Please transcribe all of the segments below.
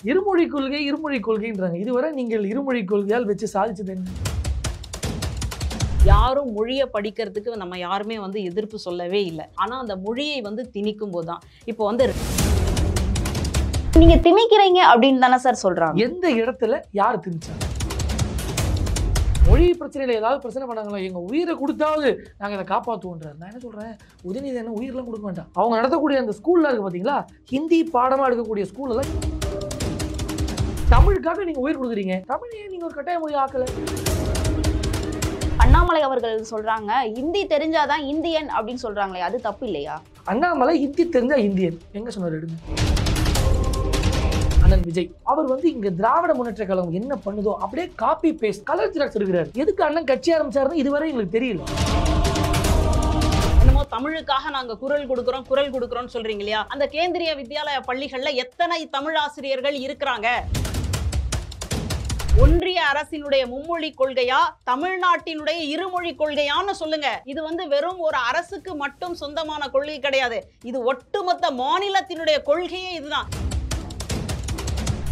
இருமொழி கொள்கைன்றாங்க. இதுவரை நீங்கள் இருமொழி கொள்கையால் வச்சு சாதிச்சது என்ன? யாரும் மொழியை படிக்கிறதுக்கு நம்ம யாருமே எதிர்ப்பு சொல்லவே இல்லை. ஆனா அந்த மொழியை திணிக்கும் போதுதான் இப்போ நீங்க திணிக்கிறீங்க அப்படின்னு தானே சார் சொல்றாங்க. எந்த இடத்துல யார் திணிச்சாங்க? மொழி பிரச்சனையில ஏதாவது பிரச்சனை பண்ணாங்களா? எங்க உயிரை கொடுத்தாவது நாங்க இதை காப்பாற்றுவோன்றார். நான் என்ன சொல்றேன், உதயநிதி என்ன உயிரெல்லாம் கொடுக்க வேண்டாம். அவங்க நடத்தக்கூடிய அந்த ஸ்கூல்ல இருக்கு பாத்தீங்களா, ஹிந்தி பாடமா எடுக்கக்கூடிய ஸ்கூல் எல்லாம் தமிழுக்காக நீங்க உயிர் கொடுக்குறீங்க. தமிழையே நீங்க ஒரு கட்டாய மொழி ஆக்கல. அண்ணாமலை அவர்கள் சொல்றாங்க ஹிந்தி தெரிஞ்சாதான் இந்தியன் அப்படின்னு சொல்றாங்களே, அது தப்பு இல்லையா? அண்ணாமலை ஹிந்தி தெரிஞ்சா இந்தியன் எங்க சொன்னார்? எடுங்க. அண்ணன் விஜய் அவர் இங்க திராவிட முன்னேற்ற கழகம் என்ன பண்ணுதோ அப்படியே காப்பி பேஸ்ட் கலர் ஜெராக்ஸ் எடுக்கிறார். எதுக்கு அண்ணன் கட்சி ஆரம்பிச்சாருன்னு இதுவரை எங்களுக்கு தெரியல. என்னமோ தமிழுக்காக நாங்க குரல் கொடுக்கிறோம் சொல்றீங்க இல்லையா? அந்த கேந்திரிய வித்யாலய பள்ளிகள்ல எத்தனை தமிழ் ஆசிரியர்கள் இருக்கிறாங்க? ஒன்றிய அரசினுடைய மும்மொழி கொள்கையா, தமிழ்நாட்டினுடைய இருமொழி கொள்கையான்னு சொல்லுங்க. இது வெறும் ஒரு அரசுக்கு மட்டும் சொந்தமான கொள்கை கிடையாது. இது ஒட்டுமொத்த மாநிலத்தினுடைய கொள்கையே இதுதான்.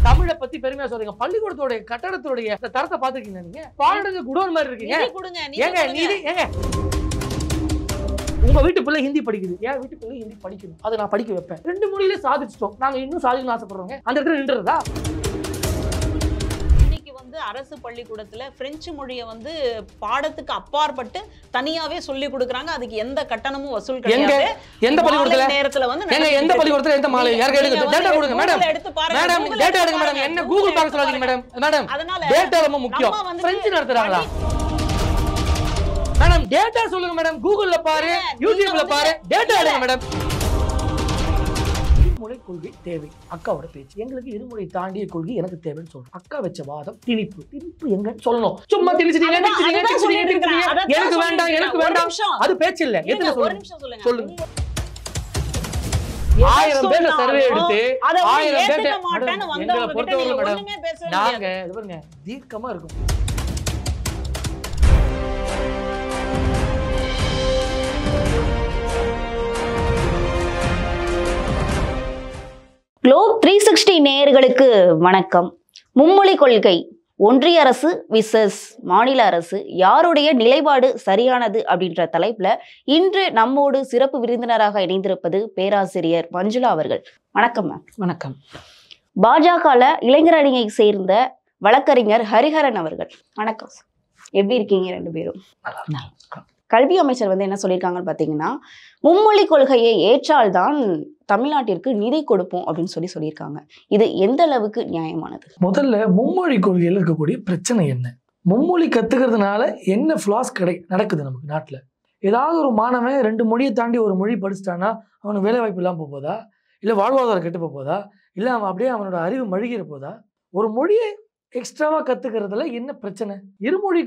தமிழை பத்தி பெருமையா சொல்றீங்க. பள்ளிக்கூடத்தோட கட்டடத்தோடைய தரத்தை பாத்துருக்கீங்க. நீங்க பாடங்க குடோன் மாதிரி இருக்கீங்க. ஏங்க உங்க வீட்டு பிள்ளை ஹிந்தி படிக்குது, என் வீட்டு பிள்ளை ஹிந்தி படிக்கணும், அதை நான் படிக்க வைப்பேன். ரெண்டு மொழியிலே சாதிச்சிட்டோம். நாங்க இன்னும் சாதிக்கணும்னு ஆசைப்படுறோங்க. அந்த இடத்துல நின்றதா? அரசு பள்ளிக்கூடத்துல பிரெஞ்சு மொழியை பாடத்துக்கு அப்பாற்பட்டு தனியாவே சொல்லி கொடுக்கறாங்க. அதுக்கு எந்த கட்டணமும் வசூல் கிடையாது. எந்த பள்ளிக்கூடத்துல நேரத்துல எந்த பள்ளிக்கூடத்துல எந்த மாலை யாருக்கு எடுங்க டேட்டா கொடுங்க மேடம். மேடம் டேட்டா எடுங்க மேடம். என்ன கூகுள் பார்க்க சொல்லாதீங்க மேடம். மேடம் அதனால டேட்டா ரொம்ப முக்கியம். பிரெஞ்சு நடத்துறாங்களா மேடம்? டேட்டா சொல்லுங்க மேடம். கூகுள்ல பாரு, யூடியூப்ல பாரு, டேட்டா எடுங்க மேடம். இருமொழி கொள்கை தேவை. அக்காவோட பேச்சு எங்களுக்கு இருமொழி தாண்டிய கொள்கை எனக்கு தேவைன்னு சொல்றோம். அக்கா வச்ச வாதம் திணிப்பு எங்க சொல்லணும்? சும்மா திணிச்சிட்டீங்க. எனக்கு வேண்டாம் அது பேச்சு இல்ல. எதுல சொல்லுங்க. 1000 பேர்ல சர்வே எடுத்து 1000 பேர்ட்ட பொறுத்தவரை மேடம் நாங்க இது பாருங்க தீர்க்கமா இருக்கும். குளோப் 360 நேயர்களுக்கு வணக்கம். மும்மொழி கொள்கை, ஒன்றிய அரசு விசஸ் மாநில அரசு, யாருடைய நிலைப்பாடு சரியானது அப்படின்ற தலைப்புல இன்று நம்மோடு சிறப்பு விருந்தினராக இணைந்திருப்பது பேராசிரியர் மஞ்சுளா அவர்கள். வணக்கம் மேம். வணக்கம். பாஜக இளைஞர் அணியை சேர்ந்த வழக்கறிஞர் ஹரிஹரன் அவர்கள். வணக்கம். எப்படி இருக்கீங்க ரெண்டு பேரும்? கல்வி அமைச்சர் என்ன சொல்லியிருக்காங்கன்னு பார்த்தீங்கன்னா, மும்மொழி கொள்கையை ஏற்றால்தான் தமிழ்நாட்டிற்கு நிதி கொடுப்போம் அப்படின்னு சொல்லியிருக்காங்க. இது எந்த அளவுக்கு நியாயமானது? முதல்ல மும்மொழி கொள்கையில் இருக்கக்கூடிய பிரச்சனை என்ன? மும்மொழி கத்துக்கிறதுனால என்ன ஃபிளாஸ் நடக்குது நமக்கு நாட்டில்? ஏதாவது ஒரு மாணவன் 2 மொழியை தாண்டி ஒரு மொழி படிச்சுட்டானா அவனுக்கு வேலை வாய்ப்பு இல்லாமல் போதா? இல்லை வாழ்வாதாரம் கெட்டு போதா? இல்லை அவன் அப்படியே அவனோட அறிவு மழுகிற போதா? ஒரு மொழியை எக்ஸ்ட்ராவா கத்துக்கிறதுல என்ன பிரச்சனை? இருமொழி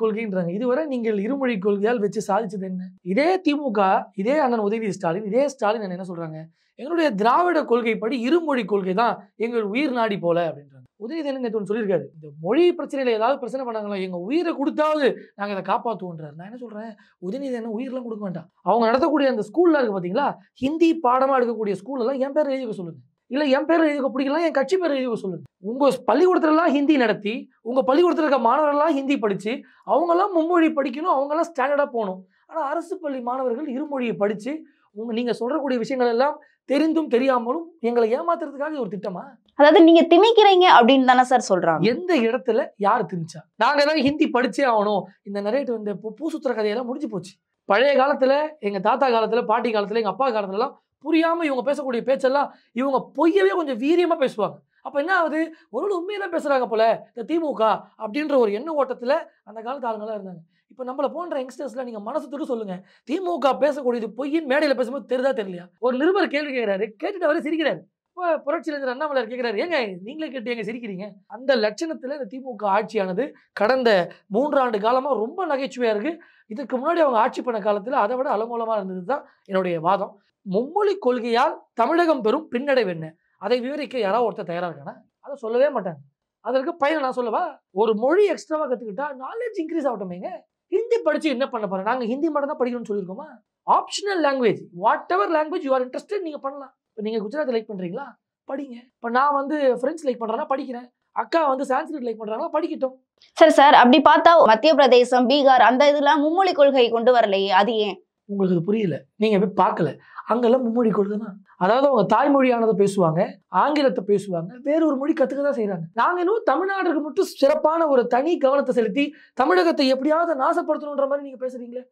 கொள்கைன்றாங்க. இதுவரை நீங்கள் இருமொழி கொள்கையால் வச்சு சாதிச்சது என்ன? இதே திமுக, இதே அண்ணன் உதயநிதி ஸ்டாலின், இதே ஸ்டாலின் என்ன சொல்றாங்க? எங்களுடைய திராவிட கொள்கைப்படி இருமொழி கொள்கை தான் எங்கள் உயிர் நாடி போல அப்படின்றாங்க. உதயநிதி என்ன சொல்லியிருக்காரு, இந்த மொழி பிரச்சனையில ஏதாவது பிரச்சனை பண்ணாங்களா? எங்க உயிரை கொடுத்தாவது நாங்க இதை காப்பாற்றுவோன்றார். நான் என்ன சொல்றேன், உதயநிதி என்ன உயிரெல்லாம் கொடுக்க வேண்டாம். அவங்க நடத்தக்கூடிய அந்த ஸ்கூல்ல இருக்கு பாத்தீங்களா, ஹிந்தி பாடமா எடுக்கக்கூடிய ஸ்கூல் எல்லாம் என் பேர் எழுதிக்க சொல்லுங்க. இல்ல என் பேர் எழுதிக்க பிடிக்கலாம், என் கட்சி பேர் எழுதிக்க சொல்லுங்க. உங்க பள்ளிக்கூடத்துலலாம் ஹிந்தி நடத்தி, உங்க பள்ளிக்கூடத்துல இருக்க மாணவர்கள்லாம் ஹிந்தி படிச்சு, அவங்கெல்லாம் மும்மொழி படிக்கணும், அவங்கெல்லாம் ஸ்டாண்டர்டா போகணும். ஆனா அரசு பள்ளி மாணவர்கள் இருமொழியை படிச்சு நீங்க சொல்றக்கூடிய விஷயங்கள் எல்லாம் தெரிந்தும் தெரியாமலும் எங்களை ஏமாத்துறதுக்காக ஒரு திட்டமா? அதாவது நீங்க திணிக்கிறீங்க அப்படின்னு தானே சார் சொல்றாங்க. எந்த இடத்துல யாரு திணிச்சா? நாங்க தான் ஹிந்தி படிச்சே ஆகணும். இந்த நிறைய இந்த பூசுத்துற கதையெல்லாம் முடிஞ்சு போச்சு. பழைய காலத்துல, எங்க தாத்தா காலத்துல, பாட்டி காலத்துல, எங்க அப்பா காலத்துல எல்லாம் புரியாம இவங்க பேசக்கூடிய பேச்செல்லாம் இவங்க பொய்யவே கொஞ்சம் வீரியமா பேசுவாங்க. அப்ப என்ன ஆகுது, ஒரு உண்மையெல்லாம் பேசுறாங்க போல இந்த திமுக அப்படின்ற ஒரு எண்ண ஓட்டத்துல அந்த காலத்து ஆளுங்களாம் இருந்தாங்க. இப்ப நம்மள போன்ற யங்ஸ்டர்ஸ்ல நீங்க மனசு தொட்டு சொல்லுங்க, திமுக பேசக்கூடியது பொய்யின் மேடையில பேசும்போது தெரிதா தெரியலையா? ஒரு நிருபர் கேள்வி கேட்கிறாரு, கேட்டுட்டு அவரே சிரிக்கிறாரு. இப்ப புரட்சியில அண்ணாமலை கேட்கிறாரு, ஏங்க நீங்களே கேட்டு எங்க சிரிக்கிறீங்க? அந்த லட்சணத்துல இந்த திமுக ஆட்சியானது கடந்த 3 ஆண்டு காலமா ரொம்ப நகைச்சுவையா இருக்கு. இதுக்கு முன்னாடி அவங்க ஆட்சி பண்ண காலத்துல அதை விட அலங்கோலமா இருந்ததுதான் என்னுடைய வாதம். மும்மொழி கொள்கையால் தமிழகம் பெறும் பின்னடைவு என்ன? அதை விவரிக்க யாராவது ஒருத்தர் தயாரா இருக்கானா? அதை சொல்லவே மாட்டாங்க. அதற்கு பயனை நான் சொல்லவா? ஒரு மொழி எக்ஸ்ட்ராவா கத்துக்கிட்டா நாலேஜ் இன்க்ரீஸ் ஆகட்டுமேங்க. ஹிந்தி படிச்சு என்ன பண்ண போறேன்? நாங்க ஹிந்தி மட்டும் தான் படிக்கணும்னு சொல்லியிருக்கோமா? Optional language, whatever language you are interested நீங்க பண்ணலாம். இப்போ நீங்க குஜராத் லைக் பண்றீங்களா? படிங்க. இப்போ நான் வந்து ஃப்ரெண்ட்ஸ் லைக் பண்ணுறேன்னா படிக்கிறேன், அக்கா வந்து சான்ஸ்கிரிட் லைக் பண்ணுறாங்களா படிக்கட்டும். சரி சார், அப்படி பார்த்தா மத்திய பிரதேசம், பீகார் அந்த இதெல்லாம் மும்மொழி கொள்கை கொண்டு வரலையே, அது ஏன்? உங்களுக்கு இது புரியல, நீங்க போய் பார்க்கல. அங்கெல்லாம் மும்மொழி கொள்கை தான். அதாவது அவங்க தாய்மொழியானதை பேசுவாங்க, ஆங்கிலத்தை பேசுவாங்க, வேற ஒரு மொழி கத்துக்க தான் செய்யறாங்க. நாங்க இன்னும் தமிழ்நாட்டுக்கு மட்டும் சிறப்பான ஒரு தனி கவனத்தை செலுத்தி தமிழகத்தை எப்படியாவது நாசப்படுத்தணுன்ற மாதிரி நீங்க பேசுறீங்களே.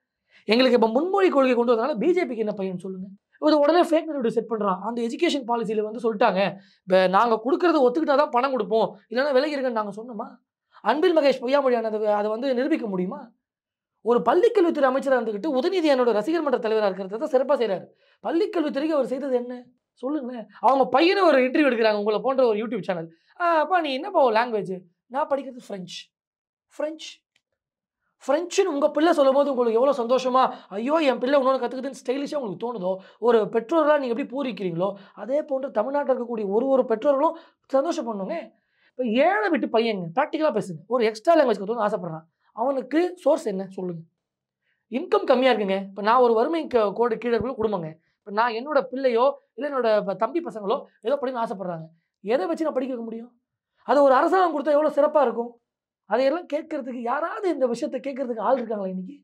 எங்களுக்கு இப்ப முன்மொழி கொள்கை கொண்டு வந்தனால பிஜேபிக்கு என்ன பையன் சொல்லுங்க. இது உடனே ஃபேக் நெரேட்டிவ் செட் பண்றான். அந்த எஜுகேஷன் பாலிசியில வந்து சொல்லிட்டாங்க, நாங்க கொடுக்கறத ஒத்துக்கிட்டாதான் பணம் கொடுப்போம், இல்லைன்னா விலகி இருக்குன்னு நாங்க சொன்னோமா? அன்பில் மகேஷ் பொய்யாமொழியானது அதை வந்து நிரூபிக்க முடியுமா? ஒரு பள்ளிக்கல்வித்துறை அமைச்சராக இருந்துக்கிட்டு உதயநிதி என்னோட ரசிகர் மன்ற தலைவராக இருக்கிறத சிறப்பாக செய்கிறாரு. பள்ளிக்கல்வித்துறைக்கு அவர் செய்தது என்ன சொல்லுங்களேன். அவங்க பையனை ஒரு இன்டர்வியூ எடுக்கிறாங்க உங்களை போன்ற ஒரு யூடியூப் சேனல். அப்பா நீ என்னப்பா லாங்குவேஜ்? நான் படிக்கிறது ஃப்ரெஞ்சுன்னு உங்கள் பிள்ளை சொல்லும் போது உங்களுக்கு எவ்வளோ சந்தோஷமா, ஐயோ என் பிள்ளை இன்னொன்று கற்றுக்குதுன்னு ஸ்டைலிஷாக உங்களுக்கு தோணுதோ, ஒரு பெற்றோர்களாக நீங்கள் எப்படி பூரிக்கிறீங்களோ அதே போன்று தமிழ்நாட்டில் இருக்கக்கூடிய ஒரு பெற்றோர்களும் சந்தோஷம் பண்ணுங்க. இப்போ ஏழை விட்டு பையங்க ப்ராக்டிக்கலாக பேசுங்க, ஒரு எக்ஸ்ட்ரா லாங்குவேஜ் கற்றுக்கணும்னு ஆசைப்பட்றான், அவனுக்கு சோர்ஸ் என்ன சொல்லுங்கள். இன்கம் கம்மியாக இருக்குங்க. இப்போ நான் ஒரு வறுமை கோடு கீழே இருக்கிற குடும்பங்க. இப்போ நான் என்னோட பிள்ளையோ இல்லை என்னோட தம்பி பசங்களோ ஏதோ படிக்கணும்னு ஆசைப்பட்றாங்க, எதை வச்சு நான் படிக்க வைக்க முடியும்? அது ஒரு அரசாங்கம் கொடுத்தா எவ்வளோ சிறப்பாக இருக்கும். அதையெல்லாம் கேட்கறதுக்கு யாராவது இந்த விஷயத்தை கேட்கறதுக்கு ஆள் இருக்காங்களா இன்னைக்கு?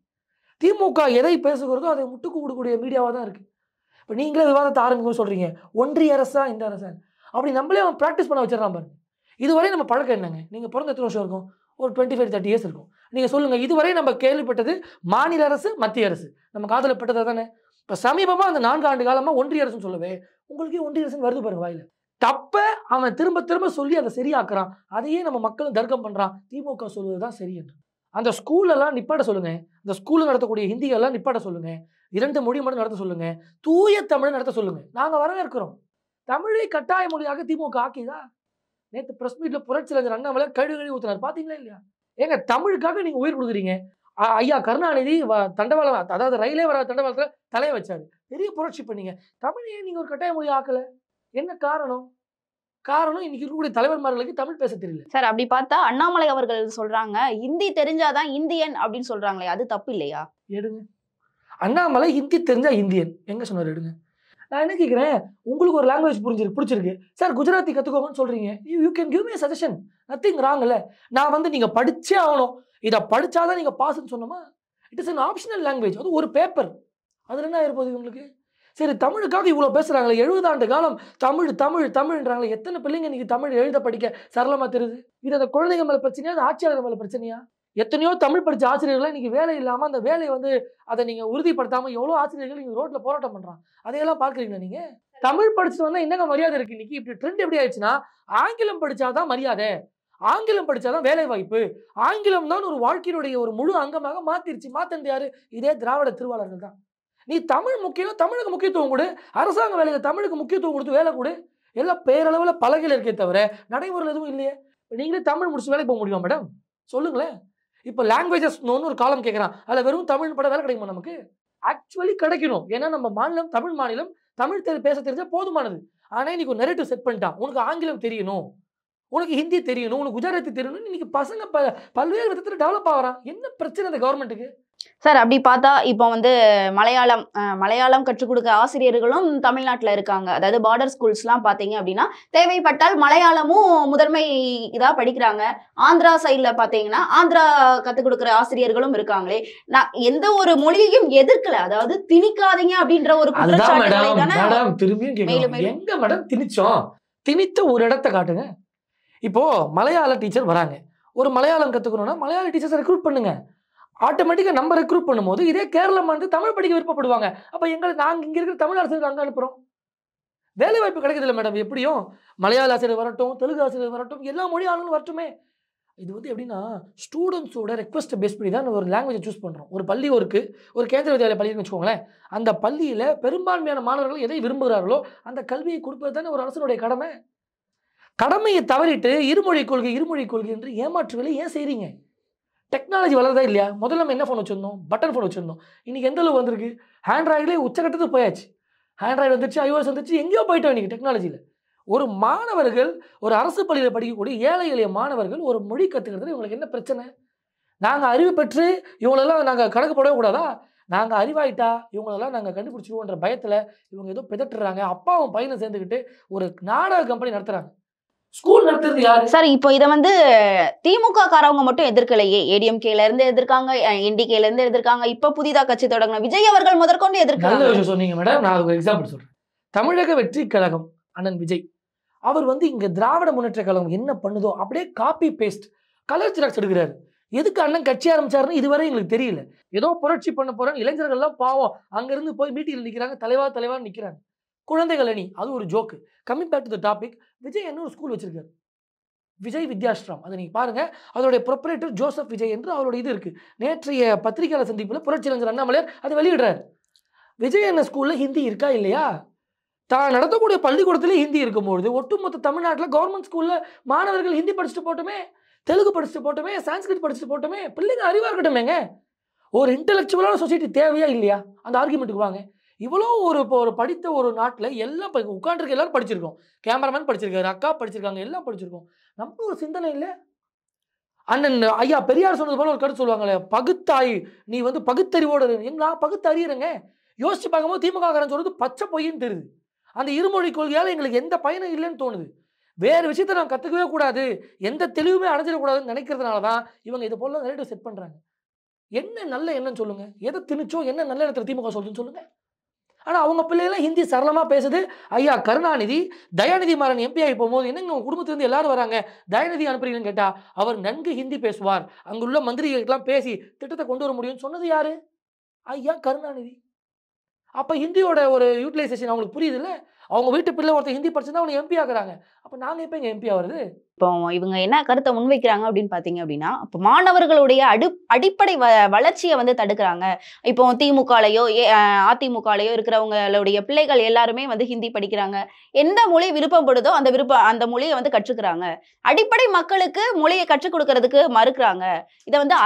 திமுக எதை பேசுகிறதோ அதை முட்டுக்கு கொடுக்கக்கூடிய மீடியாவாக தான் இருக்குது. இப்போ நீங்களே விவாதத்தை ஆரம்பிக்கும் சொல்கிறீங்க, ஒன்றிய அரசா இந்த அரசா, அப்படி நம்மளே அவன் ப்ராக்டிஸ் பண்ண வச்சிடறான் பாருங்க. இதுவரை நம்ம பழக்கம் என்னங்க? நீங்கள் பிறந்த எத்தனை வருஷம் இருக்கும்? ஒரு 25-30 இயர்ஸ் இருக்கும். நீங்கள் சொல்லுங்கள், இதுவரை நம்ம கேள்விப்பட்டது மாநில அரசு மத்திய அரசு, நம்ம காதில் பட்டதாக தானே. இப்போ சமீபமாக அந்த 4 ஆண்டு காலமாக ஒன்றிய அரசுன்னு சொல்லவே உங்களுக்கே ஒன்றிய அரசுன்னு வருது பாருங்க வாயில். தப்ப அவன் திரும்ப திரும்ப சொல்லி அதை சரியாக்குறான். அதையே நம்ம மக்களும் தர்க்கம் பண்ணுறான். திமுக சொல்வது தான் சரி என்று. அந்த ஸ்கூலெல்லாம் நிப்பாட்ட சொல்லுங்க, அந்த ஸ்கூலில் நடத்தக்கூடிய ஹிந்தியெல்லாம் நிப்பாட்ட சொல்லுங்க, 2 மொழி மட்டும் நடத்த சொல்லுங்க, தூய தமிழை நடத்த சொல்லுங்க. நாங்கள் வரவேற்கிறோம். தமிழை கட்டாய மொழியாக திமுக ஆக்கிதா? நேற்று பிரஸ் மீட்ல புரட்சியாளர் அண்ணாமலை கழுவி ஊத்துனார், பாத்தீங்களா இல்லையா? ஏங்க தமிழுக்காக நீங்க உயிர் கொடுக்குறீங்க. ஐயா கருணாநிதி தண்டவாளம், அதாவது ரயிலே வர தண்டவாளத்துல தலைய வச்சாரு, பெரிய புரட்சி பண்ணீங்க. தமிழையே நீங்க ஒரு கட்டாய மொழி ஆக்கல, என்ன காரணம்? இன்னைக்கு இருக்கக்கூடிய தலைவர்மார்களுக்கு தமிழ் பேச தெரியல. சார், அப்படி பார்த்தா அண்ணாமலை அவர்கள் சொல்றாங்க ஹிந்தி தெரிஞ்சாதான் இந்தியன் அப்படின்னு சொல்றாங்களே, அது தப்பு இல்லையா? எடுங்க, அண்ணாமலை ஹிந்தி தெரிஞ்சா இந்தியன் எங்க சொன்னார்? எடுங்க. நான் என்ன கேட்குறேன், உங்களுக்கு ஒரு லாங்குவேஜ் பிடிச்சிருக்கு சார், குஜராத்தி கற்றுக்கோங்கன்னு சொல்கிறீங்க. You can give me suggestion, nothing wrong இல்லை. நான் வந்து நீங்கள் படித்தே ஆகணும், இதை படித்தாதான் நீங்கள் பாஸ்ன்னு சொன்னோமா? It is an optional language, அது ஒரு பேப்பர். அதில் என்ன ஆயிருப்போது உங்களுக்கு? சரி, தமிழுக்காக இவ்வளோ பேசுகிறாங்களே, 70 ஆண்டு காலம் தமிழ்ன்றாங்களே, எத்தனை பிள்ளைங்க இன்னைக்கு தமிழ் எழுத படிக்க சரளமாக தெரியுது? இது அந்த குழந்தைங்க மேலே பிரச்சனையா, அது ஆட்சியாளர் மேலே பிரச்சனையா? எத்தனையோ தமிழ் படித்த ஆசிரியர்கள் இன்னைக்கு வேலை இல்லாமல், அந்த வேலையை வந்து அதை நீங்கள் உறுதிப்படுத்தாமல் எவ்வளோ ஆசிரியர்கள் நீங்கள் ரோட்டில் போராட்டம் பண்ணுறாங்க. அதையெல்லாம் பார்க்குறீங்களா நீங்கள்? தமிழ் படிச்சுட்டு வந்தால் என்னங்க மரியாதை இருக்குது இன்னைக்கு? இப்படி ட்ரெண்ட் எப்படி ஆயிடுச்சுன்னா, ஆங்கிலம் படித்தாதான் மரியாதை, ஆங்கிலம் படித்தாதான் வேலை வாய்ப்பு, ஆங்கிலம் தான் ஒரு வாழ்க்கையினுடைய ஒரு முழு அங்கமாக மாத்தந்து யாரு? இதே திராவிட திருவாளர்கள் தான். நீ தமிழ் முக்கியம், தமிழுக்கு முக்கியத்துவம் கொடு, அரசாங்க வேலையில் தமிழுக்கு முக்கியத்துவம் கொடுத்து வேலை கொடு. எல்லாம் பேரளவில் பலகையில் இருக்கே தவிர நடைமுறையில் எதுவும் இல்லையே. நீங்களே தமிழ் முடிச்சு வேலைக்கு போக முடியுமா மேடம்? சொல்லுங்களேன். இப்போ லாங்குவேஜஸ் ஒரு காலம் கேட்குறான், அதில் வெறும் தமிழ் பட வேலை கிடைக்குமா நமக்கு? ஆக்சுவலி கிடைக்கணும். ஏன்னா நம்ம மாநிலம் தமிழ் மாநிலம், தமிழ் பேச தெரிஞ்சால் போதுமானது. ஆனால் இன்னைக்கு ஒரு நெரேட்டிவ் செட் பண்ணிட்டான், உனக்கு ஆங்கிலம் தெரியணும், உனக்கு ஹிந்தி தெரியணும், உனக்கு குஜராத்தி தெரியணும். இன்னைக்கு பசங்க பல்வேறு விதத்தில் டெவலப் ஆகிறான். என்ன பிரச்சனை இந்த கவர்மெண்ட்டுக்கு? சார், அப்படி பார்த்தா இப்போ வந்து மலையாளம் கற்றுக் கொடுக்க ஆசிரியர்களும் தமிழ்நாட்டில் இருக்காங்க. அதாவது பார்டர் ஸ்கூல்ஸ்லாம் பார்த்தீங்க அப்படின்னா தேவைப்பட்டால் மலையாளமும் முதன்மை இதாக படிக்கிறாங்க. ஆந்திரா சைடில் பார்த்தீங்கன்னா ஆந்திரா கற்றுக் கொடுக்குற ஆசிரியர்களும் இருக்காங்களே. நான் எந்த ஒரு மொழியையும் எதிர்க்கல, அதாவது திணிக்காதீங்க அப்படின்ற ஒரு திணித்த ஒரு இடத்தை காட்டுங்க. இப்போ மலையாள டீச்சர் வராங்க, ஒரு மலையாளம் கற்றுக்கணும்னா மலையாள டீச்சர்ஸ் ரெக்ரூட் பண்ணுங்க. ஆட்டோமேட்டிக்காக நம்ம ரெக்ரூட் பண்ணும்போது இதே கேரளம் வந்து தமிழ் படிக்க விருப்பப்படுவாங்க. அப்போ நாங்கள் இங்கே இருக்கிற தமிழ் ஆசிரியர்கள் அங்கே அனுப்புகிறோம், வேலை வாய்ப்பு கிடைக்குது இல்லை மேடம்? எப்படியும் மலையாள ஆசிரியர் வரட்டும், தெலுங்கு ஆசிரியர் வரட்டும், எல்லா மொழி ஆளுங்களும் வரட்டுமே. இது வந்து எப்படின்னா ஸ்டூடெண்ட்ஸோட ரெக்வஸ்ட்டை பேஸ் பண்ணி தான் ஒரு லாங்குவேஜை சூஸ் பண்ணுறோம். ஒரு பள்ளி ஒரு கேந்திர வித்யாலய பள்ளின்னு வச்சுக்கோங்களேன், அந்த பள்ளியில் பெரும்பான்மையான மாணவர்கள் எதை விரும்புகிறார்களோ அந்த கல்வியை கொடுப்பது தானே ஒரு அரசனுடைய கடமை. கடமையை தவறிட்டு இருமொழி கொள்கை என்று ஏமாற்று வேலை ஏன் செய்கிறீங்க? டெக்னாலஜி வளர்றதா இல்லையா? முதல்ல நம்ம என்ன ஃபோன் வச்சுருந்தோம்? பட்டன் ஃபோன் வச்சுருந்தோம். இன்றைக்கி எந்த அளவு வந்திருக்கு? ஆண்ட்ராய்டிலே உச்சக்கட்டத்துக்கு போயாச்சு. ஆண்ட்ராய்டு வந்துருச்சு, iOS வந்துருச்சு, எங்கேயோ போயிட்டோம் இன்றைக்கி டெக்னாலஜியில். ஒரு மாணவர்கள், ஒரு அரசு பள்ளியில் படிக்கக்கூடிய ஏழை எளிய மாணவர்கள் ஒரு மொழி கற்றுக்கிறது இவங்களுக்கு என்ன பிரச்சனை? நாங்கள் அறிவு பெற்று இவங்களெல்லாம் நாங்கள் கணக்கு போடவே கூடாதா? நாங்கள் அறிவாயிட்டா இவங்களெல்லாம் நாங்கள் கண்டுபிடிச்சிருவோன்ற பயத்தில் இவங்க ஏதோ பிதட்டுறாங்க. அப்பாவும் பையனை சேர்ந்துக்கிட்டு ஒரு நாடக கம்பெனி நடத்துகிறாங்க. ஸ்கூல் நடத்துறது யாரு சார்? இப்போ இதை வந்து திமுக காரவங்க மட்டும் எதிர்க்கலையே, ஏடிஎம்கேல இருந்து எதிர்க்காங்க, என்டிகேல இருந்து எதிர்க்காங்க, இப்ப புதிதா கட்சி தொடங்கணும் விஜய் அவர்கள் முதற்கொண்டு நல்ல எதிர்க்காங்க. விஷயம் சொன்னீங்க மேடம். நான் அதுக்கு ஒரு எக்ஸாம்பிள் சொல்றேன். தமிழக வெற்றி கழகம் அண்ணன் விஜய் அவர் வந்து இங்க திராவிட முன்னேற்ற கழகம் என்ன பண்ணுதோ அப்படியே காப்பி பேஸ்ட் கலர் ஜெராக்ஸ் எடுக்கிறாரு. எதுக்கு அண்ணன் கட்சி ஆரம்பிச்சாருன்னு இதுவரை எங்களுக்கு தெரியல. ஏதோ புரட்சி பண்ண போறேன்னு இளைஞர்கள்லாம் பாவம் அங்கிருந்து போய் மீட்டிங்கில் நிற்கிறாங்க, தலைவா தலைவான்னு நிற்கிறாங்க. குழந்தைகள் அணி அது ஒரு joke. Coming back to the topic, Vijay என்ன ஒரு ஸ்கூல் வச்சிருக்காரு, விஜய் வித்யாஸ்ரம். அதை நீங்க பாருங்க. அதோடைய ப்ரொப்ரேட்டர் ஜோசப் விஜய் என்று அவரோட இது இருக்கு. நேற்றைய பத்திரிகையாளர் சந்திப்பில் புரட்சி இளைஞர் அண்ணாமலையார் அதை வெளியிடுறாரு. விஜய் என்ன ஸ்கூல்ல ஹிந்தி இருக்கா இல்லையா? தான் நடத்தக்கூடிய பள்ளிக்கூடத்துல ஹிந்தி இருக்கும்பொழுது ஒட்டுமொத்த தமிழ்நாட்டில் கவர்மெண்ட் ஸ்கூல்ல மாணவர்கள் ஹிந்தி படிச்சுட்டு போட்டுமே, தெலுங்கு படிச்சுட்டு போட்டுமே, சான்ஸ்கிரிட் படிச்சுட்டு போட்டுமே, பிள்ளைங்க அறிவா இருக்கட்டுமேங்க. ஒரு இன்டெலெக்சுவலான சொசைட்டி தேவையா இல்லையா? அந்த ஆர்குமெண்ட்டுக்கு வாங்க. இவ்வளோ ஒரு படித்த ஒரு நாட்டில் எல்லாம் உட்காந்துருக்க எல்லாரும் படிச்சிருக்கோம். கேமராமேன் படிச்சிருக்காரு, அக்கா படிச்சிருக்காங்க, எல்லாம் படிச்சிருக்கோம். நம்ம ஒரு சிந்தனை இல்லை. அண்ணன் ஐயா பெரியார் சொன்னது போல ஒரு கருத்து சொல்லுவாங்களே, பகுத்தாய் நீ வந்து பகுத்தறிவோடு எங்களா பகுத்து அறியறங்க. யோசிச்சு பார்க்கும்போது திமுக காரன் சொல்றது பச்சை பொய்ன்னு தெரியுது. அந்த இருமொழி கொள்கையால் எங்களுக்கு எந்த பயனும் இல்லைன்னு தோணுது. வேறு விஷயத்த நான் கற்றுக்கவே கூடாது, எந்த தெளிவுமே அடைஞ்சிடக்கூடாதுன்னு நினைக்கிறதுனால தான் இவங்க இது போல ரேடியோ செட் பண்ணுறாங்க. என்ன நல்ல எண்ணம் சொல்லுங்க, எதை திணிச்சோ என்ன நல்ல இடத்துல திமுக சொல்லுதுன்னு சொல்லுங்க. ஆனால் அவங்க பிள்ளைகளாம் ஹிந்தி சரளமாக பேசுது. ஐயா கருணாநிதி தயாநிதி மாறன் எம்பி ஆகி போகும்போது என்னங்க உங்கள் குடும்பத்திலேருந்து எல்லாரும் வராங்க, தயாநிதி அனுப்புறீங்கன்னு கேட்டால் அவர் நன்கு ஹிந்தி பேசுவார், அங்குள்ள மந்திரிகளுக்கெல்லாம் பேசி திட்டத்தை கொண்டு வர முடியும்னு சொன்னது யாரு? ஐயா கருணாநிதி. அப்போ ஹிந்தியோட ஒரு யூட்டிலைசேஷன் அவங்களுக்கு புரியுது இல்லை? அவங்க வீட்டு பிள்ளை ஒருத்தர் ஹிந்தி படிச்சுதான் அவங்க எம்பி ஆகுறாங்க. அப்போ நாங்கள் எப்போ இங்கே எம்பி ஆகுறது? இப்போ இவங்க என்ன கருத்தை முன்வைக்கிறாங்க அப்படின்னு பாத்தீங்க அப்படின்னா, இப்போ மாணவர்களுடைய அடிப்படை வளர்ச்சியை வந்து தடுக்கிறாங்க. இப்போ திமுகலையோ அதிமுகலையோ இருக்கிறவங்களுடைய பிள்ளைகள் எல்லாருமே வந்து ஹிந்தி படிக்கிறாங்க. எந்த மொழி விருப்பப்படுதோ அந்த மொழியை வந்து கற்றுக்கிறாங்க. அடிப்படை மக்களுக்கு மொழியை கற்றுக் கொடுக்கறதுக்கு மறுக்கிறாங்க. இதை வந்து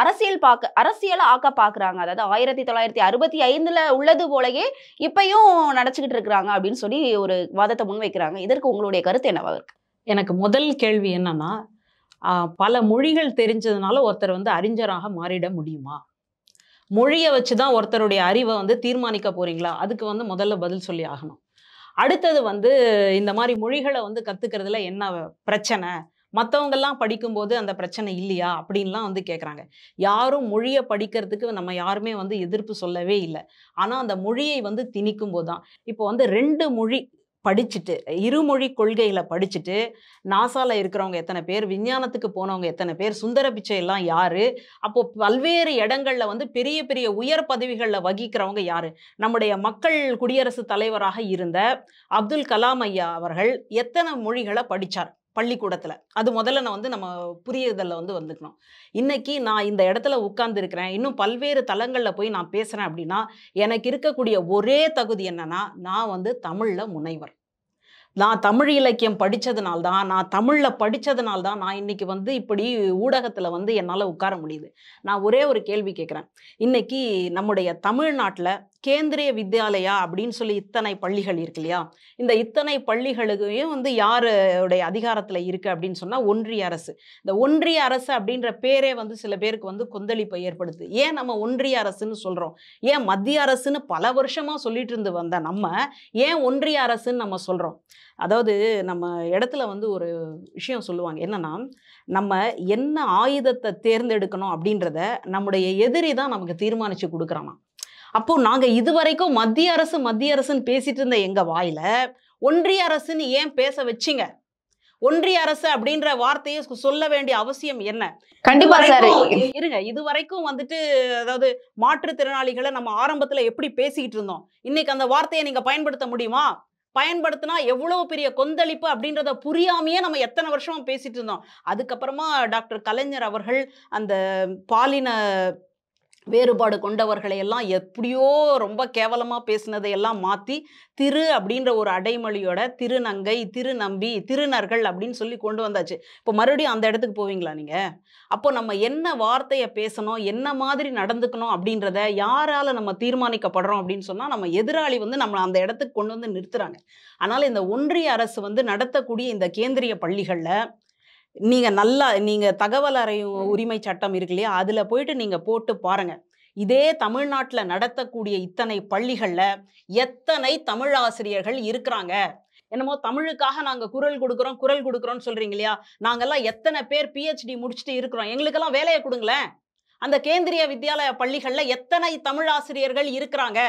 அரசியல் ஆக்க பாக்குறாங்க. அதாவது 1965 உள்ளது போலயே இப்பயும் நடச்சுக்கிட்டு இருக்கிறாங்க அப்படின்னு சொல்லி ஒரு வாதத்தை முன்வைக்கிறாங்க. இதற்கு உங்களுடைய கருத்து என்னவா இருக்கு? எனக்கு முதல் கேள்வி என்னன்னா, பல மொழிகள் தெரிஞ்சதுனால ஒருத்தர் வந்து அறிஞராக மாறிட முடியுமா? மொழியை வச்சு தான் ஒருத்தருடைய அறிவை வந்து தீர்மானிக்க போறீங்களா? அதுக்கு வந்து முதல்ல பதில் சொல்லி ஆகணும். அடுத்தது வந்து இந்த மாதிரி மொழிகளை வந்து கத்துக்கிறதுல என்ன பிரச்சனை, மற்றவங்கெல்லாம் படிக்கும்போது அந்த பிரச்சனை இல்லையா அப்படின்லாம் வந்து கேட்குறாங்க. யாரும் மொழியை படிக்கிறதுக்கு நம்ம யாருமே வந்து எதிர்ப்பு சொல்லவே இல்லை. ஆனால் அந்த மொழியை வந்து திணிக்கும் போது தான் இப்போ வந்து 2 மொழி படிச்சுட்டு, இருமொழி கொள்கைகளை படிச்சுட்டு நாசால இருக்கிறவங்க எத்தனை பேர், விஞ்ஞானத்துக்கு போனவங்க எத்தனை பேர், சுந்தர பிச்சை எல்லாம் யாரு, அப்போ பல்வேறு இடங்கள்ல வந்து பெரிய பெரிய உயர் பதவிகளில் வகிக்கிறவங்க யாரு? நம்முடைய மக்கள் குடியரசுத் தலைவராக இருந்த அப்துல் கலாம் ஐயா அவர்கள் எத்தனை மொழிகளை படிச்சார் பள்ளிக்கூடத்துல? அது முதல்ல நான் வந்து நம்ம புரியுதல்ல வந்து வந்துக்கணும். இன்னைக்கு நான் இந்த இடத்துல உட்கார்ந்து இருக்கிறேன், இன்னும் பல்வேறு தளங்கள்ல போய் நான் பேசுறேன் அப்படின்னா எனக்கு இருக்கக்கூடிய ஒரே தகுதி என்னன்னா, நான் வந்து தமிழ்ல முனைவர். நான் தமிழ் இலக்கியம் படித்ததுனால்தான், நான் தமிழில் படித்ததுனால்தான் நான் இன்னைக்கு வந்து இப்படி ஊடகத்தில் வந்து என்னால் உட்கார முடியுது. நான் ஒரே ஒரு கேள்வி கேட்குறேன். இன்னைக்கு நம்முடைய தமிழ்நாட்டில் கேந்திரிய வித்யாலயா அப்படின்னு சொல்லி இத்தனை பள்ளிகள் இருக்கு இல்லையா? இந்த இத்தனை பள்ளிகளுக்கும் வந்து யாருடைய அதிகாரத்தில் இருக்குது அப்படின்னு சொன்னால் ஒன்றிய அரசு. இந்த ஒன்றிய அரசு அப்படின்ற பேரே வந்து சில பேருக்கு வந்து கொந்தளிப்பை ஏற்படுது. ஏன் நம்ம ஒன்றிய அரசுன்னு சொல்கிறோம்? ஏன் மத்திய அரசுன்னு பல வருஷமாக சொல்லிட்டு இருந்து வந்த நம்ம ஏன் ஒன்றிய அரசுன்னு நம்ம சொல்கிறோம்? அதாவது நம்ம இடத்துல வந்து ஒரு விஷயம் சொல்லுவாங்க. என்னன்னா, நம்ம என்ன ஆயுதத்தை தேர்ந்தெடுக்கணும் அப்படின்றத நம்முடைய எதிரி தான் நமக்கு தீர்மானித்து கொடுக்குறானா. அப்போ நாங்கள் இதுவரைக்கும் மத்திய அரசுன்னு பேசிட்டு இருந்த எங்க வாயில ஒன்றிய அரசுன்னு ஏன் பேச வச்சிங்க? ஒன்றிய அரசு அப்படின்ற வார்த்தையை சொல்ல வேண்டிய அவசியம் என்ன? கண்டிப்பா சார். இருங்க, இதுவரைக்கும் வந்துட்டு அதாவது மாற்றுத்திறனாளிகளை நம்ம ஆரம்பத்துல எப்படி பேசிக்கிட்டு இருந்தோம், இன்னைக்கு அந்த வார்த்தையை நீங்க பயன்படுத்த முடியுமா? பயன்படுத்தினா எவ்வளவு பெரிய கொந்தளிப்பு அப்படின்றத புரியாமையே நம்ம எத்தனை வருஷமா பேசிட்டு இருந்தோம். அதுக்கப்புறமா டாக்டர் கலைஞர் அவர்கள் அந்த பாலின வேறுபாடு கொண்டவர்களை எல்லாம் எப்படியோ ரொம்ப கேவலமாக பேசினதை எல்லாம் மாற்றி திரு அப்படின்ற ஒரு அடைமொழியோட திருநங்கை, திருநம்பி, திருநர்கள் அப்படின்னு சொல்லி கொண்டு வந்தாச்சு. இப்போ மறுபடியும் அந்த இடத்துக்கு போவீங்களா நீங்கள்? அப்போ நம்ம என்ன வார்த்தையை பேசணும், என்ன மாதிரி நடந்துக்கணும் அப்படின்றத யாரால் நம்ம தீர்மானிக்கப்படுறோம் அப்படின்னு சொன்னால் நம்ம எதிராளி வந்து நம்மளை அந்த இடத்துக்கு கொண்டு வந்து நிறுத்துறாங்க. அதனால் இந்த ஒன்றிய அரசு வந்து நடத்தக்கூடிய இந்த கேந்திரிய பள்ளிகளில் நீங்கள் தகவல் உரிமை சட்டம் இருக்கு இல்லையா, அதில் போயிட்டு நீங்கள் போட்டு பாருங்கள். இதே தமிழ்நாட்டுல நடத்தக்கூடிய இத்தனை பள்ளிகள்ல எத்தனை தமிழ் ஆசிரியர்கள் இருக்கிறாங்க? என்னமோ தமிழுக்காக நாங்க குரல் கொடுக்குறோம்னு சொல்றீங்க இல்லையா? நாங்கெல்லாம் எத்தனை பேர் PhD முடிச்சுட்டு இருக்கிறோம்? எங்களுக்கெல்லாம் வேலையை கொடுங்களேன். அந்த கேந்திரிய வித்யாலய பள்ளிகள்ல எத்தனை தமிழ் ஆசிரியர்கள் இருக்கிறாங்க?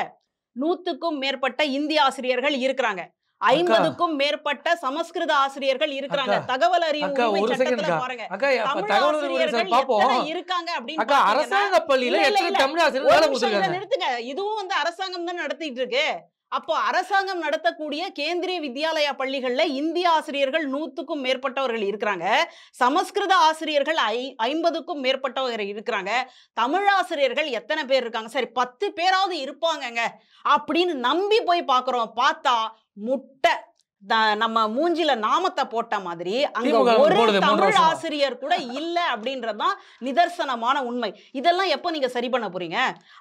100க்கும் மேற்பட்ட இந்தி ஆசிரியர்கள் இருக்கிறாங்க. 50க்கும் மேற்பட்ட சமஸ்கிருத ஆசிரியர்கள் இருக்கிறாங்க. தகவல் அறியும் உரிமை சட்டத்துல பாருங்க தமிழ் ஆசிரியர்கள் எத்தனை இருக்காங்க அப்படின்னு அரசாங்க பள்ளியில எத்தனை தமிழ் ஆசிரியர்கள் வேலை கொடுத்திருக்காங்க? நிறுத்துங்க. இதுவும் வந்து அரசாங்கம் தான் நடத்திட்டு இருக்கு. அப்போ அரசாங்கம் நடத்தக்கூடிய கேந்திரிய வித்யாலய பள்ளிகள்ல இந்திய ஆசிரியர்கள் 100க்கும் மேற்பட்டவர்கள் இருக்கிறாங்க. சமஸ்கிருத ஆசிரியர்கள் 50க்கும் மேற்பட்டவர்கள் இருக்கிறாங்க. தமிழ் ஆசிரியர்கள் எத்தனை பேர் இருக்காங்க? சரி 10 பேராவது இருப்பாங்கங்க அப்படின்னு நம்பி போய் பார்க்கிறோம். பார்த்தா முட்டை நம்ம மூஞ்சில நாமத்தை போட்ட மாதிரி அங்க ஒரு தமிழ் ஆசிரியர் கூட இல்ல அப்படின்றதுதான் நிதர்சனமான உண்மை. இதெல்லாம் எப்போ நீங்க சரி பண்ண போறீங்க?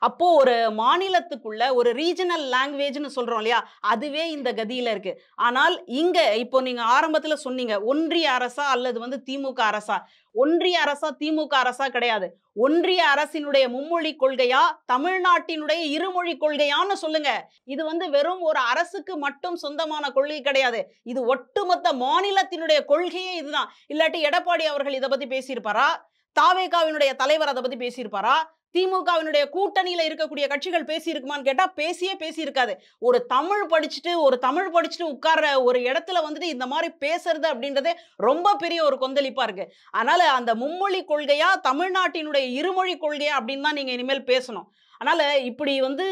அப்போ ஒரு மாநிலத்துக்குள்ள ஒரு ரீஜனல் லாங்குவேஜ்னு சொல்றோம் இல்லையா, அதுவே இந்த கதியில இருக்கு. ஆனால் இங்க இப்போ நீங்க ஆரம்பத்துல சொன்னீங்க ஒன்றிய அரசா அல்லது வந்து திமுக அரசா. ஒன்றிய அரசா திமுக அரசா கிடையாது. ஒன்றிய அரசினுடைய மும்மொழி கொள்கையா தமிழ்நாட்டினுடைய இருமொழி கொள்கையான்னு சொல்லுங்க. இது வந்து வெறும் ஒரு அரசுக்கு மட்டும் சொந்தமான கொள்கை கிடையாது. இது ஒட்டுமொத்த மாநிலத்தினுடைய கொள்கையே இதுதான். இல்லாட்டி எடப்பாடி அவர்கள் இதை பத்தி பேசியிருப்பாரா? தாவேகாவினுடைய தலைவர் அதை பத்தி பேசியிருப்பாரா? திமுகவினுடைய கூட்டணியில இருக்கக்கூடிய கட்சிகள் பேசி இருக்குமான்னு கேட்டா பேசி இருக்காது. ஒரு தமிழ் படிச்சுட்டு உட்கார்ற ஒரு இடத்துல வந்துட்டு இந்த மாதிரி பேசுறது அப்படின்றதே ரொம்ப பெரிய ஒரு கொந்தளிப்பா இருக்கு. அதனால அந்த மும்மொழி கொள்கையா தமிழ்நாட்டினுடைய இருமொழி கொள்கையா அப்படின்னு தான் நீங்க இனிமேல் பேசணும். அதனால இப்படி வந்து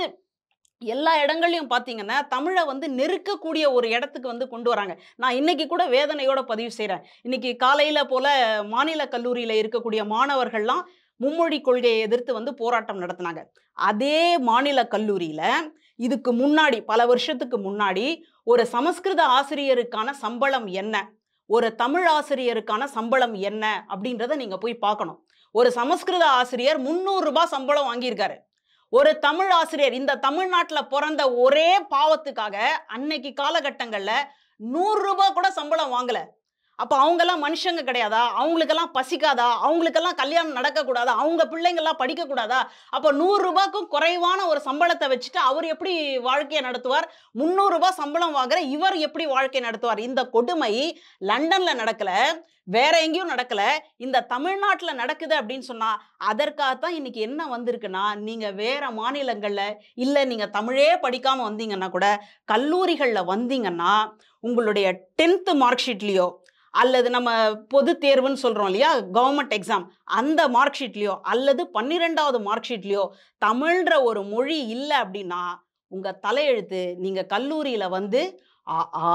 எல்லா இடங்கள்லையும் பார்த்தீங்கன்னா தமிழை வந்து நெருக்கக்கூடிய ஒரு இடத்துக்கு வந்து கொண்டு வராங்க. நான் இன்னைக்கு கூட வேதனையோட பதிவு செய்கிறேன். இன்னைக்கு காலையில போல மாநில கல்லூரியில் இருக்கக்கூடிய மாணவர்கள்லாம் மும்மொழி கொள்கையை எதிர்த்து வந்து போராட்டம் நடத்தினாங்க. அதே மாநில கல்லூரியில இதுக்கு முன்னாடி பல வருஷத்துக்கு முன்னாடி ஒரு சமஸ்கிருத ஆசிரியருக்கான சம்பளம் என்ன, ஒரு தமிழ் ஆசிரியருக்கான சம்பளம் என்ன அப்படின்றத நீங்க போய் பார்க்கணும். ஒரு சமஸ்கிருத ஆசிரியர் 300 ரூபாய் சம்பளம் வாங்கியிருக்காரு. ஒரு தமிழ் ஆசிரியர் இந்த தமிழ்நாட்டில் பிறந்த ஒரே பாவத்துக்காக அன்னைக்கு காலகட்டங்கள்ல 100 ரூபாய் கூட சம்பளம் வாங்கல. அப்ப அவங்கெல்லாம் மனுஷங்க கிடையாதா? அவங்களுக்கெல்லாம் பசிக்காதா? அவங்களுக்கெல்லாம் கல்யாணம் நடக்கக்கூடாதா? அவங்க பிள்ளைங்கள்லாம் படிக்க கூடாதா? அப்ப 100 ரூபாய்க்கும் குறைவான ஒரு சம்பளத்தை வச்சுட்டு அவர் எப்படி வாழ்க்கையை நடத்துவார்? 300 ரூபாய் சம்பளம் வாங்குற இவர் எப்படி வாழ்க்கை நடத்துவார்? இந்த கொடுமை லண்டன்ல நடக்கல, வேற எங்கேயும் நடக்கல, இந்த தமிழ்நாட்டுல நடக்குது அப்படின்னு சொன்னா அதற்காகத்தான் இன்னைக்கு என்ன வந்திருக்குன்னா, நீங்க வேற மாநிலங்கள்ல இல்ல நீங்க தமிழே படிக்காம வந்தீங்கன்னா கூட கல்லூரிகள்ல வந்தீங்கன்னா உங்களுடைய 10th மார்க் ஷீட்லயோ அல்லது நம்ம பொது தேர்வுன்னு சொல்றோம் இல்லையா, கவர்மெண்ட் எக்ஸாம், அந்த மார்க் ஷீட்லயோ அல்லது 12வது மார்க் ஷீட்லயோ தமிழ்ன்ற ஒரு மொழி இல்லை அப்படின்னா உங்க தலையெழுத்து நீங்க கல்லூரியில வந்து அ ஆ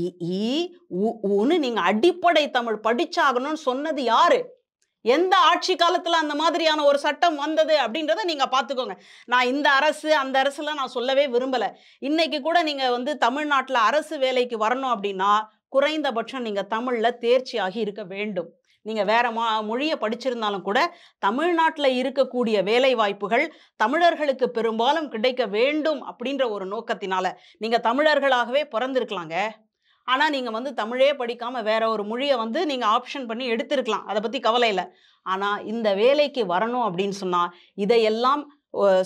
இ ஈ உ ஊன்னு நீங்க அடிப்படை தமிழ் படிச்சாகணும்னு சொன்னது யாரு? எந்த ஆட்சி காலத்துல அந்த மாதிரியான ஒரு சட்டம் வந்தது அப்படின்றத நீங்க பாத்துக்கோங்க. நான் இந்த அரசு அந்த அரசுலாம் நான் சொல்லவே விரும்பல. இன்னைக்கு கூட நீங்க வந்து தமிழ்நாட்டுல அரசு வேலைக்கு வரணும் அப்படின்னா குறைந்தபட்சம் நீங்க தமிழ்ல தேர்ச்சியாகி இருக்க வேண்டும். நீங்க வேற மொழியை படிச்சிருந்தாலும் கூட தமிழ்நாட்டுல இருக்கக்கூடிய வேலை வாய்ப்புகள் தமிழர்களுக்கு பெரும்பாலும் கிடைக்க வேண்டும் அப்படின்ற ஒரு நோக்கத்தினால நீங்க தமிழர்களாகவே பிறந்திருக்கலாங்க. ஆனா நீங்க வந்து தமிழே படிக்காம வேற ஒரு மொழியை வந்து நீங்க ஆப்ஷன் பண்ணி எடுத்திருக்கலாம். அதை பத்தி கவலை இல்லை. ஆனா இந்த வேலைக்கு வரணும் அப்படின்னு சொன்னா இதையெல்லாம்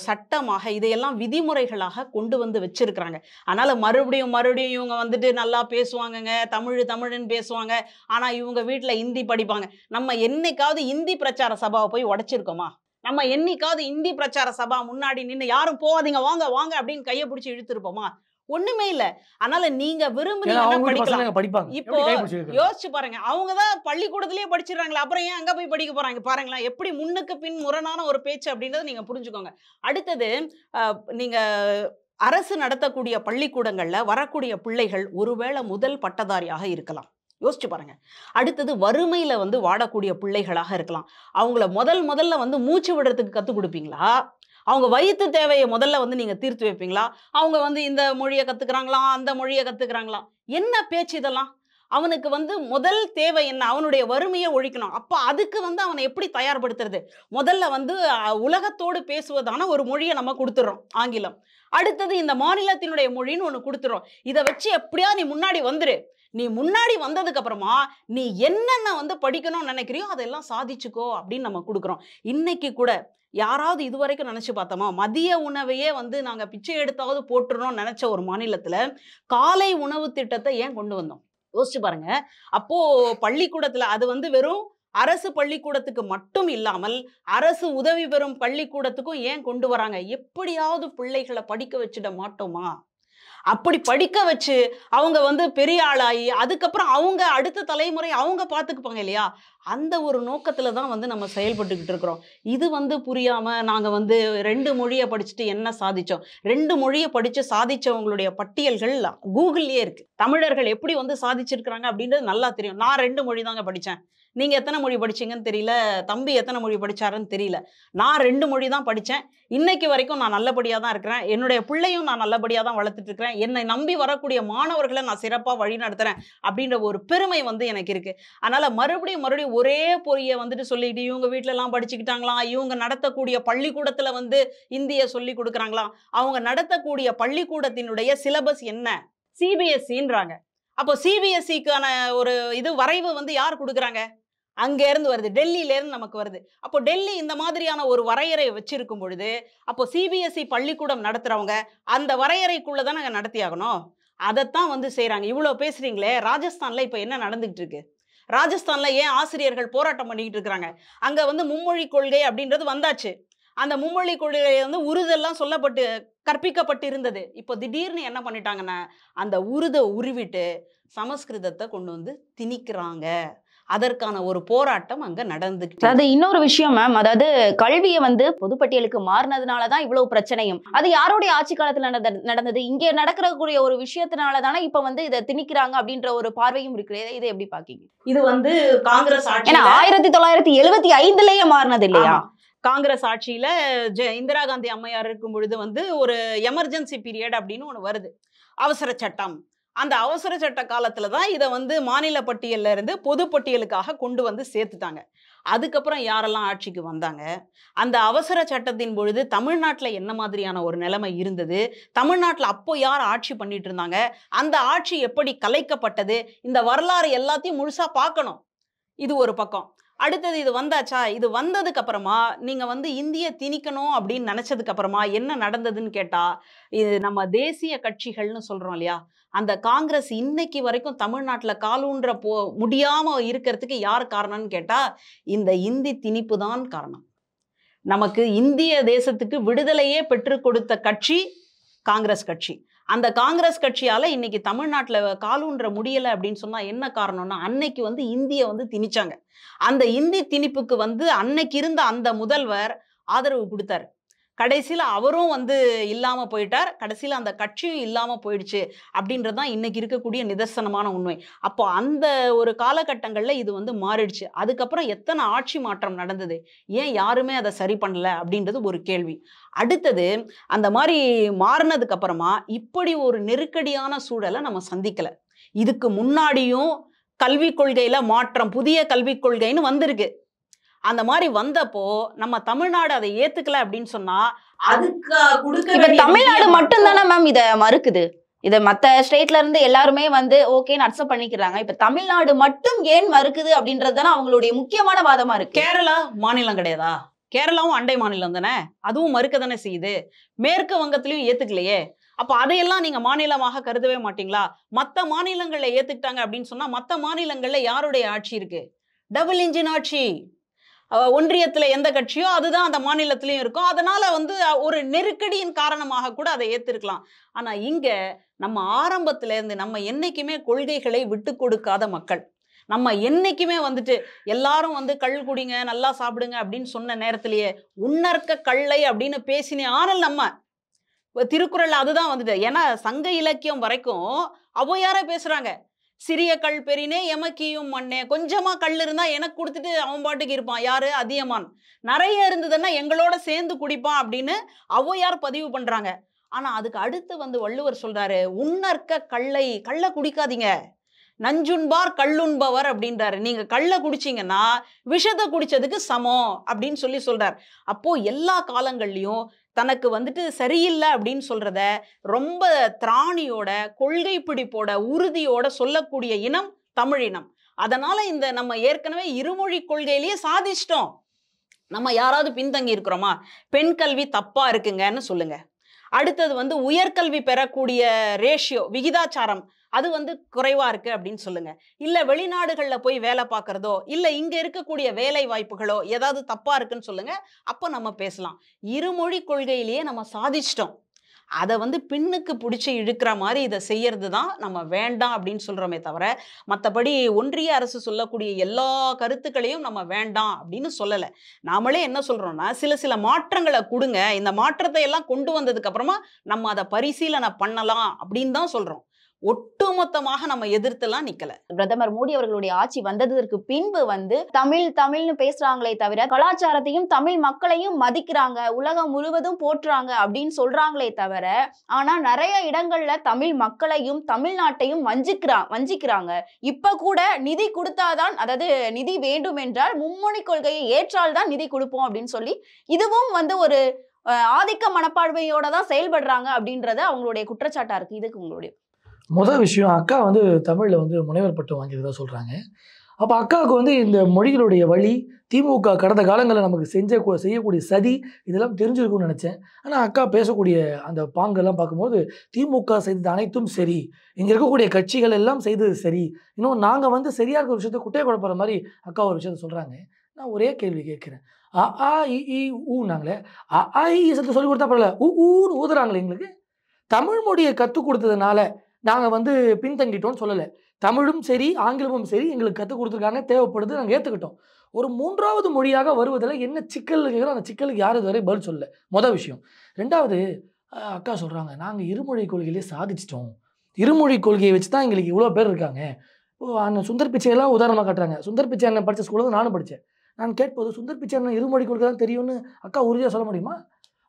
சட்டமாக இதையெல்லாம் விதிமுறைகளாக கொண்டு வந்து வச்சிருக்கிறாங்க. அதனால மறுபடியும் இவங்க வந்துட்டு நல்லா பேசுவாங்கங்க, தமிழ்னு பேசுவாங்க. ஆனா இவங்க வீட்டுல இந்தி படிப்பாங்க. நம்ம என்னைக்காவது இந்தி பிரச்சார சபாவை போய் உடைச்சிருக்கோமா? நம்ம என்னைக்காவது இந்தி பிரச்சார சபா முன்னாடி நின்று யாரும் போகாதீங்க வாங்க வாங்க அப்படின்னு கையை பிடிச்சி இழுத்துருப்போமா? ஒண்ணுமே இல்ல. அதனால நீங்க விரும்புறீங்கன்னா படிக்கலாம். இப்போ யோசிச்சு பாருங்க, அவங்கதான் பள்ளிக்கூடத்திலேயே படிச்சிடறாங்களா, அப்புறம் ஏன் அங்க போய் படிக்க போறாங்க? பாருங்களேன் எப்படி முன்னுக்கு பின் முரணான ஒரு பேச்சு அப்படின்றத நீங்க புரிஞ்சுக்கோங்க. அடுத்தது நீங்க அரசு நடத்தக்கூடிய பள்ளிக்கூடங்கள்ல வரக்கூடிய பிள்ளைகள் ஒருவேளை முதல் பட்டதாரியாக இருக்கலாம். யோசிச்சு பாருங்க. அடுத்தது வறுமையில வந்து வாடக்கூடிய பிள்ளைகளாக இருக்கலாம். அவங்கள முதல்ல வந்து மூச்சு விடுறதுக்கு கத்துக் கொடுப்பீங்களா? அவங்க வயிற்று தேவையை முதல்ல வந்து நீங்க தீர்த்து வைப்பீங்களா? அவங்க வந்து இந்த மொழியை கத்துக்கிறாங்களா, அந்த மொழியை கத்துக்கிறாங்களா? என்ன பேச்சு இதெல்லாம்? அவனுக்கு வந்து முதல் தேவை என்ன? அவனுடைய வறுமையை ஒழிக்கணும். அப்ப அதுக்கு வந்து அவனை எப்படி தயார்படுத்துறது? முதல்ல வந்து உலகத்தோடு பேசுவதான ஒரு மொழியை நம்ம கொடுத்துறோம், ஆங்கிலம். அடுத்தது இந்த மாநிலத்தினுடைய மொழின்னு ஒண்ணு கொடுத்துறோம். இதை வச்சு எப்படியா நீ முன்னாடி வந்துரு. நீ முன்னாடி வந்ததுக்கு அப்புறமா நீ என்னென்ன வந்து படிக்கணும்னு நினைக்கிறியோ அதெல்லாம் சாதிச்சுக்கோ அப்படின்னு நம்ம கொடுக்குறோம். இன்னைக்கு கூட யாராவது இதுவரைக்கும் நினைச்சு பார்த்தோமா? மதிய உணவையே வந்து நாங்க பிச்சை எடுத்தாவது போட்டுறோம்னு நினைச்ச ஒரு மாநிலத்துல காலை உணவு திட்டத்தை ஏன் கொண்டு வந்தோம்? யோசிச்சு பாருங்க. அப்போ பள்ளிக்கூடத்துல அது வந்து வெறும் அரசு பள்ளிக்கூடத்துக்கு மட்டும் இல்லாமல் அரசு உதவி பெறும் பள்ளிக்கூடத்துக்கும் ஏன் கொண்டு வராங்க? எப்படியாவது பிள்ளைகளை படிக்க வச்சிட மாட்டோமா? அப்படி படிக்க வச்சு அவங்க வந்து பெரிய ஆளாகி அதுக்கப்புறம் அவங்க அடுத்த தலைமுறை அவங்க பார்த்துக்குப்பாங்க இல்லையா? அந்த ஒரு நோக்கத்துல தான் வந்து நம்ம செயல்பட்டுக்கிட்டு இருக்கிறோம். இது வந்து புரியாம நாங்க வந்து 2 மொழியை படிச்சுட்டு என்ன சாதிச்சோம்? 2 மொழியை படிச்சு சாதிச்சவங்களுடைய பட்டியல்கள் கூகுள்லயே இருக்கு. தமிழர்கள் எப்படி வந்து சாதிச்சிருக்கிறாங்க அப்படின்றது நல்லா தெரியும். நான் 2 மொழி தாங்க படிச்சேன். நீங்க எத்தனை மொழி படிச்சீங்கன்னு தெரியல. தம்பி எத்தனை மொழி படிச்சாருன்னு தெரியல. நான் 2 மொழி தான் படிச்சேன். இன்னைக்கு வரைக்கும் நான் நல்லபடியா தான் இருக்கிறேன். என்னுடைய பிள்ளையும் நான் நல்லபடியா தான் வளர்த்துட்டு இருக்கிறேன். என்னை நம்பி வரக்கூடிய மாணவர்களை நான் சிறப்பா வழி நடத்துறேன் அப்படின்ற ஒரு பெருமை வந்து எனக்கு இருக்கு. அதனால மறுபடியும் ஒரே பொறியை வந்துட்டு சொல்லிட்டு இவங்க வீட்டுல எல்லாம் படிச்சுக்கிட்டாங்களாம், இவங்க நடத்தக்கூடிய பள்ளிக்கூடத்துல வந்து இந்திய சொல்லி கொடுக்குறாங்களாம், அவங்க நடத்தக்கூடிய பள்ளிக்கூடத்தினுடைய சிலபஸ் என்ன? சிபிஎஸ்சின்றாங்க. அப்போ சிபிஎஸ்சிக்கான ஒரு இது வரைவு வந்து யார் கொடுக்குறாங்க? அங்க இருந்து வருது, டெல்லியில இருந்து நமக்கு வருது. அப்போ டெல்லி இந்த மாதிரியான ஒரு வரையறை வச்சிருக்கும் பொழுது அப்போ சிபிஎஸ்சி பள்ளிக்கூடம் நடத்துறவங்க அந்த வரையறைக்குள்ள தான் நாங்க நடத்தி ஆகணும். அதைத்தான் வந்து செய்யறாங்க. இவ்வளவு பேசுறீங்களே, ராஜஸ்தான்ல இப்ப என்ன நடந்துகிட்டு இருக்கு? ராஜஸ்தான்ல ஏன் ஆசிரியர்கள் போராட்டம் பண்ணிக்கிட்டு இருக்கிறாங்க? அங்க வந்து மும்மொழி கொள்கை அப்படின்றது வந்தாச்சு. அந்த மும்மொழி கொள்கை வந்து உருதெல்லாம் சொல்லப்பட்டு கற்பிக்கப்பட்டு இருந்தது. இப்போ திடீர்னு என்ன பண்ணிட்டாங்கன்னா அந்த உருதை உருவிட்டு சமஸ்கிருதத்தை கொண்டு வந்து திணிக்கிறாங்க. அதற்கான ஒரு போராட்டம் அங்க நடந்துட்டு. அதாவது இன்னொரு விஷயம் மேம், அதாவது கல்வியை வந்து பொதுப்பட்டியலுக்கு மாறினதுனாலதான் இவ்வளவு பிரச்சனையும். அது யாருடைய ஆட்சி காலத்துல நடந்தது? இங்க நடக்கக்கூடிய ஒரு விஷயத்தினால தானே இப்ப வந்து இதை திணிக்கிறாங்க அப்படின்ற ஒரு பார்வையும் இருக்கு. இதை எப்படி பாக்கீங்க? இது வந்து காங்கிரஸ் ஆட்சி 1975லயே மாறினது இல்லையா? காங்கிரஸ் ஆட்சியில இந்திரா காந்தி அம்மையார் இருக்கும் பொழுது வந்து ஒரு எமர்ஜென்சி பீரியட் அப்படின்னு ஒண்ணு வருது, அவசர சட்டம். அந்த அவசர சட்ட காலத்துல தான் இதை வந்து மாநில பட்டியல்ல இருந்து பொது பட்டியலுக்காக கொண்டு வந்து சேர்த்துட்டாங்க. அதுக்கப்புறம் யாரெல்லாம் ஆட்சிக்கு வந்தாங்க? அந்த அவசர சட்டத்தின் பொழுது தமிழ்நாட்டில் என்ன மாதிரியான ஒரு நிலைமை இருந்தது? தமிழ்நாட்டில் அப்போ யார் ஆட்சி பண்ணிட்டு இருந்தாங்க? அந்த ஆட்சி எப்படி கலைக்கப்பட்டது? இந்த வரலாறு எல்லாத்தையும் முழுசா பார்க்கணும். இது ஒரு பக்கம். அடுத்தது இது வந்தாச்சா? இது வந்ததுக்கு அப்புறமா நீங்க வந்து இந்திய திணிக்கணும் அப்படின்னு நினைச்சதுக்கு அப்புறமா என்ன நடந்ததுன்னு கேட்டா, இது நம்ம தேசிய கட்சிகள்னு சொல்றோம் இல்லையா, அந்த காங்கிரஸ் இன்னைக்கு வரைக்கும் தமிழ்நாட்டில் காலூன்ற முடியாம இருக்கிறதுக்கு யார் காரணம்னு கேட்டா இந்த இந்தி திணிப்பு தான் காரணம். நமக்கு இந்திய தேசத்துக்கு விடுதலையே பெற்றுக் கொடுத்த கட்சி காங்கிரஸ் கட்சி. அந்த காங்கிரஸ் கட்சியால இன்னைக்கு தமிழ்நாட்டில் காலூன்ற முடியலை அப்படின்னு சொன்னா என்ன காரணம்னா, அன்னைக்கு வந்து இந்திய வந்து திணிச்சாங்க. அந்த இந்தி திணிப்புக்கு வந்து அன்னைக்கு இருந்த அந்த முதல்வர் ஆதரவு கொடுத்தாரு. கடைசியில் அவரும் வந்து இல்லாம போயிட்டார். கடைசியில் அந்த கட்சியும் இல்லாம போயிடுச்சு அப்படின்றதுதான் இன்னைக்கு இருக்கக்கூடிய நிதர்சனமான உண்மை. அப்போ அந்த ஒரு காலகட்டங்கள்ல இது வந்து மாறிடுச்சு. அதுக்கப்புறம் எத்தனை ஆட்சி மாற்றம் நடந்தது? ஏன் யாருமே அதை சரி பண்ணல அப்படின்றது ஒரு கேள்வி. அடுத்தது அந்த மாதிரி மாறினதுக்கு அப்புறமா இப்படி ஒரு நெருக்கடியான சூழலை நம்ம சந்திக்கல. இதுக்கு முன்னாடியும் கல்விக் கொள்கையில மாற்றம், புதிய கல்விக் கொள்கைன்னு வந்திருக்கு. அந்த மாதிரி வந்தப்போ நம்ம தமிழ்நாடு அதை ஏத்துக்கல அப்படின்னு சொன்னா அதுக்கு கொடுக்க தமிழ்நாடு மட்டும் தானே மேம் இதை மறுக்குது? இதை மற்ற ஸ்டேட்ல இருந்து எல்லாருமே வந்து ஓகேன்னு அக்செப்ட் பண்ணிக்கிறாங்க. இப்ப தமிழ்நாடு மட்டும் ஏன் மறுக்குது அப்படின்றதுதானே அவங்களுடைய முக்கியமான வாதமா இருக்கு. கேரளா மாநிலம் கிடையாதா? கேரளாவும் அண்டை மாநிலம் தானே, அதுவும் மறுக்க தானே செய்யுது. மேற்கு வங்கத்திலையும் ஏத்துக்கலையே. அப்ப அதையெல்லாம் நீங்க மாநிலமாக கருதவே மாட்டீங்களா? மற்ற மாநிலங்கள்ல ஏத்துக்கிட்டாங்க அப்படின்னு சொன்னா மற்ற மாநிலங்கள்ல யாருடைய ஆட்சி இருக்கு? டபுள் இன்ஜின் ஆட்சி. ஒன்றியத்துல எந்த கட்சியோ அதுதான் அந்த மாநிலத்திலயும் இருக்கும். அதனால வந்து ஒரு நெருக்கடியின் காரணமாக கூட அதை ஏத்திருக்கலாம். ஆனா இங்க நம்ம ஆரம்பத்துல இருந்து நம்ம என்னைக்குமே கொள்கைகளை விட்டு கொடுக்காத மக்கள். நம்ம என்னைக்குமே வந்துட்டு எல்லாரும் வந்து கள் குடிங்க, நல்லா சாப்பிடுங்க அப்படின்னு சொன்ன நேரத்திலேயே உன்னற்க கல்லை அப்படின்னு பேசினே ஆனால் நம்ம திருக்குறள் அதுதான் வந்துட்டு. ஏன்னா சங்க இலக்கியம் வரைக்கும் ஔவையாரே பேசுறாங்க. சிறிய கல் பெரினே எமக்கியும் மண்ணே. கொஞ்சமா கல் இருந்தா எனக்கு கொடுத்துட்டு அவன் பாட்டுக்கு இருப்பான். யாரு? அதியமான். நிறைய இருந்ததுன்னா எங்களோட சேர்ந்து குடிப்பான் அப்படின்னு ஔவையார் பதிவு பண்றாங்க. ஆனா அதுக்கு அடுத்து வந்து வள்ளுவர் சொல்றாரு, உன்னற்க கல்லை குடிக்காதீங்க. நஞ்சுண்பார் கள்ளுண்பவர் அப்படின்றாரு. நீங்க கள்ள குடிச்சீங்கன்னா விஷத்தை குடிச்சதுக்கு சமம் அப்படின்னு சொல்றார். அப்போ எல்லா காலங்கள்லயும் தனக்கு வந்துட்டு சரியில்லை அப்படின்னு சொல்றத ரொம்ப திராணியோட, கொள்கை பிடிப்போட, உறுதியோட சொல்லக்கூடிய இனம் தமிழினம். அதனால இந்த நம்ம ஏற்கனவே இருமொழி கொள்கையிலேயே சாதிச்சிட்டோம். நம்ம யாராவது பின்தங்கி இருக்கிறோமா? பெண் கல்வி தப்பா இருக்குங்கன்னு சொல்லுங்க. அடுத்தது வந்து உயர்கல்வி பெறக்கூடிய ரேஷியோ, விகிதாச்சாரம் அது வந்து குறைவா இருக்கு அப்படின்னு சொல்லுங்க. இல்ல வெளிநாடுகள்ல போய் வேலை பார்க்கறதோ, இல்ல இங்க இருக்கக்கூடிய வேலை வாய்ப்புகளோ ஏதாவது தப்பா இருக்குன்னு சொல்லுங்க. அப்ப நம்ம பேசலாம். இருமொழி கொள்கையிலேயே நம்ம சாதிச்சிட்டோம். அதை வந்து பின்னுக்கு பிடிச்சி இழுக்கிற மாதிரி இதை செய்யறது தான் நம்ம வேண்டாம் அப்படின்னு சொல்றோமே தவிர, மற்றபடி ஒன்றிய அரசு சொல்லக்கூடிய எல்லா கருத்துக்களையும் நம்ம வேண்டாம் அப்படின்னு சொல்லலை. நாமளே என்ன சொல்றோம்னா, சில மாற்றங்களை கொடுங்க, இந்த மாற்றத்தை எல்லாம் கொண்டு வந்ததுக்கு அப்புறமா நம்ம அதை பரிசீலனை பண்ணலாம் அப்படின்னு தான் சொல்றோம். ஒட்டுமொத்தமாக நம்ம எதிர்த்துலாம் நிக்கல. பிரதமர் மோடி அவர்களுடைய ஆட்சி வந்ததற்கு பின்பு வந்து தமிழ்னு பேசுறாங்களே தவிர கலாச்சாரத்தையும் தமிழ் மக்களையும் மதிக்கிறாங்க, உலகம் முழுவதும் போற்றுறாங்க அப்படின்னு சொல்றாங்களே தவிர, ஆனா நிறைய இடங்கள்ல தமிழ் மக்களையும் தமிழ்நாட்டையும் வஞ்சிக்கிறாங்க. இப்ப கூட நிதி கொடுத்தாதான், அதாவது நிதி வேண்டும் என்றால் மும்மொழி கொள்கையை ஏற்றால்தான் நிதி கொடுப்போம் அப்படின்னு சொல்லி, இதுவும் வந்து ஒரு ஆதிக்க மனப்பான்மையோட தான் செயல்படுறாங்க அப்படின்றது அவங்களுடைய குற்றச்சாட்டா இருக்கு. இதுக்கு உங்களுடைய முதல் விஷயம், அக்கா வந்து தமிழில் வந்து முனைவர் பட்டம் வாங்கியதாக சொல்கிறாங்க. அப்போ அக்காவுக்கு வந்து இந்த மொழிகளுடைய வழி, திமுக கடந்த காலங்களில் நமக்கு செய்யக்கூடிய சதி இதெல்லாம் தெரிஞ்சிருக்கும்னு நினச்சேன். ஆனால் அக்கா பேசக்கூடிய அந்த பாங்கெல்லாம் பார்க்கும்போது திமுக செய்தது அனைத்தும் சரி, இங்கே இருக்கக்கூடிய கட்சிகள் எல்லாம் செய்தது சரி, இன்னும் நாங்கள் வந்து சரியாக இருக்கிற விஷயத்தை குட்டையை குழப்புற மாதிரி அக்கா ஒரு விஷயத்த சொல்கிறாங்க. நான் ஒரே கேள்வி கேட்குறேன். அ ஆ இ ஊனாங்களே, அ ஆ இ சத்து சொல்லி கொடுத்தா பரவாயில்ல, ஊன்னு ஊதுறாங்களே. எங்களுக்கு தமிழ் மொழியை கற்றுக் கொடுத்ததுனால நாங்கள் வந்து பின்தங்கிட்டோம்னு சொல்லலை. தமிழும் சரி ஆங்கிலமும் சரி எங்களுக்கு கற்றுக் கொடுத்துருக்காங்க, தேவைப்படுது, நாங்கள் ஏற்றுக்கிட்டோம். ஒரு மூன்றாவது மொழியாக வருவதில் என்ன சிக்கல் கேட்குறோம், அந்த சிக்கலுக்கு யாரும் இதுவரை பதில் சொல்லலை. மொதல் விஷயம். ரெண்டாவது, அக்கா சொல்கிறாங்க நாங்கள் இருமொழி கொள்கையிலே சாதிச்சிட்டோம், இருமொழி கொள்கையை வச்சு தான் எங்களுக்கு இவ்வளோ பேர் இருக்காங்க. அண்ணன் சுந்தர் பிச்சையெல்லாம் உதாரணமாக காட்டுறாங்க. சுந்தர் பிச்சை அண்ணன் படித்த ஸ்கூலில் தான் நானும் படித்தேன். நான் கேட்போது, சுந்தர் பிச்சை அண்ணன் இருமொழி கொள்கை தான் தெரியும்னு அக்கா உறுதியாக சொல்ல முடியுமா?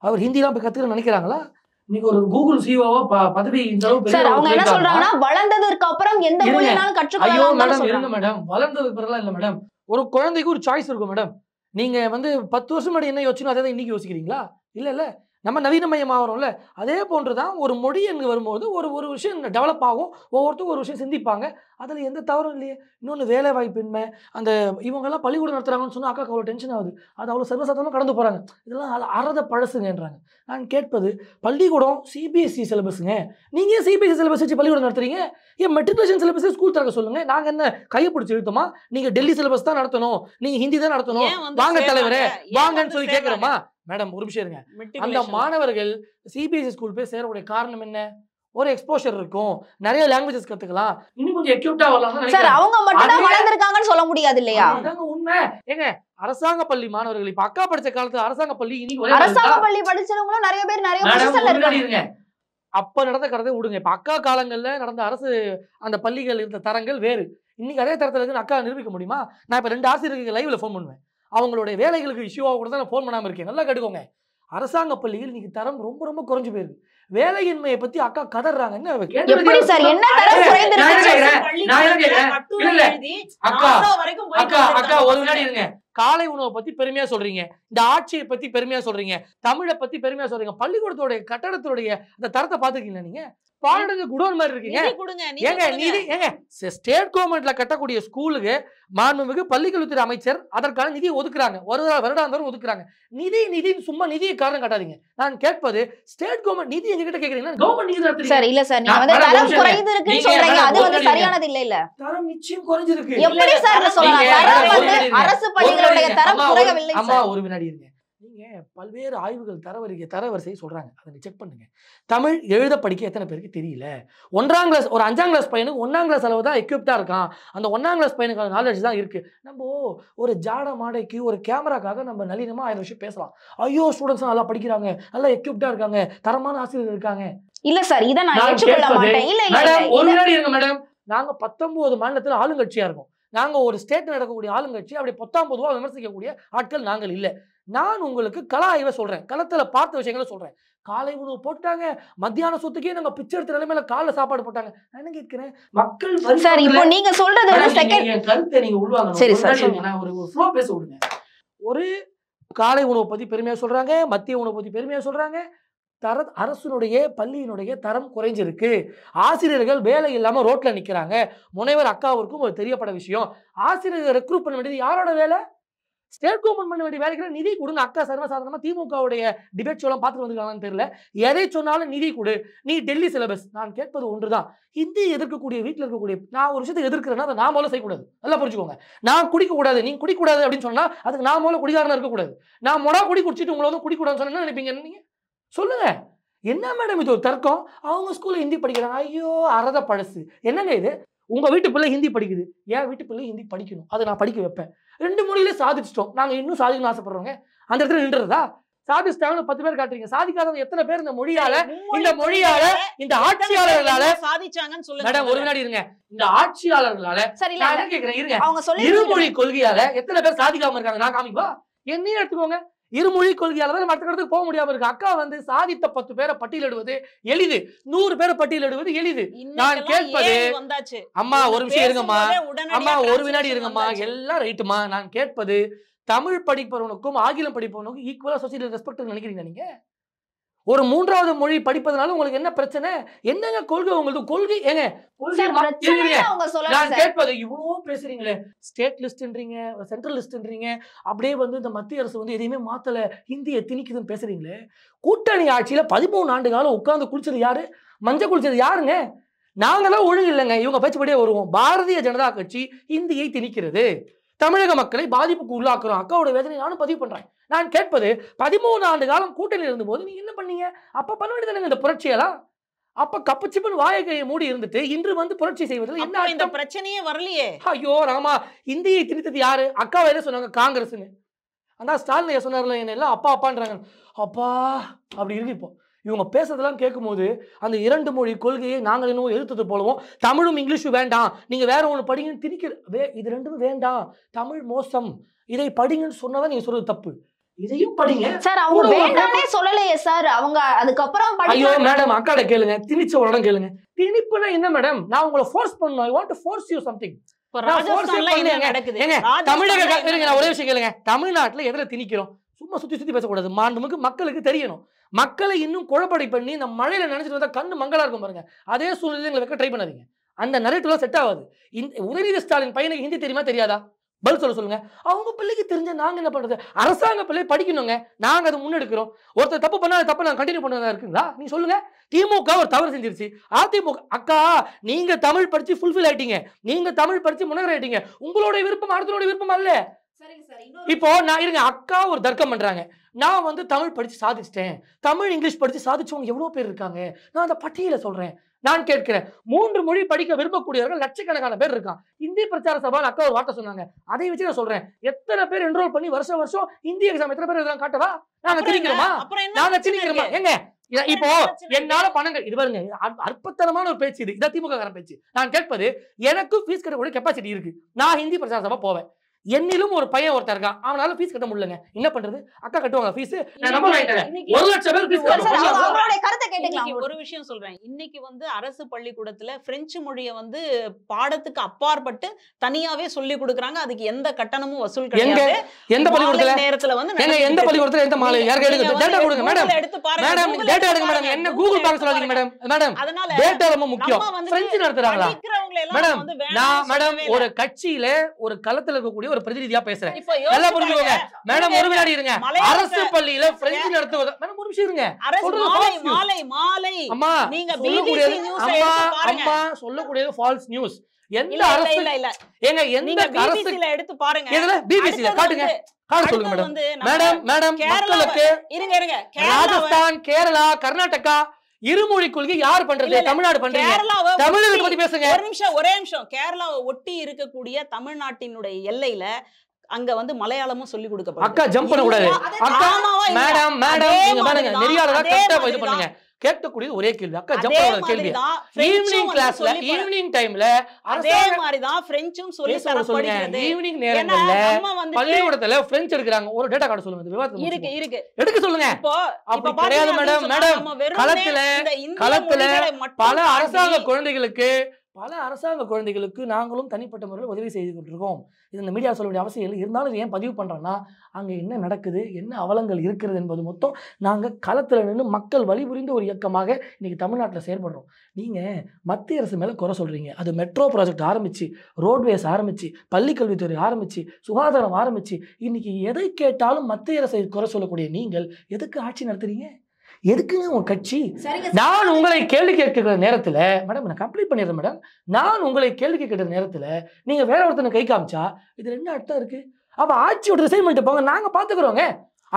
அவர் ஹிந்திலாம் போய் கற்றுக்க நினைக்கிறாங்களா? நீங்க ஒரு கூகுள் சிஓவா பதவி இந்த அளவுக்கு சார் அவங்க என்ன சொல்றாங்கன்னா, வளர்ந்ததுக்கு அப்புறம் எந்த மொழினாலும் கற்றுக்கலாம். மேடம் இருங்க மேடம், வளர்ந்ததுக்கு பிறகுலாம் இல்லை மேடம். ஒரு குழந்தைக்கு ஒரு சாய்ஸ் இருக்கும் மேடம். நீங்க வந்து 10 வருஷம் முன்னாடி என்ன யோசிச்சீங்களோ அதே தான் இன்னைக்கு யோசிக்கிறீங்களா? இல்ல நம்ம நவீனமயமாகறோம்ல. அதே போன்று தான் ஒரு மொழி என்று வரும்போது ஒரு விஷயம் டெவலப் ஆகும், ஒவ்வொருத்தரும் ஒரு விஷயம் சிந்திப்பாங்க, அதில் எந்த தவறும் இல்லையே. இன்னொன்று வேலை வாய்ப்பின்மை, அந்த இவங்கெல்லாம் பள்ளிக்கூடம் நடத்துகிறாங்கன்னு சொன்னால் அக்காவுக்கு அவ்வளோ டென்ஷன் ஆகுது. அது அவ்வளோ சர்வசாதாரணமாக கடந்து போகிறாங்க. இதெல்லாம் அறத பழசுங்கன்றாங்க. நான் கேட்பது, பள்ளிக்கூடம் சிபிஎஸ்சி சிலபஸுங்க, நீங்கள் சிபிஎஸ்சி சிலபஸ் வச்சு பள்ளிக்கூடம் நடத்துறீங்க, ஏன் மெட்ரிகுலேஷன் சிலபஸ் ஸ்கூல் திறக்க சொல்லுங்கள். நாங்கள் என்ன கையை பிடிச்சி இழுத்தோமா? நீங்கள் டெல்லி சிலபஸ் தான் நடத்தணும், நீங்கள் ஹிந்தி தான் நடத்தணும், வாங்க தலைவரே வாங்கன்னு சொல்லி கேட்குறோமா? மேடம் ஒரு விஷயம் இருங்க, அந்த மாணவர்கள் சிபிஎஸ்சி ஸ்கூல் போய் சேரக்கூடிய காரணம் என்ன? ஒரு எக்ஸ்போஷர் இருக்கும், நிறைய லாங்குவேஜஸ் கத்துக்கலாம், இன்னும் கொஞ்சம் எக்யூப்டா வரலாம். சார் அவங்க மட்டும் தான் வளர்ந்திருக்காங்கன்னு சொல்ல முடியாது இல்லையா? அதாங்க உண்மை. ஏங்க அரசாங்க பள்ளி மாணவர்கள் இப்ப அக்கா படிச்ச காலத்துல அரசாங்க பள்ளி, இன்னைக்கு அரசாங்க பள்ளி படிச்சவங்களும் நிறைய பேர் நிறைய பொசிஷன்ல இருக்காங்க. அப்ப நடந்த கதை விடுங்க. இப்ப அக்கா காலங்கள்ல நடந்த அரசு அந்த பள்ளிகள் இருந்த தரங்கள் வேறு. இன்னைக்கு அதே தரத்துல இருக்குன்னு அக்கா நிரூபிக்க முடியுமா? நான் இப்ப 2 ஆசிரியர்களுக்கு லைவ்ல ஃபோன் பண்ணுவேன், அவங்களுடைய வேலைகளுக்கு இஷ்யூவாக கூட தான் நான் ஃபோன் பண்ணாமல் இருக்கேன். நல்லா கேட்டுக்கோங்க. அரசாங்க பள்ளியில் இன்னைக்கு தரம் ரொம்ப ரொம்ப குறைஞ்சு போயிருக்கு. வேலையின்மையை பத்தி அக்கா கதறாங்க. என்ன எப்படி சார் என்ன தரம் குறைந்திருக்கு? அக்கா ஒரு வினாடி இருங்க. காலை உணவை பத்தி பெருமையா சொல்றீங்க, இந்த ஆட்சியை பத்தி பெருமையா சொல்றீங்க, தமிழை பத்தி பெருமையா சொல்றீங்க, பள்ளிக்கூடத்தோட கட்டடத்துடைய அந்த தரத்தை பாத்துக்கீங்களா? நீங்க பாடங்க குடோன் மாதிரி இருக்கீங்க. ஏங்க நிதி, ஏங்க ஸ்டேட் கவர்மெண்ட்ல கட்டக்கூடிய ஸ்கூலுக்கு மாண்புமிகு பள்ளிக்கல்வித்துறை அமைச்சர் அதற்கான நிதியை ஒதுக்குறாங்க, வருடாந்தோறும் ஒதுக்குறாங்க. நிதின்னு சும்மா நிதியை காரணம் காட்டாதீங்க. நான் கேட்பது, ஸ்டேட் கவர்மெண்ட் நிதி எங்ககிட்ட கேக்குறீங்கன்னா கவர்மெண்ட் நிதி நடத்துறீங்க. சார் இல்ல சார், நீங்க வந்து தரம் குறைந்திருக்குன்னு சொல்றீங்க, அது வந்து சரியானது இல்ல. தரம் நிச்சயம் குறைஞ்சிருக்கு. எப்படி சார் சொல்லலாம்? தரம் வந்து அரசு பள்ளிகளுடைய தரம் குறையவில்லை. அம்மா ஒரு வினாடி இருங்க. நீங்க பல்வேறு ஆய்வுகள் தரவரிசை சொல்றாங்க, அதை செக் பண்ணுங்க. தமிழ் எழுத படிக்க எத்தனை பேருக்கு தெரியல? 1ஆம் கிளாஸ் ஒரு 5ஆம் கிளாஸ் பையனுக்கு 1ஆம் கிளாஸ் அளவு தான் எக்யூப்டா இருக்கான். அந்த 1ஆம் கிளாஸ் பையனுக்கு நாலேஜ் தான் இருக்கு. நம்ம ஒரு ஜாட மாடைக்கு ஒரு கேமராக்காக நம்ம நளினமா 1000 விஷயம் பேசலாம். ஐயோ ஸ்டூடெண்ட்ஸ் நல்லா படிக்கிறாங்க, நல்லா எக்யூப்டா இருக்காங்க, தரமான ஆசிரியர்கள் இருக்காங்க. இல்ல சார், இத நான் ஏற்றுக்கொள்ள மாட்டேன். இல்ல மேடம் ஒரு வினாடி இருங்க மேடம். நாங்க 19 மாநிலத்தில் ஆளுங்கட்சியா இருக்கோம். நாங்க ஒரு ஸ்டேட் நடக்கக்கூடிய ஆளுங்கட்சி அப்படி 19 விமர்சிக்கக்கூடிய ஆட்கள் நாங்கள் இல்லை. நான் உங்களுக்கு கள ஆய்வை சொல்றேன், களத்துல பார்த்த விஷயங்களை சொல்றேன். காலை உணவு போட்டாங்க, மத்தியான சொத்துக்கே நாங்க பிச்சை எடுத்த நிலைமையில காலைல சாப்பாடு போட்டாங்க. நான் என்ன கேட்கிறேன், மக்கள் சார் இப்போ நீங்க சொல்றது வந்து செகண்ட் என் கருத்தை நீங்க உள்வாங்கணும். சரி சார், முன்னாடி நான் ஒரு ஃப்ளோ பேச விடுங்க. ஒரு காலை உணவு பத்தி பெருமையா சொல்றாங்க, மதிய உணவு பத்தி பெருமையா சொல்றாங்க. அரசுடைய பள்ளியினுடைய தரம் குறைஞ்சிருக்கு, ஆசிரியர்கள் வேலை இல்லாம ரோட்ல நிக்கிறாங்க. முனைவர் அக்காவிற்கும் ஒரு தெரியப்பட்ட விஷயம், ஆசிரியர்கள் ரெக்ரூட் பண்ண வேண்டியது யாரோட வேலை? ஸ்டேட் கவர்மெண்ட் பண்ண வேண்டிய வேலைகளை நிதி கொடுங்க. அக்கா சர்வசாதாரணமா திமுகவுடைய டிபேட் ஷோலாம் பார்த்துட்டு வந்துருக்காங்கன்னு தெரியல. எதை சொன்னாலும் நிதி கொடு, நீ டெல்லி சிலபஸ். நான் கேட்பது ஒன்றுதான், ஹிந்தி எதிர்க்கக்கூடிய வீட்டில் இருக்கக்கூடிய நான் ஒரு விஷயத்தை எதிர்க்கிறேன்னா அதை நான் முதல்ல செய்யக்கூடாது. நல்லா புரிஞ்சுக்கோங்க. நான் குடிக்கக்கூடாது, நீங்க குடிக்கூடாது அப்படின்னு சொன்னா அதுக்கு நான் முதல்ல குடிகாரனா இருக்கக்கூடாது. நான் மொடா குடி குடிச்சிட்டு உங்களை வந்து குடிக்கூடாதுன்னு சொன்னா என்ன நினைப்பீங்க நீங்க? சொல்லுங்க. என்ன மேடம் இது ஒரு தர்க்கம்? அவங்க ஸ்கூல்ல ஹிந்தி படிக்கிறாங்க. ஐயோ அறத பழசு. என்னங்க இது? உங்க வீட்டு பிள்ளை ஹிந்தி படிக்குது, என் வீட்டு பிள்ளை ஹிந்தி படிக்கணும், அதை நான் படிக்க வைப்பேன். 2 மொழியிலே சாதிச்சிட்டோம், நாங்க இன்னும் சாதிக்கணும்னு ஆசைப்படுறோங்க. அந்த இடத்துல நின்றதா? சாதிச்சிட்டாங்கன்னு 10 பேர் காட்டுறீங்க, சாதிக்காதவங்க எத்தனை பேர் இந்த மொழியால இந்த ஆட்சியாளர்களால சாதிச்சாங்கன்னு சொல்லுங்க மேடம். ஒரு வினாடி இருங்க. இந்த ஆட்சியாளர்களால சரி நான் என்ன கேக்குறேன் இருங்க, அவங்க சொல்லி இருமொழி கொள்கையால எத்தனை பேர் சாதிக்காம இருக்காங்க? நான் காமிப்பா, என்னையும் எடுத்துக்கோங்க. இருமொழி கொள்கையால தான் மற்ற இடத்துக்கு போக முடியாம இருக்கு. அக்கா வந்து சாதித்த 10 பேரை பட்டியலிடுவது எளிது, 100 பேரை பட்டியலிடுவது எளிது. நான் கேட்பது அம்மா ஒரு விஷயம் இருங்கம்மா, அம்மா ஒரு வினாடி இருங்கம்மா, எல்லாம் ரைட்டுமா. நான் கேட்பது தமிழ் படிப்பவனுக்கும் ஆங்கிலம் படிப்பவனுக்கும் ஈக்குவலா சொசைட்டி ரெஸ்பெக்ட் நினைக்கிறீங்க நீங்க? ஒரு 3வது மொழி படிப்பதனால உங்களுக்கு என்ன பிரச்சனை? என்னங்க கொள்கை உங்களுக்கு? கொள்கை ஏங்க நான் கேட்பது இவ்வளவு பேசுறீங்களே, ஸ்டேட் லிஸ்ட்ன்றீங்க, சென்ட்ரல் லிஸ்ட்ன்றீங்க, அப்படியே வந்து இந்த மத்திய அரசு வந்து எதையுமே மாத்தல, ஹிந்தியை திணிக்குதுன்னு பேசுறீங்களே. கூட்டணி ஆட்சியில 13 ஆண்டு காலம் உட்கார்ந்து குளிச்சது யாரு? மஞ்சள் குளிச்சது யாருங்க? நாங்களாம் ஒழுங்கு இல்லைங்க, இவங்க பேச்சுப்படியே வருவோம். பாரதிய ஜனதா கட்சி இந்தியை திணிக்கிறது, தமிழக மக்களை பாதிப்புக்கு உள்ளாக்குறோம். அக்காவோட வேதனை நானும் பதிவு பண்றேன். நான் கேட்பது 13 ஆண்டு காலம் கூட்டணி இருந்த போது நீங்க என்ன பண்ணீங்க? அப்ப பண்ண வேண்டியது இந்த புரட்சியெல்லாம். அப்ப கப்பச்சிப்பன் வாயகையை மூடி இருந்துட்டு இன்று வந்து புரட்சி செய்வதில் என்ன இந்த பிரச்சனையே வரலையே. ஐயோ ராமா, இந்தியை திணித்தது யாரு? அக்கா வேற சொன்னாங்க காங்கிரஸ்னு. ஆனா ஸ்டாலின் சொன்னார்ல, என்ன எல்லாம் அப்பா அப்பான்றாங்க. அப்பா அப்படி இருக்கு. இப்போ இவங்க பேசுறதெல்லாம் கேட்கும் போது அந்த 2 மொழி கொள்கையை நாங்கள் இன்னும் எதிர்த்தது போலவும், தமிழும் இங்கிலீஷும் வேண்டாம், நீங்க வேற ஒன்று படிங்கன்னு திணிக்கிற, இது 2ம் வேண்டாம், தமிழ் மோசம், இதை படிங்கன்னு சொன்னதான் நீங்க சொல்றது தப்பு. இதையும் படிங்க சார். அவங்க வேண்டாமே சொல்லலையே சார், அவங்க அதுக்கப்புறம் ஐயோ மேடம் அக்காட கேளுங்க, திணிச்ச ஒரு இடம் கேளுங்க. திணிப்புனா என்ன மேடம்? நான் உங்களை ஃபோர்ஸ் பண்ணணும். ஐ want to force you something. தமிழக ஒரே விஷயம் கேளுங்க, தமிழ்நாட்டுல எதுல திணிக்கிறோம்? சும்மா சுத்தி பேசக்கூடாது. மாண்புமிகு மக்களுக்கு தெரியணும். மக்களை இன்னும் குழப்படி பண்ணி நம்ம மழையில நினைச்சிட்டு வந்தா கண்ணு மங்களா இருக்கும் பாருங்க. அதே சூழ்நிலை எங்களை வைக்க ட்ரை பண்ணாதீங்க. அந்த நரேட்டிவ்ல செட் ஆகாது. உதயநிதி ஸ்டாலின் பையனுக்கு ஹிந்தி தெரியுமா தெரியாதா? பதில் சொல்லுங்க. அவங்க பிள்ளைக்கு தெரிஞ்ச நாங்க என்ன பண்றது? அரசாங்க பிள்ளை படிக்கணுங்க, நாங்க அதை முன்னெடுக்கிறோம். ஒருத்தர் தப்பு பண்ணா தப்பு நாங்க கண்டினியூ பண்ணதா இருக்குங்களா? நீ சொல்லுங்க. திமுக ஒரு தவறு செஞ்சிருச்சு, அதிமுக அக்கா நீங்க தமிழ் படிச்சு ஃபுல்ஃபில் ஆயிட்டீங்க, நீங்க தமிழ் படிச்சு முன்னேற ஆயிட்டீங்க. உங்களுடைய விருப்பம் அடுத்தவங்களுடைய விருப்பம் அல்ல. இப்போ நான் இருங்க, அக்கா ஒரு தர்க்கம் பண்றாங்க, நான் வந்து தமிழ் படிச்சு சாதிச்சிட்டேன், தமிழ் இங்கிலீஷ் படிச்சு சாதிச்சவங்க எவ்வளவு பேர் இருக்காங்க, நான் அந்த பட்டியலை சொல்றேன். நான் கேட்கிறேன், 3 மொழி படிக்க விரும்பக்கூடியவர்கள் லட்சக்கணக்கான பேர் இருக்கான். இந்தி பிரச்சார சபா அக்கா ஒரு வார்த்தை சொன்னாங்க, அதை வச்சு நான் சொல்றேன். எத்தனை பேர் என்ரோல் பண்ணி வருஷம் இந்தி எக்ஸாம் எத்தனை பேர் இருக்காங்க காட்டவா? நாங்க திணிக்கிறோமா? நாங்க திணிக்கிறோமா? எங்க இப்போ என்னால பணங்கள் இது பாருங்க, அற்பத்தனமான ஒரு பேச்சு இது. இதான் திமுக காரன் பேச்சு. நான் கேட்பது, எனக்கு ஃபீஸ் கட்டக்கூடிய கெப்பாசிட்டி இருக்கு, நான் ஹிந்தி பிரச்சார சபா போவேன். என்னிலும் ஒரு பையன் ஒருத்தர் இருக்கான், அவனால ஃபீஸ் கட்ட முடியலங்க, என்ன பண்றது? அக்கா கட்டுவாங்க ஃபீஸ். 1 லட்சம் பேர் ஃபீஸ் கட்டுவாங்க. ஒரு விஷயம் சொல்றேன், இன்னைக்கு வந்து அரசு பள்ளிக்கூடத்துல பிரெஞ்சு மொழியை வந்து பாடத்துக்கு அப்பாற்பட்டு தனியாவே சொல்லி கொடுக்கறாங்க. அதுக்கு எந்த கட்டணமும் வசூல் கிடையாது. எந்த பள்ளிக்கூடத்துல நேரத்துல வந்து எந்த பள்ளிக்கூடத்துல எந்த மாலை யாருக்கு எடுங்க டேட்டா கொடுங்க மேடம். மேடம் டேட்டா எடுங்க மேடம், என்ன கூகுள் பார்க்க சொல்லாதீங்க மேடம். மேடம் டேட்டா ரொம்ப முக்கியம். பிரெஞ்சு நடத்துறாங்களா மேடம்? நான் மேடம் ஒரு கட்சியில ஒரு களத்துல இருக்கக்கூடிய ஒரு பிரதிநிதியா பேசுறேன், நல்லா புரிஞ்சுக்கோங்க மேடம். ஒரு வினாடி இருங்க. அரசு பள்ளியில பிரெஞ்சு நடத்துவது மேடம், ஒரு நிமிஷம் இருங்க. அம்மா நீங்க சொல்லக்கூடியது, அம்மா சொல்லக்கூடியது ஃபால்ஸ் நியூஸ். எந்த அரசு இல்ல ஏங்க, எந்த அரசுல எடுத்து பாருங்க, எதுல பிபிசில காட்டுங்க, காட்டு சொல்லுங்க மேடம். மேடம் மேடம் மக்களுக்கு இருங்க, ராஜஸ்தான், கேரளா, கர்நாடகா இருமொழி கொள்கை யார் பண்றது? தமிழ்நாடு பண்றீங்க. தமிழக பத்தி பேசுங்க. ஒரே நிமிஷம். கேரளாவை ஒட்டி இருக்கக்கூடிய தமிழ்நாட்டினுடைய எல்லையில அங்க வந்து மலையாளமும் சொல்லி கொடுக்கப்படும். அக்கா ஜம்ப் பண்ண கூடாது. அக்கா மேடம் மேடம் நீங்க பாருங்க, நெறியாளரா கரெக்ட்டா இது பண்ணுங்க. கேட்கக்கூடியது ஒரே கேள்வி. அக்கா அதே ஜப்பானோட மாதிரி கேள்வி. தான் ஈவினிங் பிரெஞ்சும் கிளாஸ்ல வந்து சொல்லி ஈவினிங் டைம்ல அதே மாதிரி தான் பிரெஞ்சும் சொல்லி சொல்லுங்க. தரப்படுகிறது. ஈவினிங் ஏன்னா நேரங்கள்ல நம்ம வந்து பள்ளிக்கூடத்துல பிரெஞ்சு எடுக்கிறாங்க. ஒரு டேட்டா கார்டு சொல்லுங்க. இந்த விவாதத்தை இருக்கு இருக்கு எடுக்க சொல்லுங்க. இப்போ அப்படி கிடையாது மேடம். மேடம் களத்துல பல அரசாங்க குழந்தைகளுக்கு நாங்களும் தனிப்பட்ட முறையில் உதவி செய்து கொண்டிருக்கோம். இது இந்த மீடியா சொல்ல வேண்டிய அவசியம் இல்லை. இருந்தாலும் ஏன் பதிவு பண்றோம்னா, அங்க என்ன நடக்குது, என்ன அவலங்கள் இருக்கிறது என்பது மொத்தம் நாங்க களத்துல நின்று மக்கள் வழிபுரிந்த ஒரு இயக்கமாக இன்னைக்கு தமிழ்நாட்டில் செயல்படுறோம். நீங்க மத்திய அரசு மேல குறை சொல்றீங்க. அது மெட்ரோ ப்ராஜெக்ட் ஆரம்பிச்சு, ரோட்வேஸ் ஆரம்பிச்சு, பள்ளிக்கல்வித்துறை ஆரம்பிச்சு, சுகாதாரம் ஆரம்பிச்சு, இன்னைக்கு எதை கேட்டாலும் மத்திய அரசை குறை சொல்லக்கூடிய நீங்கள் எதுக்கு ஆட்சி நடத்துறீங்க? எதுக்குங்க உங்க கட்சி? நான் உங்களை கேள்வி கேட்கிற நேரத்துல மேடம் நான் கம்ப்ளீட் பண்ணிடுறேன் மேடம். நான் உங்களை கேள்வி கேட்கிற நேரத்துல நீங்க வேற ஒருத்தனை கை காமிச்சா இது ரெண்டு அர்த்தம் இருக்கு. அப்ப ஆட்சியோட ரிசைன் பண்ணிட்டு போங்க, நாங்க பாத்துக்கிறோங்க.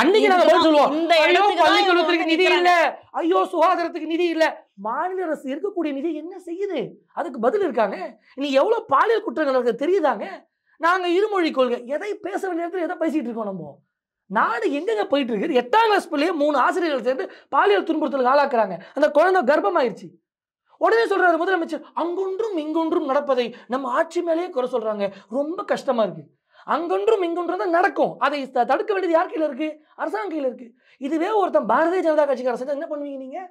அன்னைக்கு நாங்க பதில் சொல்லுவோம். ஐயோ பள்ளிக்கல்வித்துறைக்கு நிதி இல்ல, ஐயோ சுகாதாரத்துக்கு நிதி இல்ல. மாநில அரசு இருக்கக்கூடிய நிதி என்ன செய்யுது? அதுக்கு பதில் இருக்காங்க. நீ எவ்வளவு பாலியல் குற்றங்கள் நடக்குது தெரியுதாங்க? நாங்க இருமொழி கொள்கை எதை பேச வேண்டிய நேரத்தில் எதை பேசிட்டு இருக்கோம்? நம்ம நாடு எங்கெங்க போயிட்டு இருக்கு? 8ஆம் கிளாஸ் பிள்ளையே 3 ஆசிரியர்கள் சேர்ந்து பாலியல் துன்புறுத்தலுக்கு ஆளாக்குறாங்க. அந்த குழந்தை கர்ப்பமாயிருச்சு. உடனே சொல்றாரு முதலமைச்சர், அங்கொன்றும் இங்கொன்றும் நடப்பதை நம்ம ஆட்சி மேலேயே குறை சொல்றாங்க. ரொம்ப கஷ்டமா இருக்கு. அங்கொன்றும் இங்கொன்றும் தான் நடக்கும். அதை தடுக்க வேண்டியது யார் கையில இருக்கு? அரசாங்க கையில இருக்கு. இதுவே ஒருத்தன் பாரதிய ஜனதா கட்சிக்கார செஞ்சா என்ன பண்ணுவீங்க நீங்க?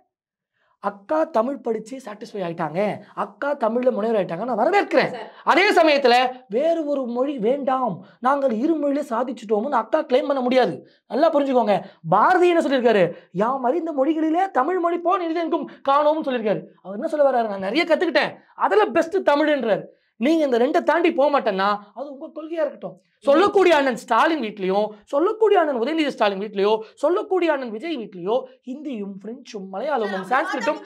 அக்கா தமிழ் படிச்சு சாட்டிஸ்ஃபை ஆயிட்டாங்க, அக்கா தமிழ்ல முனைவர் ஆயிட்டாங்க, நான் வரவேற்கிறேன். அதே சமயத்துல வேறு ஒரு மொழி வேண்டாம், நாங்கள் இருமொழியிலே சாதிச்சுட்டோம்னு அக்கா கிளைம் பண்ண முடியாது. நல்லா புரிஞ்சுக்கோங்க. பாரதி என்ன சொல்லியிருக்காரு? யாம் அறிந்த மொழிகளிலே தமிழ் மொழி போன் எங்கும் காணோம்னு சொல்லியிருக்காரு. அவர் என்ன சொல்ல வர்றாரு? நான் நிறைய கத்துக்கிட்டேன், அதுல பெஸ்ட் தமிழ்ன்றார். நீங்க இந்த ரெண்டை தாண்டி போக மாட்டேன்னா அது உங்க கொள்கையா இருக்கட்டும். சொல்லக்கூடிய அண்ணன் ஸ்டாலின் வீட்லயும், சொல்லக்கூடிய அண்ணன் உதயநிதி ஸ்டாலின் வீட்லயோ, சொல்லக்கூடிய அண்ணன் விஜய் வீட்லயோ ஹிந்தியும் பிரெஞ்சும் மலையாளமும் சான்ஸ்கிரிட்டும்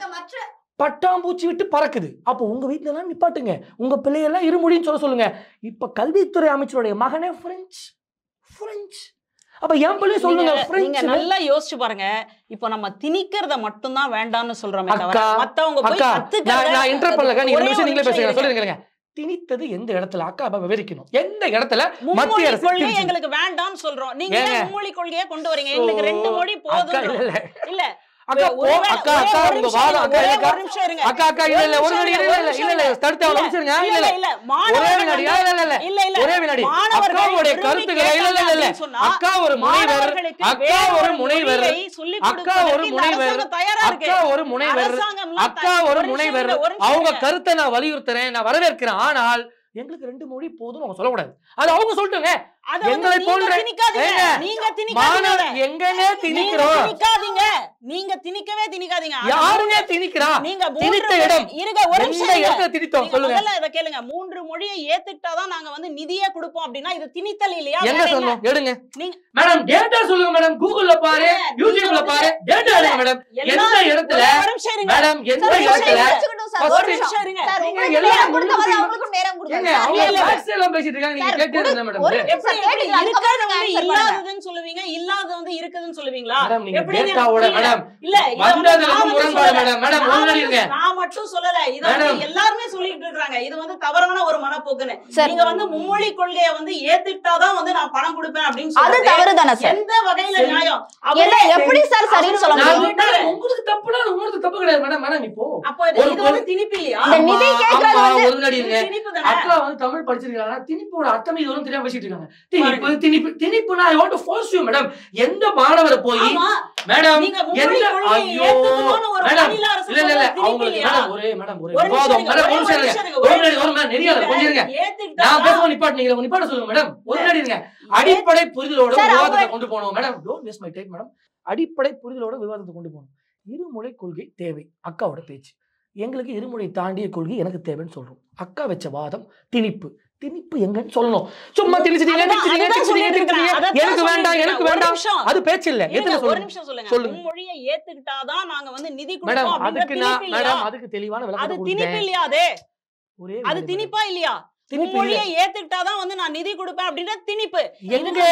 பட்டாம்பூச்சி விட்டு பறக்குது. அப்போ உங்க வீட்டுல எல்லாம் நிப்பாட்டுங்க, உங்க பிள்ளையெல்லாம் இருமொழின்னு சொல்லுங்க. இப்ப கல்வித்துறை அமைச்சருடைய மகனே பிரெஞ்சு. அப்ப என் பிள்ளை சொல்லுங்க. நீங்க நல்லா யோசிச்சு பாருங்க. இப்போ நம்ம திணிக்கிறத மட்டும் தான் வேண்டாம்னு சொல்றோமே தவிர மத்தவங்க போய் கத்துக்கிறத நான் இன்டர் பண்ணலங்க. நீங்க நிமிஷம் நீங்களே பேசுங்க. சொல்லுங்க. திணித்தது எந்த இடத்துல? அக்கா விவரிக்கணும். எந்த இடத்துல மத்திய அரசு கொள்கை எங்களுக்கு வேண்டாம்னு சொல்றோம். நீங்க மும்மொழி கொள்கையை கொண்டு வரீங்க. எங்களுக்கு 2 மொழி போதும். இல்ல அக்கா அக்கா அக்கா உங்க வாதம் அக்கா அக்கா அக்கா அக்கா இல்ல ஒரு வினாடி இல்ல தடுத்து அவள நிமிஷம் இல்ல ஒரே வினாடி இல்ல ஒரே வினாடி அக்காவுடைய கருத்துக்களை இல்ல அக்கா ஒரு முனைவர் அக்கா ஒரு முனைவர் அக்கா ஒரு முனைவர் அக்கா ஒரு முனைவர் அக்கா ஒரு முனைவர் அவங்க கருத்தை நான் வலியுறுத்துறேன், நான் வரவேற்கிறேன். ஆனால் எங்களுக்கு 2 மொழி போதும் அவங்க சொல்லக்கூடாது. அது அவங்க சொல்லிட்டுங்க. எங்களை போன்ற எங்கனே திணிக்கிறோம். நீங்க திணிக்கவே திணிக்காதீங்க. யாருங்க திணிக்கிறா? நீங்க திணித்த இடம் இருங்க ஒரு நிமிஷம் திணித்தோம் சொல்லுங்க. முதல்ல இத கேளுங்க. 3 மொழியை ஏத்துக்கிட்டாதான் நாங்க வந்து நிதியே கொடுப்போம் அப்படின்னா இது திணித்தல் இல்லையா? என்ன சொன்னோம்? எடுங்க மேடம், டேட்டா சொல்லுங்க மேடம். கூகுள்ல பாரு, யூடியூப்ல பாரு, டேட்டா எடுங்க மேடம். எந்த இடத்துல மேடம் எந்த இடத்துல ஒரு நிமிஷம் இருங்க. எல்லாம் உங்களுக்கு நேரம் கொடுங்க. அவங்க பாக்ஸ் எல்லாம் பேசிட்டு இருக்காங்க. நீங்க கேட்டது என்ன மேடம்? இருக்கிறது வந்து இல்லாததுன்னு சொல்லுவீங்க, இல்லாத வந்து இருக்குதுன்னு சொல்லுவீங்களா? எப்படி டேட்டாவோட மேடம் இல்ல வந்ததுக்கு முரண்பாடு மேடம். மேடம் ஒண்ணு இருங்க. நான் மட்டும் சொல்லல, இத வந்து எல்லாரும் சொல்லிட்டு இருக்காங்க. இது வந்து தவறான ஒரு மனப்போக்குன்னு. நீங்க வந்து மும்மொழி கொள்கையை வந்து ஏத்துக்கிட்டாதான் வந்து நான் பணம் கொடுப்பேன் அப்படின்னு சொல்றது அது தவறுதானே சார்? எந்த வகையில நியாயம்? என்ன எப்படி சார் சரின்னு சொல்ல முடியும்? உங்களுக்கு தப்புனா உங்களுக்கு தப்பு கிடையாது மேடம். மேடம் இப்போ அப்ப இது வந்து திணிப்பு இல்லையா? இந்த நிதி கேக்குறது வந்து ஒரு நடி இருங்க. அக்கா வந்து தமிழ் படிச்சிருக்காங்க, திணிப்போட அர்த்தம் இது வரும் தெரியாம பேசிட்டு இருக்காங்க. திணிப்பு திணிப்பு திணிப்புனா I want to force you madam. எந்த மாணவர் போய் மேடம் எந்த ஐயோ மேடம் இல்ல இல்ல அவங்களுக்கு மேடம் ஒரே மேடம் ஒரே விவாதம் மேடம் ஒரு நிமிஷம் ஒரு நடி ஒரு மேடம் நெறியால கொஞ்சம் இருங்க. நான் பேசுவோம் நிப்பாட்டுங்க நிப்பாட்ட சொல்லுங்க மேடம். ஒரு நடி இருங்க. அடிப்படை புரிதலோட விவாதத்தை கொண்டு போகணும் madam. Don't waste my time madam. அடிப்படை புரிதலோட விவாதத்தை கொண்டு போகணும். இருமொழி கொள்கை தேவை அக்காவோட பேச்சு. எங்களுக்கு இருமொழி தாண்டிய கொள்கை எனக்கு தேவைன்னு சொல்றோம். அக்கா வச்ச வாதம் திணிப்பு. திணிப்பு எங்கன்னு சொல்லணும். சும்மா திணிச்சிட்டீங்க எனக்கு வேண்டாம் எனக்கு வேண்டாம் அது பேச்சு இல்ல. ஒரு நிமிஷம் சொல்லுங்க. மொழியை ஏத்துக்கிட்டாதான் நாங்க வந்து நிதி கொடுப்போம் மேடம். அதுக்கு நான் மேடம் அதுக்கு தெளிவான விளக்கம் கொடுத்தேன். அது திணிப்பு இல்லையா? அது திணிப்பா இல்லையா? மொழியை ஏத்துக்கிட்டாதான் வந்து நான் நிதி கொடுப்பேன் அப்படின்ற திணிப்பு. எங்க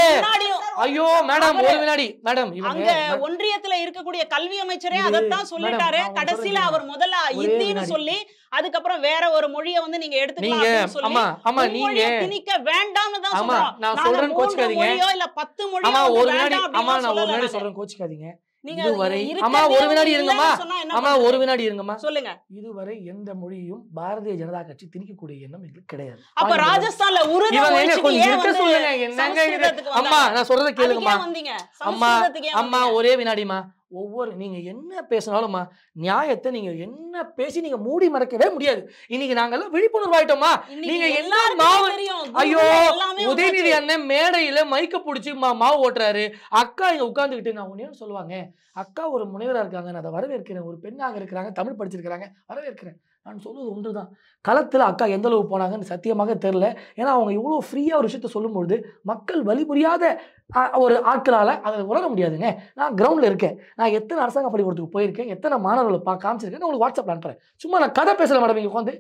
ஐயோ மேடம் ஒரு வினாடி மேடம். அங்க ஒன்றியத்துல இருக்கக்கூடிய கல்வி அமைச்சரே அதத்தான் சொல்லிட்டாரு. கடைசியில அவர் முதல்ல இந்தின்னு சொல்லி அதுக்கப்புறம் வேற ஒரு மொழியை வந்து நீங்க எடுத்துக்கலாம் சொல்லி ஆமா நீங்க திணிக்க வேண்டாம்னு தான் சொல்றோம். நான் சொல்றேன் கோச்சுக்காதீங்க. இல்ல 10 மொழியோ ஒரு வினாடி. ஆமா நான் ஒரு வினாடி சொல்றேன் கோச்சுக்காதீங்க. நீங்க இதுவரை இருக்கிறதே அம்மா ஒரு வினாடி வந்து இருங்கம்மா, இல்லைன்னு சொன்னா என்ன அம்மா பண்றது? ஒரு வினாடி இருங்கம்மா. சொல்லுங்க. இதுவரை எந்த மொழியும் பாரதிய ஜனதா கட்சி திணிக்கக்கூடிய எண்ணம் எங்களுக்கு கிடையாது. அப்ப ராஜஸ்தான்ல உருது இவங்க எங்க ஒழிச்சிட்டு கொஞ்சம் ஏன் இருக்க வந்து சொல்லுங்க, என்னங்க இது? சமஸ்கிருதத்துக்கு அம்மா வந்தாங்க? நான் சொல்றத அதுக்கு கேளுங்கம்மா. ஏன் வந்தீங்க? அம்மா சமஸ்கிருதத்துக்கு ஏன் அம்மா வந்தீங்க? ஒரே வினாடிமா. ஒவ்வொரு நீங்க என்ன பேசினாலும்மா நியாயத்தை நீங்க என்ன பேசி நீங்க மூடி மறைக்கவே முடியாது. இன்னைக்கு நாங்க எல்லாம் விழிப்புணர்வு ஆயிட்டோமா. இன்னைக்கு நீங்க என்ன எல்லாருக்குமே மாவு தெரியும். ஐயோ Google எல்லாமே உதயநிதி வந்தாச்சு. அண்ணன் மேடையில மைக்க புடிச்சு மாவு ஓட்டுறாரு. அக்கா இங்க உட்கார்ந்துகிட்டு நான் ஒண்ணே சொல்லுவாங்க, அக்கா ஒரு முனைவரா இருக்காங்க, நான் அதை வரவேற்கிறேன். ஒரு பெண்ணாக இருக்கிறாங்க, தமிழ் படிச்சிருக்கிறாங்க, வரவேற்கிறேன். நான் சொல்வது ஒன்றுதான். களத்துல அக்கா எந்த அளவு போனாங்கன்னு சத்தியமாக தெரியல. ஏன்னா அவங்க இவ்வளவு ஃப்ரீயா ஒரு விஷயத்த சொல்லும்பொழுது மக்கள் வழி புரியாத ஒரு ஆட்களால அதை உணர முடியாதுங்க. நான் கிரவுண்ட்ல இருக்கேன். நான் எத்தனை அரசாங்க பள்ளிக்கூடத்துக்கு போயிருக்கேன், எத்தனை மாணவர்களை காமிச்சிருக்கேன், உங்களுக்கு வாட்ஸ்அப்ல அனுப்புறேன். சும்மா நான் கதை பேசல மேடம். இங்க உட்காந்து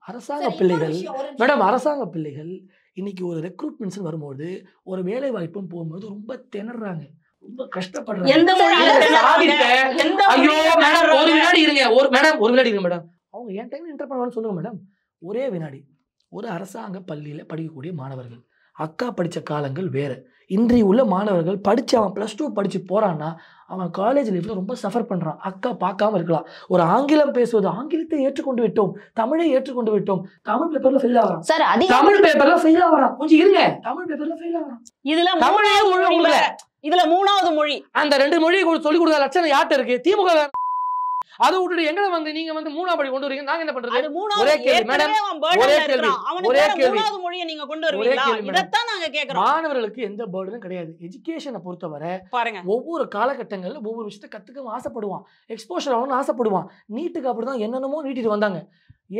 அரசாங்க பிள்ளைகள் மேடம், அரசாங்க பிள்ளைகள் இன்னைக்கு ஒரு ரெக்ரூட்மெண்ட்ஸ் வரும்போது ஒரு வேலை வாய்ப்பும் போகும்போது ரொம்ப திணறாங்க, ரொம்ப கஷ்டப்படுறாங்க. எந்த மொழியில சாதித்த எந்த ஐயோ மொழியில மேடம் ஒரு திணறாங்க? வினாடி இருங்க, ஒரு வினாடி இருங்க மேடம். அவங்க என் டைம் இன்டர் பண்ணுவான்னு சொல்லுங்க மேடம். ஒரே வினாடி. ஒரு அரசாங்க பள்ளியில படிக்கக்கூடிய மாணவர்கள், அக்கா படிச்ச காலங்கள் வேற. இன்றைய உள்ள மாணவர்கள் படிச்சு அவன் +2 படிச்சு போறான்னா அவன் காலேஜ் லைஃப்ல ரொம்ப சஃபர் பண்றான். அக்கா பார்க்காம இருக்கலாம். ஒரு ஆங்கிலம் பேசுவது, ஆங்கிலத்தை ஏற்றுக்கொண்டு விட்டோம், தமிழை ஏற்றுக்கொண்டு விட்டோம், தமிழ் பேப்பர்ல ஃபெயில் ஆகிறான். சார் தமிழ் பேப்பர்ல ஃபெயில் ஆகிறான். கொஞ்சம் இருங்க, தமிழ் பேப்பர்ல ஃபெயில் ஆகிறான். இதுல தமிழே மூணாவது ஒழுங்கு மொழி இல்ல. வேற. இதுல மூணாவது மொழி. அந்த 2 மொழியை சொல்லி கொடுக்குற லட்சணம் யார்கிட்ட இருக்கு? திமுக. அதை விட்டுட்டு எங்களை வந்து நீங்க வந்து 3ஆம் படி கொண்டு வரீங்க, நாங்க என்ன பண்றது? அது மூணாவது. ஒரே கேள்வி மேடம், ஏற்கனவே அவன் burden ஒரே ல கேள்வி, இருக்கிறான். அவனுக்கு ஒரே வேற கேள்வி. மூணாவது மொழியை நீங்க கொண்டு ஒரே வருவீங்களா? கேள்வி மேடம். இதைத்தான் நாங்க கேக்குறோம். மாணவர்களுக்கு எந்த பேர்டனும் கிடையாது. எஜுகேஷனை பொறுத்தவரை பாருங்க, ஒவ்வொரு காலகட்டங்கள்ல ஒவ்வொரு விஷயத்தை கத்துக்க ஆசைப்படுவான், எக்ஸ்போஷர் ஆகணும்னு ஆசைப்படுவான். நீட்டுக்கு அப்படிதான் என்னென்னமோ நீட்டிட்டு வந்தாங்க.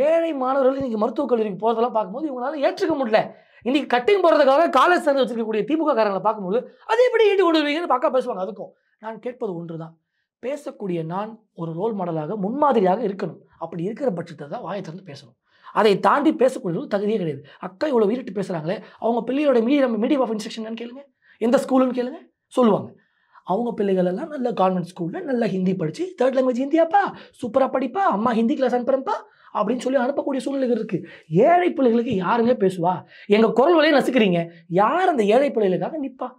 ஏழை மாணவர்கள் இன்னைக்கு மருத்துவக் கல்லூரிக்கு போறதெல்லாம் பார்க்கும்போது இவங்களால ஏற்றுக்க முடியல. இன்னைக்கு கட்டிங் போறதுக்காக காலேஜ் சேர்ந்து வச்சிருக்கக்கூடிய திமுக காரங்களை பார்க்கும்போது அதை எப்படி ஈடு கொண்டு வருவீங்கன்னு பக்கா பேசுவாங்க. அதுக்கும் நான் கேட்பது ஒன்றுதான், பேசக்கூடிய நான் ஒரு ரோல் மாடலாக முன்மாதிரியாக இருக்கணும். அப்படி இருக்கிற பட்சத்தை தான் வாயை திறந்து பேசணும். அதை தாண்டி பேசக்கூடிய தகுதியே கிடையாது. அக்கா இவ்வளோ வீட்டு பேசுகிறாங்களே, அவங்க பிள்ளையோட மீடியம் ஆஃப் இன்ஸ்ட்ரக்ஷன் கேளுங்க, எந்த ஸ்கூலுன்னு கேளுங்க, சொல்லுவாங்க. அவங்க பிள்ளைகள் எல்லாம் நல்ல கான்வென்ட் ஸ்கூலில் நல்ல ஹிந்தி படித்து 3rd லாங்குவேஜ் ஹிந்தியாப்பா, சூப்பராக படிப்பா, அம்மா ஹிந்தி கிளாஸ் அனுப்புறப்பா அப்படின்னு சொல்லி அனுப்பக்கூடிய சூழ்நிலைகள் இருக்குது. ஏழை பிள்ளைகளுக்கு யாருங்க பேசுவா? எங்கள் குரல் வழியை நசுக்கிறீங்க. யார் அந்த ஏழை பிள்ளைகளுக்காக நிற்பா?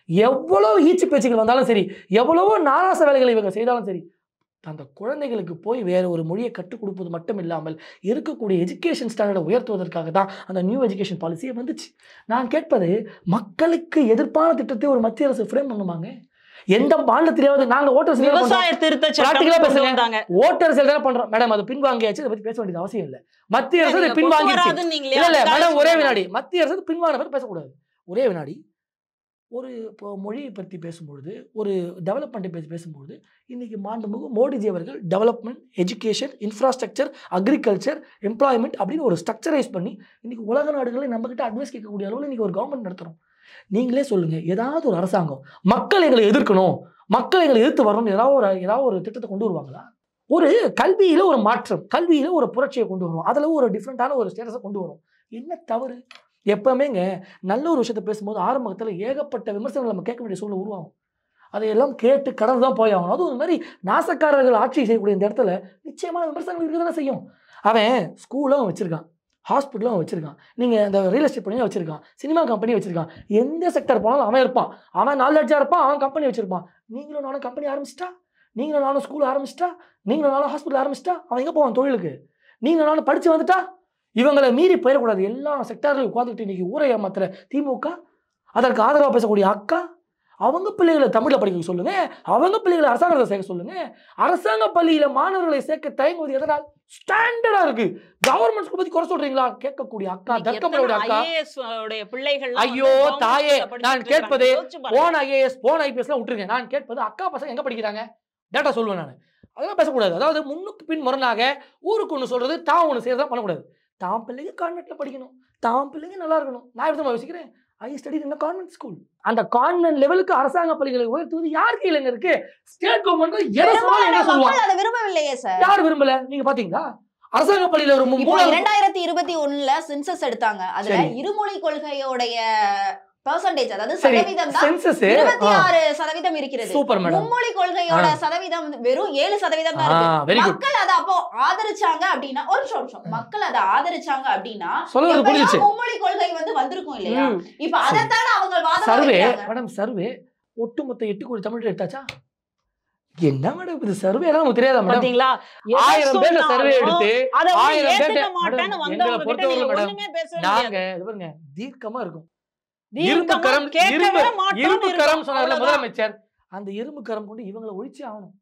எவ்வளோ ஈச்சு பேச்சுகள் வந்தாலும் சரி, எவ்வளவோ நாராச வேலைகளை இவங்க செய்தாலும் சரி, அந்த குழந்தைகளுக்கு போய் வேறு ஒரு மொழியை கற்றுக் கொடுப்பது மட்டும் இல்லாமல் இருக்கக்கூடிய எஜுகேஷன் ஸ்டாண்டர்டை உயர்த்துவதற்காக தான் அந்த நியூ எஜுகேஷன் பாலிசியே வந்துச்சு. நான் கேட்பது, மக்களுக்கு எதிர்ப்பான திட்டத்தை ஒரு மத்திய அரசு ஃப்ரேம் பண்ணுமாங்க? எந்த மாநிலத்திலேயாவது நாங்கள் ஓட்டர்ஸ் விவசாய திருத்த சட்டம் கொண்டு வந்தாங்க. ஓட்டர்ஸ் எல்லாம் பண்றோம் மேடம், அது பின்வாங்கியாச்சு, அதை பத்தி பேச வேண்டியது அவசியம் இல்லை. மத்திய அரசு அதை பின்வாங்கிடுச்சு. போக்குவரத்துன்னீங்களே, இல்ல அதுக்காக மேடம், ஒரே சொல்றேன். வினாடி. மத்திய அரசு பின்வாங்கினவர் பேசக்கூடாது. ஒரே வினாடி. ஒரு இப்போ மொழியை பற்றி பேசும்பொழுது, ஒரு டெவலப்மெண்ட்டை பற்றி பேசும்பொழுது, இன்றைக்கி மாண்புமிகு மோடிஜி அவர்கள் development, education, infrastructure, agriculture, employment அப்படின்னு ஒரு ஸ்ட்ரக்சரைஸ் பண்ணி இன்றைக்கி உலக நாடுகளில் நம்மக்கிட்ட அட்வைஸ் கேட்கக்கூடிய அளவில் இன்றைக்கி ஒரு கவர்மெண்ட் நடத்துகிறோம். நீங்களே சொல்லுங்கள், ஏதாவது ஒரு அரசாங்கம் மக்கள் எங்களை எதிர்க்கணும், மக்கள் எங்களை எதிர்த்து வரணும், ஏதாவது ஒரு திட்டத்தை கொண்டு வருவாங்களா? ஒரு கல்வியில் ஒரு மாற்றம், கல்வியில் ஒரு புரட்சியை கொண்டு வருவோம், அதில் ஒரு டிஃப்ரெண்ட்டான ஒரு ஸ்டேட்டஸை கொண்டு வரும். என்ன தவறு? எப்பவுமேங்க நல்ல ஒரு விஷயத்தை பேசும்போது ஆரம்பத்தில் ஏகப்பட்ட விமர்சனங்கள் நம்ம கேட்க வேண்டிய சூழ்நிலை உருவாகும். அதையெல்லாம் கேட்டு கடந்து தான் போய் ஆகணும். அதுவும் இந்த மாதிரி நாசக்காரர்கள் ஆட்சி செய்யக்கூடிய இந்த இடத்துல நிச்சயமான விமர்சனங்கள் இருக்க தானே செய்யும். அவன் ஸ்கூலும் வச்சுருக்கான், ஹாஸ்பிட்டலும் வச்சுருக்கான், நீங்கள் அந்த ரியல் எஸ்டேட் பண்ணியும் வச்சுருக்கான், சினிமா கம்பெனியும் வச்சுருக்கான், எந்த செக்டர் போனாலும் அவன் இருப்பான். அவன் நாலேஜாக இருப்பான், அவன் கம்பெனி வச்சுருப்பான். நீங்களும் நானும் கம்பெனி ஆரம்பிச்சிட்டா, நீங்களும் நானும் ஸ்கூல் ஆரம்பிச்சிட்டா, நீங்களும் நானும் ஹாஸ்பிட்டல் ஆரம்பிச்சிட்டா, அவன் எங்கே போவான் தொழிலுக்கு? நீங்களும் நானும் படித்து வந்துட்டா இவங்களை மீறி போயிடக்கூடாது. எல்லா செக்டாரிலும் உட்காந்துக்கிட்டு இன்றைக்கி ஊரை ஏமாத்துற திமுக, அதற்கு ஆதரவாக பேசக்கூடிய அக்கா, அவங்க பிள்ளைகளை தமிழில் படிக்க சொல்லுங்கள், அவங்க பிள்ளைகளை அரசாங்கத்தை சேர்க்க சொல்லுங்கள். அரசாங்க பள்ளியில் மாணவர்களை சேர்க்க தயங்குவது எதனால்? ஸ்டாண்டர்டாக இருக்குது. கவர்மெண்ட் ஸ்கூல் பற்றி குறை சொல்கிறீங்களா கேட்கக்கூடிய அக்கா, தர்க்கமோட அக்கா. ஐயோ தாயே, நான் கேட்பது போன ஐஏஎஸ் போன ஐபிஎஸ்லாம் விட்டுருங்க. நான் கேட்பது அக்கா பசங்க எங்கே படிக்கிறாங்க? டேட்டா சொல்லுவேன் நான். அதெல்லாம் பேசக்கூடாது. அதாவது முன்னுக்கு பின் முரணாக ஊருக்கு ஒன்று சொல்கிறது, தான் ஒன்று செய்யறதா பண்ணக்கூடாது. தான் பிள்ளைங்க கான்வென்ட்ல படிக்கணும், தான் பிள்ளைங்க நல்லா இருக்கணும். நான் எப்படி யோசிக்கிறேன், ஐ ஸ்டடி இன் கான்வென்ட் ஸ்கூல். அந்த கான்வென்ட் லெவலுக்கு அரசாங்க பள்ளிகளை உயர்த்துவது யார் கையில இருக்கு? ஸ்டேட் கவர்மெண்ட் என்ன சொல்லுவாங்க? அதை விரும்பவில்லையே சார். யார் விரும்பல? நீங்க பாத்தீங்களா? அரசாங்க பள்ளியில ஒரு 2021 சென்சஸ் எடுத்தாங்க. அதுல இருமொழி கொள்கையோடைய பெர்சன்டேஜ், அதாவது சதவீதம் தான் 26% இருக்கிறது. மும்மொழி கொள்கையோட சதவீதம் வெறும் 7% தான் இருக்கு. மக்கள் அதை அப்போ ஆதரிச்சாங்க அப்படின்னா, ஒரு நிமிஷம், மக்கள் அதை ஆதரிச்சாங்க அப்படின்னா மும்மொழி கொள்கை வந்திருக்கும் இல்லையா? இப்ப அதைத்தான அவங்க வாதம். சர்வே மேடம், சர்வே ஒட்டுமொத்த 8 கோடி தமிழ் எடுத்தாச்சா? என்ன மேடம் இது சர்வே எல்லாம் நமக்கு தெரியாதா மேடம்? பாத்தீங்களா 1000 பேர்ல சர்வே எடுத்து அத 1000 பேர்ட்ட ஏத்துக்க மாட்டேன்னு எங்களை வந்தவங்க கிட்ட பொறுத்தவரை நீங்க மேடம் ஒண்ணுமே பேசவே நாங்க முடியாது. இது பாருங்க தீர்க்கமா இருக்கும். தீர்க்கமா கேட்கவே மாட்டோம்னு இரும்பு கரம் இருக்கோம். சொன்னார்ல அவ்வளவுதான். முதலமைச்சர், அந்த இரும்பு கரம் கொண்டு இவங்களை ஒழிச்சே ஆகணும்.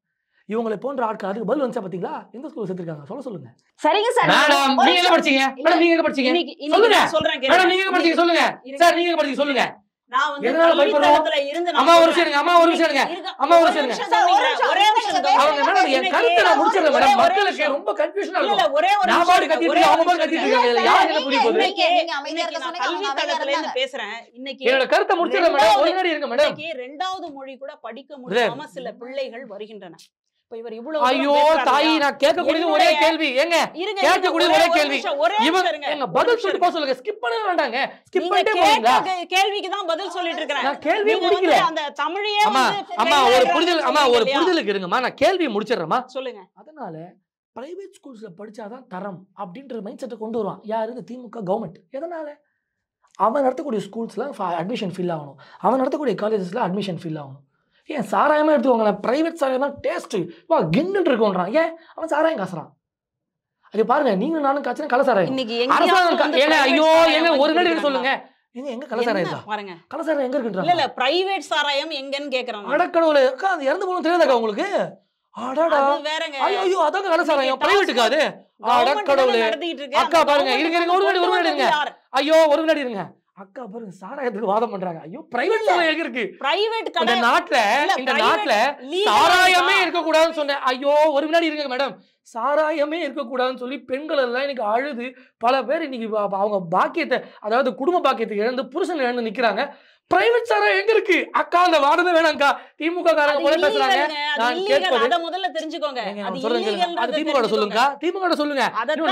இவங்களை போன்ற ஆட்கள் அதுக்கு பதில் வந்துச்சா பாத்தீங்களா? எந்த ஸ்கூல்ல சேர்த்திருக்காங்க சொல்லுங்க. சரிங்க சார். மேடம் நீங்க எங்க படிச்சீங்க? மேடம் நீங்க எங்க படிச்சீங்க? இன்னைக்கு சொல்லுங்க. நான் சொல்றேன் மேடம் கேளுங்க. நீங்க எங்க படிச்சீங்க சொல்லுங்க. சார் நீங்க எங்க படிச்சீங்க சொல்லுங்க. நான் வந்து எதனால பயப்படுறோம்? கல்வித்தளத்துல இருந்து நான் அம்மா ஒரு சொல்றேன். நிமிஷம் அம்மா ஒரு நிமிஷம் இருங்க. அம்மா ஒரு நிமிஷம் இருங்க. ஒரே நிமிஷம் அவங்க மேடம் என் கருத்தை நான் முடிச்சிடல மேடம். மக்களுக்கு ரொம்ப கன்ஃபியூஷனா இல்ல இருக்கும். ஒரே ஒரு நான் பாட்டு கத்திட்டு இருக்கேன், அவங்க பாட்டு கத்திட்டு இருக்காங்க. இதுல யாருக்கு என்ன புரிய போகுது? நீங்க அமைதியா இருக்க நான் சொன்னீங்க, அவங்க அமைதியா கல்வித்தளத்துல இருந்து இருந்தாங்க. பேசுறேன். இன்னைக்கு என்னோட கருத்தை முடிச்சிடல மேடம். ஒரு நிமிடம் இருங்க மேடம். இன்னைக்கு 2வது மொழி கூட படிக்க முடியாம சில பிள்ளைகள் வருகின்றன. இப்ப இவர் இவ்வளவு ஐயோ தாயி நான் கேட்கக்கூடியது ஒரே கேள்வி. ஏங்க கேட்கக்கூடியது ஒரே கேள்வி. இவங்க எங்க பதில் சொல்லிட்டு போக சொல்லுங்க. ஸ்கிப் பண்ணவே வேண்டாங்க. ஸ்கிப் பண்ணிட்டே போறீங்களா? கேள்விக்கு தான் பதில் சொல்லிட்டு இருக்கேன். நான் கேள்வியே முடிக்கல. அந்த தமிழையே அம்மா வந்து அம்மா ஒரு புரிதல் அம்மா ஒரு புரிதலுக்கு இருங்கம்மா. நான் கேள்வியை முடிச்சிடுறேம்மா. சொல்லுங்க. அதனால பிரைவேட் ஸ்கூல்ஸ்ல படிச்சாதான் தரம் அப்படின்ற மைண்ட் செட்டை கொண்டு வருவான் யாரு? இந்த திமுக கவர்மெண்ட். எதனால அவன் நடத்தக்கூடிய ஸ்கூல்ஸ்ல அட்மிஷன் ஃபில் ஆகணும், அவன் நடத்தக்கூடிய காலேஜஸ்ல அட்மிஷன் ஃபில் ஆகணும். ஏன் சாராயமா எடுத்துக்கோங்களேன். பிரைவேட் சாராயம் தான் டேஸ்ட் கின்னு இருக்குன்றான். ஏன் அவன் சாராயம் காசுறான்? அது பாருங்க நீங்க நானும் காய்ச்சல் கள்ள சாராயம். இன்னைக்கு அரசாங்கம் ஏங்க ஐயோ ஏங்க ஒரு நாள் சொல்லுங்க. எங்க எங்க கள்ள சாராயம் இருக்கா? பாருங்க கள்ள சாராயம் எங்க இருக்குன்றாங்க. இல்ல இல்ல பிரைவேட் சாராயம் எங்கன்னு கேக்குறாங்க. அடக்கடவுளே அக்கா அது இறந்து போகணும் தெரியாதாக்கா உங்களுக்கு? அடடா அது வேறங்க. ஐயோ அதாங்க கள்ள சாராயம் பிரைவேட்டுக்கு அது. அடக்கடவுளே அக்கா பாருங்க இருங்க இருங்க ஒரு மினிட் இருங்க. ஐயோ ஒரு மினிட் இருங்க. அக்கா பாருங்க சாராயத்துக்கு வாதம் பண்றாங்க. ஐயோ பிரைவேட் சாராயம் எங்க இருக்கு? பிரைவேட் இந்த கடை நாட்டுல சாராயமே இருக்க கூடாதுன்னு சொன்னேன். ஐயோ ஒரு வினாடி இருங்க மேடம். சாராயமே இருக்க கூடாதுன்னு சொல்லி பெண்கள் எல்லாம் இன்னைக்கு அழுது பல பேர் இன்னைக்கு அவங்க பாக்கியத்தை அதாவது குடும்ப பாக்கியத்தை இழந்து புருஷன் இழந்து நிக்கிறாங்க. பிரைவேட் சாராயம் எங்க இருக்கு? அக்கா அந்த வாதமே வேணாம்க்கா. திமுக காரங்க போல பேசுறாங்க. நான் கேட்பது அத முதல்ல தெரிஞ்சுக்கோங்க. அது சொல்லுங்க. அது திமுக சொல்லுங்க. திமுக சொல்லுங்க.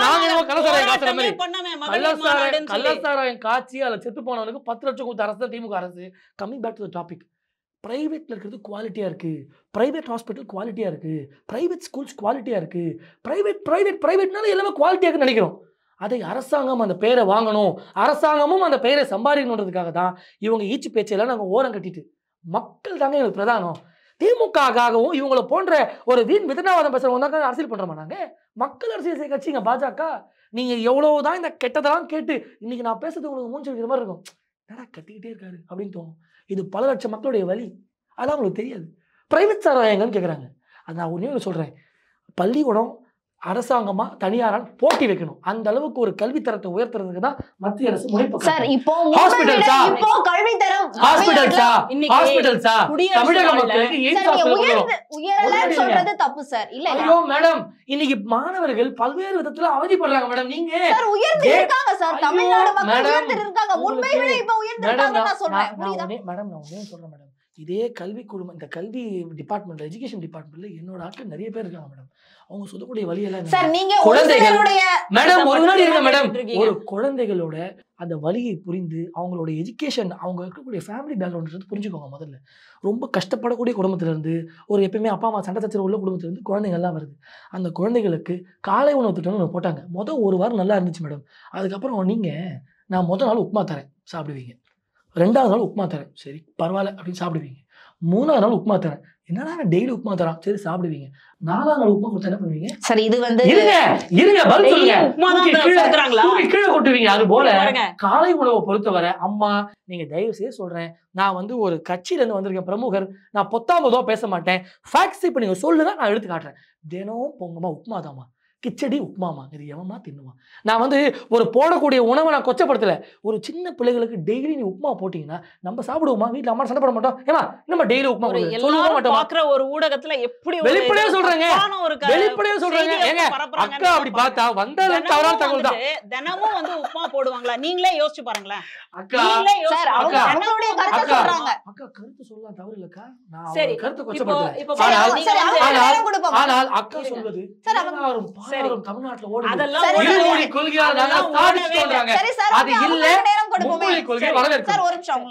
நாங்க என்ன கள்ள சாராயம் காசுற மாதிரி கள்ள சாராயம் காட்சி அதுல செத்து போனவனுக்கு 10 லட்சம் கொடுத்த அரசு தான் திமுக அரசு. Coming back to the topic. பிரைவேட்ல இருக்கிறது குவாலிட்டியா இருக்கு. பிரைவேட் ஹாஸ்பிட்டல் குவாலிட்டியா இருக்கு. பிரைவேட் ஸ்கூல்ஸ் குவாலிட்டியா இருக்கு. பிரைவேட்னால எல்லாமே குவாலிட்டியா இருக்குன்னு நினைக்கிறோம். அதை அரசாங்கம் அந்த பெயரை வாங்கணும், அரசாங்கமும் அந்த பெயரை சம்பாதிக்கணுன்றதுக்காக தான் இவங்க ஈச்சு பேச்செல்லாம் நாங்கள் ஓரம் கட்டிட்டு மக்கள் தாங்க எங்களுக்கு பிரதானம். திமுகவுக்காகவும் இவங்களை போன்ற ஒரு வீண் விதனாவாதம் பேசுறவங்க தான் அரசியல் பண்றோமா? நாங்க மக்கள் அரசியல் கட்சிங்க பாஜக. நீங்க எவ்வளவுதான் இந்த கெட்டதெல்லாம் கேட்டு இன்னைக்கு நான் பேசுறது உங்களுக்கு மூஞ்சி வைக்கிற மாதிரி இருக்கும். என்னடா கத்திக்கிட்டே இருக்காரு அப்படின்னு தோணும். இது பல லட்சம் மக்களுடைய வலி. அதான் உங்களுக்கு தெரியாது. பிரைவேட் சாராயங்கன்னு கேட்குறாங்க. அது நான் ஒன்றே சொல்றேன். பள்ளிக்கூடம் அரசாங்கமா தனியாரால் போட்டி வைக்கணும். அந்த அளவுக்கு ஒரு கல்வி தரத்தை உயர்த்துறதுக்கு தான் மத்திய அரசு முனைப்பு. சார் இப்போ ஹாஸ்பிடல்ஸா இப்போ கல்வி தரம் ஹாஸ்பிடல்ஸா தமிழக மக்களுக்கு உயரலன்னு சொல்றது தப்பு சார். இல்ல ஐயோ மேடம் இன்னைக்கு மாணவர்கள் பல்வேறு விதத்துல அவதிப்படுறாங்க மேடம். நீங்க சார் உயர்ந்து இருக்காங்க சார். தமிழ்நாடு மக்கள் உயர்ந்து இருக்காங்க. முன்பை விட இப்ப உயர்ந்து இருக்காங்க நான் சொல்றேன். புரியுதா மேடம்? நான் ஒண்ணே சொல்றேன் மேடம். இதே கல்வி குழுமம் இந்த கல்வி டிபார்ட்மெண்ட்ல எஜுகேஷன் டிபார்ட்மெண்ட்ல என்னோட ஆட்கள் நிறைய பேர் இருக்காங்க மேடம். அவங்க சொல்லக்கூடிய வழியெல்லாம் சார் நீங்க குழந்தைகளுடைய மேடம் ஒரு நாள் இருங்க மேடம். ஒரு குழந்தைகளோட அந்த வலியை புரிந்து அவங்களோட எஜுகேஷன் அவங்க இருக்கக்கூடிய ஃபேமிலி பேக்ரவுண்ட் புரிஞ்சுக்கோங்க. முதல்ல ரொம்ப கஷ்டப்படக்கூடிய குடும்பத்துல இருந்து ஒரு எப்பயுமே அப்பா அம்மா சண்டை சச்சரவு உள்ள குடும்பத்துல இருந்து குழந்தைங்கள்லாம் வருது. அந்த குழந்தைகளுக்கு காலை உணவு திட்டம்னு போட்டாங்க. ஒரு வாரம் நல்லா இருந்துச்சு மேடம். அதுக்கப்புறம் நீங்க நான் நாள் உப்புமா தரேன் சாப்பிடுவீங்க. 2வது நாள் உப்புமா தரேன் சரி பரவாயில்ல அப்படின்னு சாப்பிடுவீங்க. 3வது நாள் உப்புமா தரேன் என்னடா டெய்லி உப்புமா தரான் சரி சாப்பிடுவீங்க. 4வது நாள் உப்புமா கொடுத்தா என்ன பண்ணுவீங்க? சரி இது வந்து இருங்க பதில் சொல்லுங்க. கீழே கொட்டுவீங்க. அது போல காலை உணவை பொறுத்தவரை அம்மா நீங்க தயவு செய்து சொல்றேன். நான் வந்து ஒரு கட்சியில இருந்து வந்திருக்கேன் பிரமுகர். நான் பொத்தாமதோ பேச மாட்டேன். ஃபேக்ட்ஸ் இப்ப நீங்க சொல்லுங்க நான் எடுத்து காட்டுறேன். தினம் பொங்கம்மா உப்புமா தாமா கிச்சடி உப்புமாமா இது எவமா தின்னுமா? நான் வந்து ஒரு போடக்கூடிய உணவை நான் கொச்சப்படுத்தல. ஒரு சின்ன பிள்ளைகளுக்கு டெய்லி நீ உப்புமா போட்டீங்கன்னா நம்ம சாப்பிடுவோமா? வீட்டுல அம்மா சண்டை போட மாட்டோம். ஏமா நம்ம டெய்லி உப்புமா சொல்லுங்க மாட்டோம். பாக்குற ஒரு ஊடகத்துல எப்படி வெளிப்படையா சொல்றாங்க. வெளிப்படையா சொல்றாங்க. ஏங்க அக்கா அப்படி பார்த்தா வந்தது தவறான தகவல் தான். தினமும் வந்து உப்புமா போடுவாங்களா? நீங்களே யோசிச்சு பாருங்களேன். அக்கா சார் அவங்க அவங்களுடைய கருத்து சொல்றாங்க. அக்கா கருத்து சொல்லலாம் தவறு இல்லக்கா. நான் சரி கருத்து கொச்சப்படுத்தல. ஆனால் அக்கா சொல்வது தமிழ்நாட்டுல ஓடுது. இருமொழி கொள்கையால சாதிச்சுட்டாங்க. அது இல்ல மும்மொழி கொள்கை வரவேற்கிறோம்.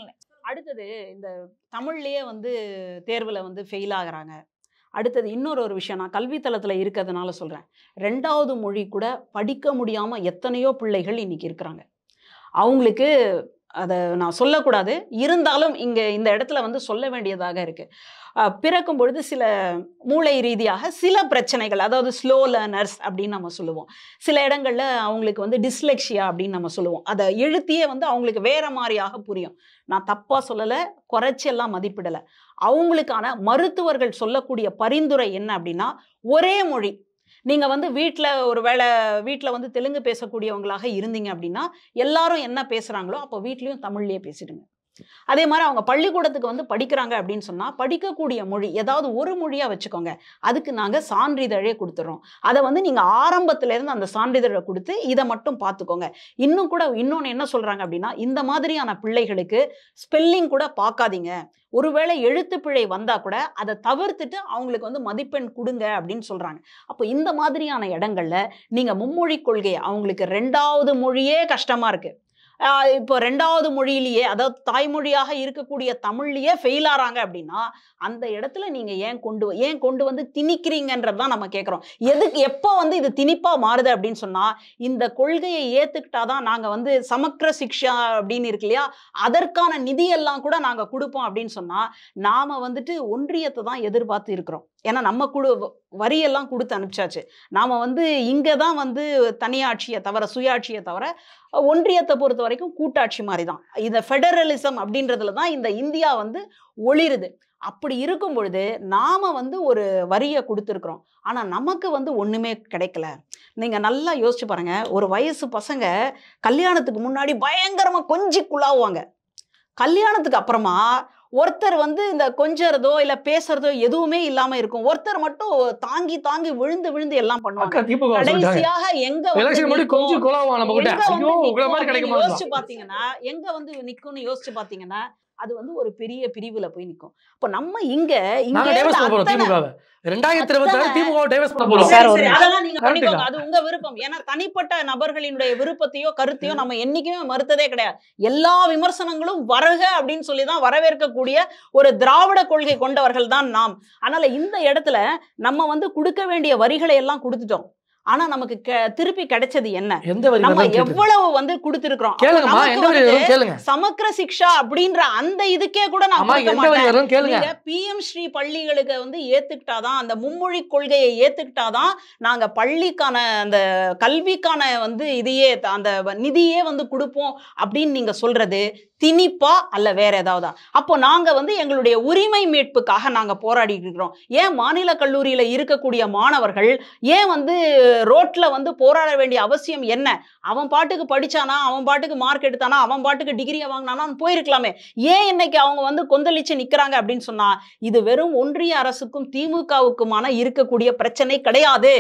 அடுத்தது இந்த தமிழ்லயே வந்து தேர்வுல வந்து ஃபெயில் ஆகுறாங்க. அடுத்தது இன்னொரு விஷயம் நான் கல்வித்தளத்துல இருக்கிறதுனால சொல்றேன். 2வது மொழி கூட படிக்க முடியாம எத்தனையோ பிள்ளைகள் இன்னைக்கு இருக்கிறாங்க. அவங்களுக்கு அதை நான் சொல்லக்கூடாது, இருந்தாலும் இங்கே இந்த இடத்துல வந்து சொல்ல வேண்டியதாக இருக்குது. பிறக்கும் பொழுது சில மூளை ரீதியாக சில பிரச்சனைகள், அதாவது ஸ்லோ லேர்னர்ஸ் அப்படின்னு நம்ம சொல்லுவோம். சில இடங்களில் அவங்களுக்கு வந்து டிஸ்லெக்ஷியா அப்படின்னு நம்ம சொல்லுவோம். அதை எழுத்தியே வந்து அவங்களுக்கு வேறு மாதிரியாக புரியும். நான் தப்பாக சொல்லலை, குறைச்செல்லாம் மதிப்பிடலை. அவங்களுக்கான மருத்துவர்கள் சொல்லக்கூடிய பரிந்துரை என்ன அப்படின்னா, ஒரே மொழி. நீங்கள் வந்து வீட்டில் வந்து தெலுங்கு பேசக்கூடியவங்களாக இருந்தீங்க அப்படின்னா எல்லாரும் என்ன பேசுகிறாங்களோ அப்போ வீட்லேயும் தமிழ்லேயே பேசிடுங்க. அதே மாதிரி அவங்க பள்ளிக்கூடத்துக்கு வந்து படிக்கிறாங்க அப்படின்னு சொன்னால் படிக்கக்கூடிய மொழி ஏதாவது ஒரு மொழியாக வச்சுக்கோங்க. அதுக்கு நாங்கள் சான்றிதழே கொடுத்துட்றோம். அதை வந்து நீங்கள் ஆரம்பத்திலேருந்து அந்த சான்றிதழை கொடுத்து இதை மட்டும் பார்த்துக்கோங்க. இன்னொன்று என்ன சொல்கிறாங்க அப்படின்னா, இந்த மாதிரியான பிள்ளைகளுக்கு ஸ்பெல்லிங் கூட பார்க்காதீங்க. ஒருவேளை எழுத்து பிழை வந்தால் கூட அதை தவிர்த்துட்டு அவங்களுக்கு வந்து மதிப்பெண் கொடுங்க அப்படின்னு சொல்கிறாங்க. அப்போ இந்த மாதிரியான இடங்கள்ல நீங்கள் மும்மொழி கொள்கையை, அவங்களுக்கு 2வது மொழியே கஷ்டமாக இருக்குது, இப்போ 2வது மொழியிலேயே, அதாவது தாய்மொழியாக இருக்கக்கூடிய தமிழ்லேயே ஃபெயில் ஆகிறாங்க அப்படின்னா அந்த இடத்துல நீங்கள் ஏன் கொண்டு வந்து திணிக்கிறீங்கன்றது தான் நம்ம கேட்குறோம். எப்போ வந்து இது திணிப்பாக மாறுது அப்படின்னு சொன்னால், இந்த கொள்கையை ஏற்றுக்கிட்டாதான் நாங்கள் வந்து சமக்கிர சிக்ஷா அப்படின்னு இருக்கு இல்லையா, அதற்கான நிதியெல்லாம் கூட நாங்கள் கொடுப்போம் அப்படின்னு சொன்னால் நாம் வந்துட்டு ஒன்றியத்தை தான் எதிர்பார்த்து இருக்கிறோம். ஏன்னா நம்ம வரியெல்லாம் கொடுத்து அனுப்பிச்சாச்சு. நாம் வந்து இங்கே தான் வந்து தனியாட்சியை தவிர, சுயாட்சியை தவிர, ஒன்றியத்தை பொறுத்த வரைக்கும் கூட்டாட்சி மாதிரி தான். இந்த ஃபெடரலிசம் அப்படின்றதுல தான் இந்த இந்தியா வந்து ஒளிருது. அப்படி இருக்கும் பொழுது நாம் வந்து ஒரு வரியை கொடுத்துருக்குறோம், ஆனால் நமக்கு வந்து ஒன்றுமே கிடைக்கல. நீங்கள் நல்லா யோசிச்சு பாருங்க, ஒரு வயசு பசங்க கல்யாணத்துக்கு முன்னாடி பயங்கரமாக கொஞ்சி குழாவுவாங்க. கல்யாணத்துக்கு அப்புறமா ஒருத்தர் வந்து இந்த கொஞ்சறதோ இல்லை பேசுறதோ எதுவுமே இல்லாமல் இருக்கும். ஒருத்தர் மட்டும் தாங்கி தாங்கி விழுந்து எல்லாம் பண்ணுவாங்க. கடைசியாக யோசிச்சு பாத்தீங்கன்னா அது வந்து ஒரு பெரிய பிரிவுல போய் நிற்கும். இப்போ நம்ம இங்க அதெல்லாம் நீங்க பண்ணிக்கோங்க, அது உங்க விருப்பம். ஏன்னா தனிப்பட்ட நபர்களினுடைய விருப்பத்தையோ கருத்தையோ நம்ம என்னைக்குமே மறுத்ததே கிடையாது. எல்லா விமர்சனங்களும் வருக அப்படின்னு சொல்லிதான் வரவேற்கக்கூடிய ஒரு திராவிட கொள்கை கொண்டவர்கள் தான் நாம். அதனால இந்த இடத்துல நம்ம வந்து கொடுக்க வேண்டிய வரிகளை எல்லாம் கொடுத்துட்டோம். ஆனா நமக்கு திருப்பி கிடைச்சது என்ன? நம்ம எவ்வளவு வந்து கொடுத்திருக்கிறோம். சமக்கிர சிக்ஷா அப்படின்ற அந்த இதுக்கே கூட நான் PM ஸ்ரீ பள்ளிகளுக்கு வந்து ஏத்துக்கிட்டாதான், அந்த மும்மொழி கொள்கையை ஏத்துக்கிட்டாதான் நாங்க பள்ளிக்கான அந்த கல்விக்கான வந்து இதையே அந்த நிதியே வந்து கொடுப்போம் அப்படின்னு நீங்க சொல்றது திணிப்பா அல்ல வேற ஏதாவது? அப்போ நாங்க வந்து எங்களுடைய உரிமை மீட்புக்காக நாங்க போராடிட்டு இருக்கிறோம். ஏன் மாநில கல்லூரியில இருக்கக்கூடிய மாணவர்கள் ஏன் வந்து ரோட்ல வந்து போராட வேண்டிய அவசியம் என்ன? அவன் பாட்டுக்கு படிச்சானா, அவன் பாட்டுக்கு மார்க் எடுத்தானா, அவன் பாட்டுக்கு டிகிரியை வாங்கினானா போயிருக்கலாமே. ஏன் இன்னைக்கு அவங்க வந்து கொந்தளிச்சு நிக்கிறாங்க அப்படின்னு சொன்னா, இது வெறும் ஒன்றிய அரசுக்கும் திமுகவுக்குமான இருக்கக்கூடிய பிரச்சனை கிடையாது.